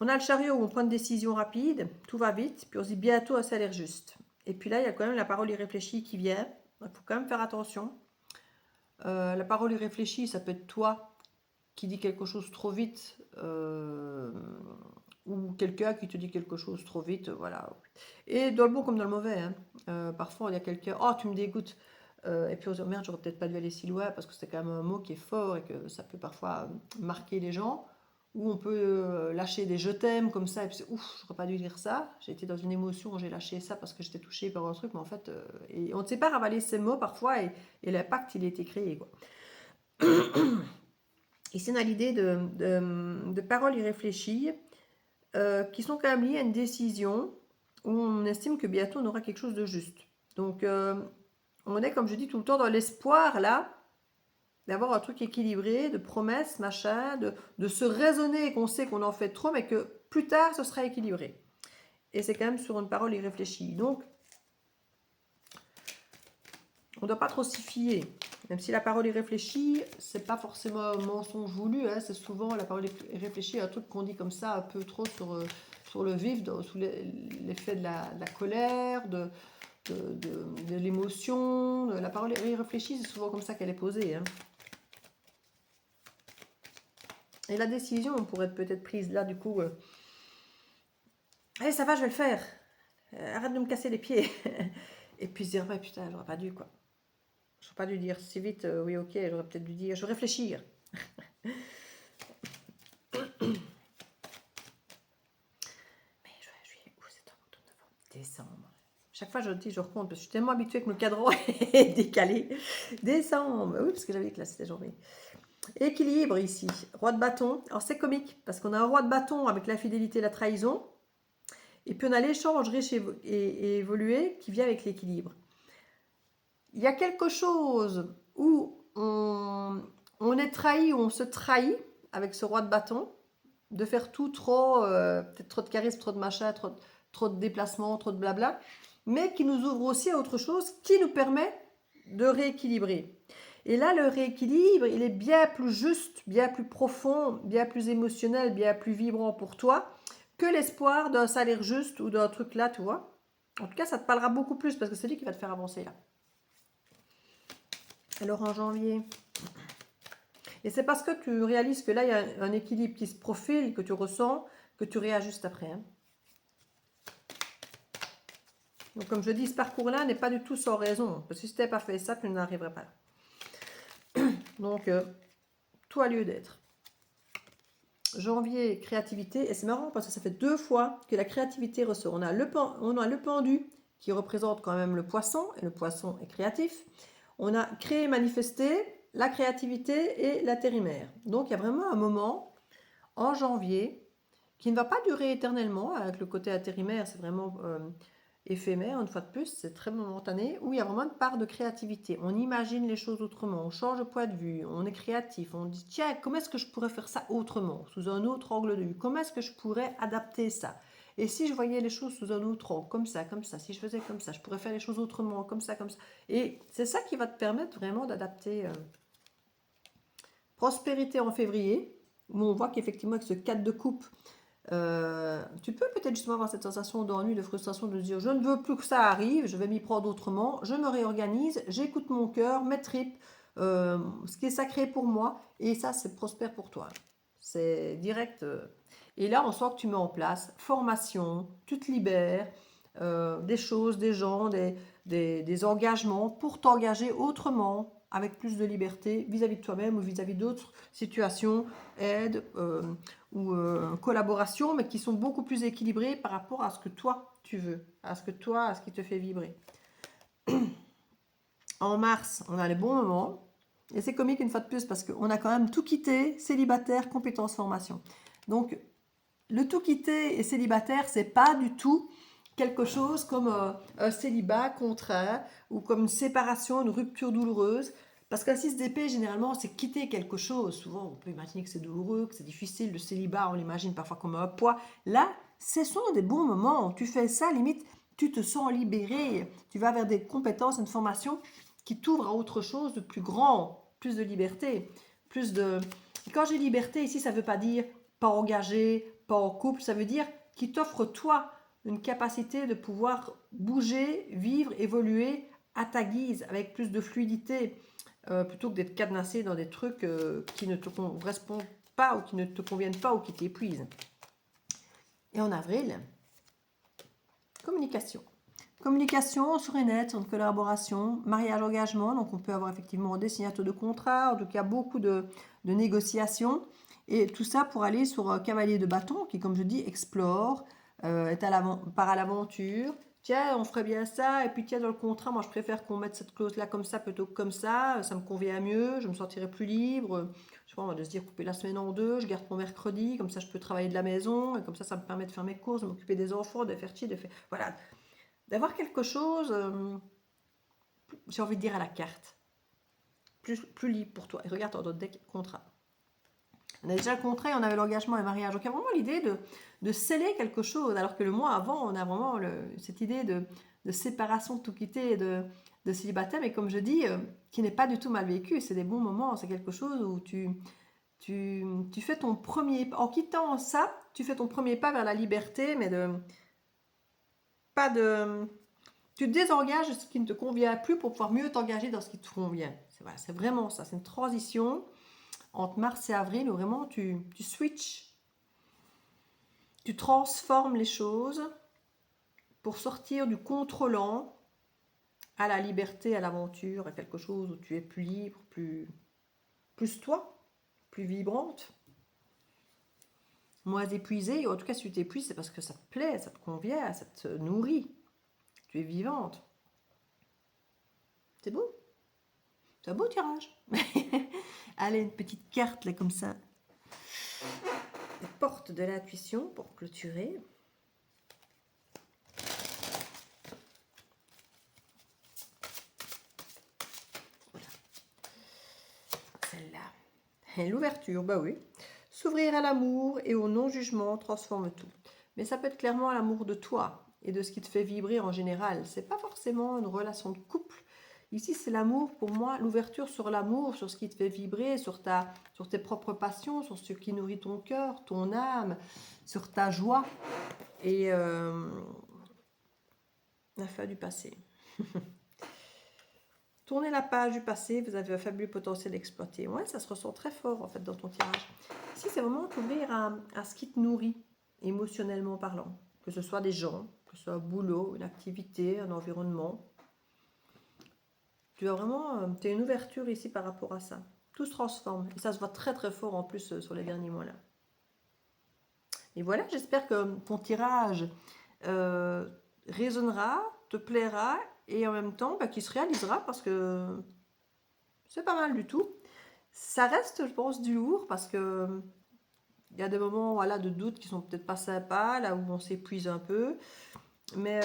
On a le chariot où on prend une décision rapide, tout va vite, puis on se dit bientôt ça a l'air juste. Et puis là, il y a quand même la parole irréfléchie qui vient. Il faut quand même faire attention. La parole irréfléchie, ça peut être toi qui dis quelque chose trop vite, ou quelqu'un qui te dit quelque chose trop vite, voilà. Et dans le bon comme dans le mauvais, hein. Parfois, il y a quelqu'un, oh, tu me dégoûtes. Et puis on se dit, oh, merde, j'aurais peut-être pas dû aller si loin parce que c'est quand même un mot qui est fort et que ça peut parfois marquer les gens. Ou on peut lâcher des je t'aime comme ça et puis ouf, j'aurais pas dû dire ça. J'ai été dans une émotion, j'ai lâché ça parce que j'étais touchée par un truc, mais en fait, et on ne sait pas ravaler ces mots parfois et l'impact il a été créé, quoi. Ici, on a l'idée de paroles irréfléchies qui sont quand même liées à une décision où on estime que bientôt on aura quelque chose de juste. Donc, on est, comme je dis tout le temps, dans l'espoir, là, d'avoir un truc équilibré, de promesses, machin, de se raisonner qu'on sait qu'on en fait trop, mais que plus tard, ce sera équilibré. Et c'est quand même sur une parole irréfléchie. Donc, on ne doit pas trop s'y fier. Même si la parole est réfléchie, c'est pas forcément un mensonge voulu, hein, c'est souvent la parole est réfléchie, un truc qu'on dit comme ça un peu trop sur le vif, sous l'effet de la colère, de l'émotion. La parole est réfléchie, c'est souvent comme ça qu'elle est posée. Hein. Et la décision, on pourrait peut-être prise là, du coup. Allez, ça va, je vais le faire. Arrête de me casser les pieds. Et puis se dire, ouais, putain, j'aurais pas dû, quoi. J'aurais pas dû dire si vite, oui, ok, j'aurais peut-être dû dire, je vais réfléchir. Mais juillet, août, septembre, octobre, novembre, décembre. Chaque fois, je dis, je recompte, parce que je suis tellement habituée que le cadran est décalé. Décembre, oui, parce que j'avais que là, c'était janvier. Équilibre ici, roi de bâton. Alors c'est comique, parce qu'on a un roi de bâton avec la fidélité et la trahison. Et puis on a l'échange riche et évolué qui vient avec l'équilibre. Il y a quelque chose où on est trahi, où on se trahit avec ce roi de bâton, de faire tout trop, peut-être trop de charisme, trop de machin, trop de déplacements, trop de blabla, mais qui nous ouvre aussi à autre chose, qui nous permet de rééquilibrer. Et là, le rééquilibre, il est bien plus juste, bien plus profond, bien plus émotionnel, bien plus vibrant pour toi que l'espoir d'un salaire juste ou d'un truc là, tu vois. En tout cas, ça te parlera beaucoup plus parce que c'est lui qui va te faire avancer là. Alors en janvier, et c'est parce que tu réalises que là, il y a un équilibre qui se profile, que tu ressens, que tu réajustes après. Hein. Donc comme je dis, ce parcours-là n'est pas du tout sans raison. Parce que si tu n'avais pas fait ça, tu n'arriverais pas là. Donc, tout a lieu d'être. Janvier, créativité. Et c'est marrant parce que ça fait 2 fois que la créativité ressort. On a le pendu qui représente quand même le poisson. Et le poisson est créatif. On a créé, manifesté, la créativité et l'intérimaire. Donc il y a vraiment un moment en janvier qui ne va pas durer éternellement. Avec le côté intérimaire, c'est vraiment éphémère, une fois de plus, c'est très momentané, où il y a vraiment une part de créativité. On imagine les choses autrement, on change de point de vue, on est créatif, on dit tiens, comment est-ce que je pourrais faire ça autrement, sous un autre angle de vue, comment est-ce que je pourrais adapter ça. Et si je voyais les choses sous un autre angle, comme ça, si je faisais comme ça, je pourrais faire les choses autrement, comme ça. Et c'est ça qui va te permettre vraiment d'adapter. Prospérité en février, où on voit qu'effectivement avec ce 4 de coupe, tu peux peut-être justement avoir cette sensation d'ennui, de frustration, de dire je ne veux plus que ça arrive, je vais m'y prendre autrement, je me réorganise, j'écoute mon cœur, mes tripes, ce qui est sacré pour moi, et ça c'est prospère pour toi. C'est direct. Et là on sent que tu mets en place formation, tu te libères, des choses, des gens, des engagements pour t'engager autrement, avec plus de liberté vis-à-vis de toi-même ou vis-à-vis d'autres situations, aide ou collaboration, mais qui sont beaucoup plus équilibrées par rapport à ce que toi tu veux, à ce qui te fait vibrer. En mars, on a les bons moments. Et c'est comique une fois de plus parce qu'on a quand même tout quitté, célibataire, compétences, formation. Donc, le tout quitter et célibataire, c'est pas du tout quelque chose comme un célibat contraint ou comme une séparation, une rupture douloureuse. Parce qu'un 6 d'épée, généralement, c'est quitter quelque chose. Souvent, on peut imaginer que c'est douloureux, que c'est difficile. Le célibat, on l'imagine parfois comme un poids. Là, ce sont des bons moments. Tu fais ça, limite, tu te sens libéré. Tu vas vers des compétences, une formation qui t'ouvre à autre chose de plus grand, plus de liberté, plus de... Quand j'ai liberté, ici, ça ne veut pas dire pas engagé, pas en couple. Ça veut dire qui t'offre, toi, une capacité de pouvoir bouger, vivre, évoluer à ta guise, avec plus de fluidité, plutôt que d'être cadenassé dans des trucs qui ne te correspondent pas ou qui ne te conviennent pas ou qui t'épuisent. Et en avril, communication. Communication sur et net, sur une collaboration, mariage, engagement. Donc on peut avoir effectivement des signatures de contrats, en tout cas beaucoup de négociations. Et tout ça pour aller sur cavalier de bâton qui, comme je dis, explore, part à l'aventure. Tiens, on ferait bien ça. Et puis tiens, dans le contrat, moi je préfère qu'on mette cette clause-là comme ça plutôt que comme ça. Ça me convient mieux, je me sentirais plus libre. Je sais pas, on va de se dire couper la semaine en deux, je garde mon mercredi, comme ça je peux travailler de la maison. Et comme ça me permet de faire mes courses, de m'occuper des enfants, de faire ci, de faire... Voilà. D'avoir quelque chose, j'ai envie de dire à la carte, plus libre pour toi. Et regarde dans notre deck contrat. On a déjà le contrat et on avait l'engagement et le mariage. Donc il y a vraiment l'idée de sceller quelque chose. Alors que le mois avant, on a vraiment cette idée de séparation, de tout quitter, de célibataire. Mais comme je dis, qui n'est pas du tout mal vécu. C'est des bons moments. C'est quelque chose où tu fais ton premier... En quittant ça, tu fais ton premier pas vers la liberté, mais pas de... Tu te désengages de ce qui ne te convient plus pour pouvoir mieux t'engager dans ce qui te convient. C'est vraiment ça. C'est une transition entre mars et avril où vraiment tu switches, tu transformes les choses pour sortir du contrôlant à la liberté, à l'aventure, à quelque chose où tu es plus libre, plus toi, plus vibrante, moins épuisée. En tout cas, si tu t'épuises, c'est parce que ça te plaît, ça te convient, ça te nourrit. Tu es vivante. C'est beau. C'est un beau tirage. Allez, une petite carte là comme ça. Les portes de l'intuition pour clôturer. Voilà. Celle-là. Et l'ouverture, bah oui. S'ouvrir à l'amour et au non-jugement transforme tout. Mais ça peut être clairement l'amour de toi et de ce qui te fait vibrer en général. C'est pas forcément une relation de couple. Ici, c'est l'amour, pour moi, l'ouverture sur l'amour, sur ce qui te fait vibrer, sur tes propres passions, sur ce qui nourrit ton cœur, ton âme, sur ta joie. Et la fin du passé. Tournez la page du passé, vous avez un fabuleux potentiel d'exploiter. Ouais, ça se ressent très fort en fait dans ton tirage. Ici, c'est vraiment t'ouvrir à ce qui te nourrit, émotionnellement parlant. Que ce soit des gens, que ce soit un boulot, une activité, un environnement. Tu as vraiment une ouverture ici par rapport à ça. Tout se transforme. Et ça se voit très très fort en plus sur les derniers mois là. Et voilà, j'espère que ton tirage résonnera, te plaira et en même temps qu'il se réalisera parce que c'est pas mal du tout. Ça reste, je pense, du lourd parce que il y a des moments voilà, de doute qui sont peut-être pas sympas, là où on s'épuise un peu. Mais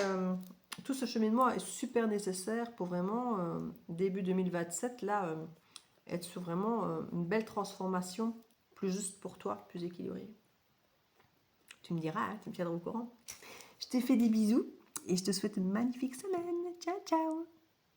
tout ce cheminement est super nécessaire pour vraiment, début 2027, là, être sur vraiment une belle transformation, plus juste pour toi, plus équilibrée. Tu me diras, hein, tu me tiendras au courant. Je te fais des bisous et je te souhaite une magnifique semaine. Ciao, ciao!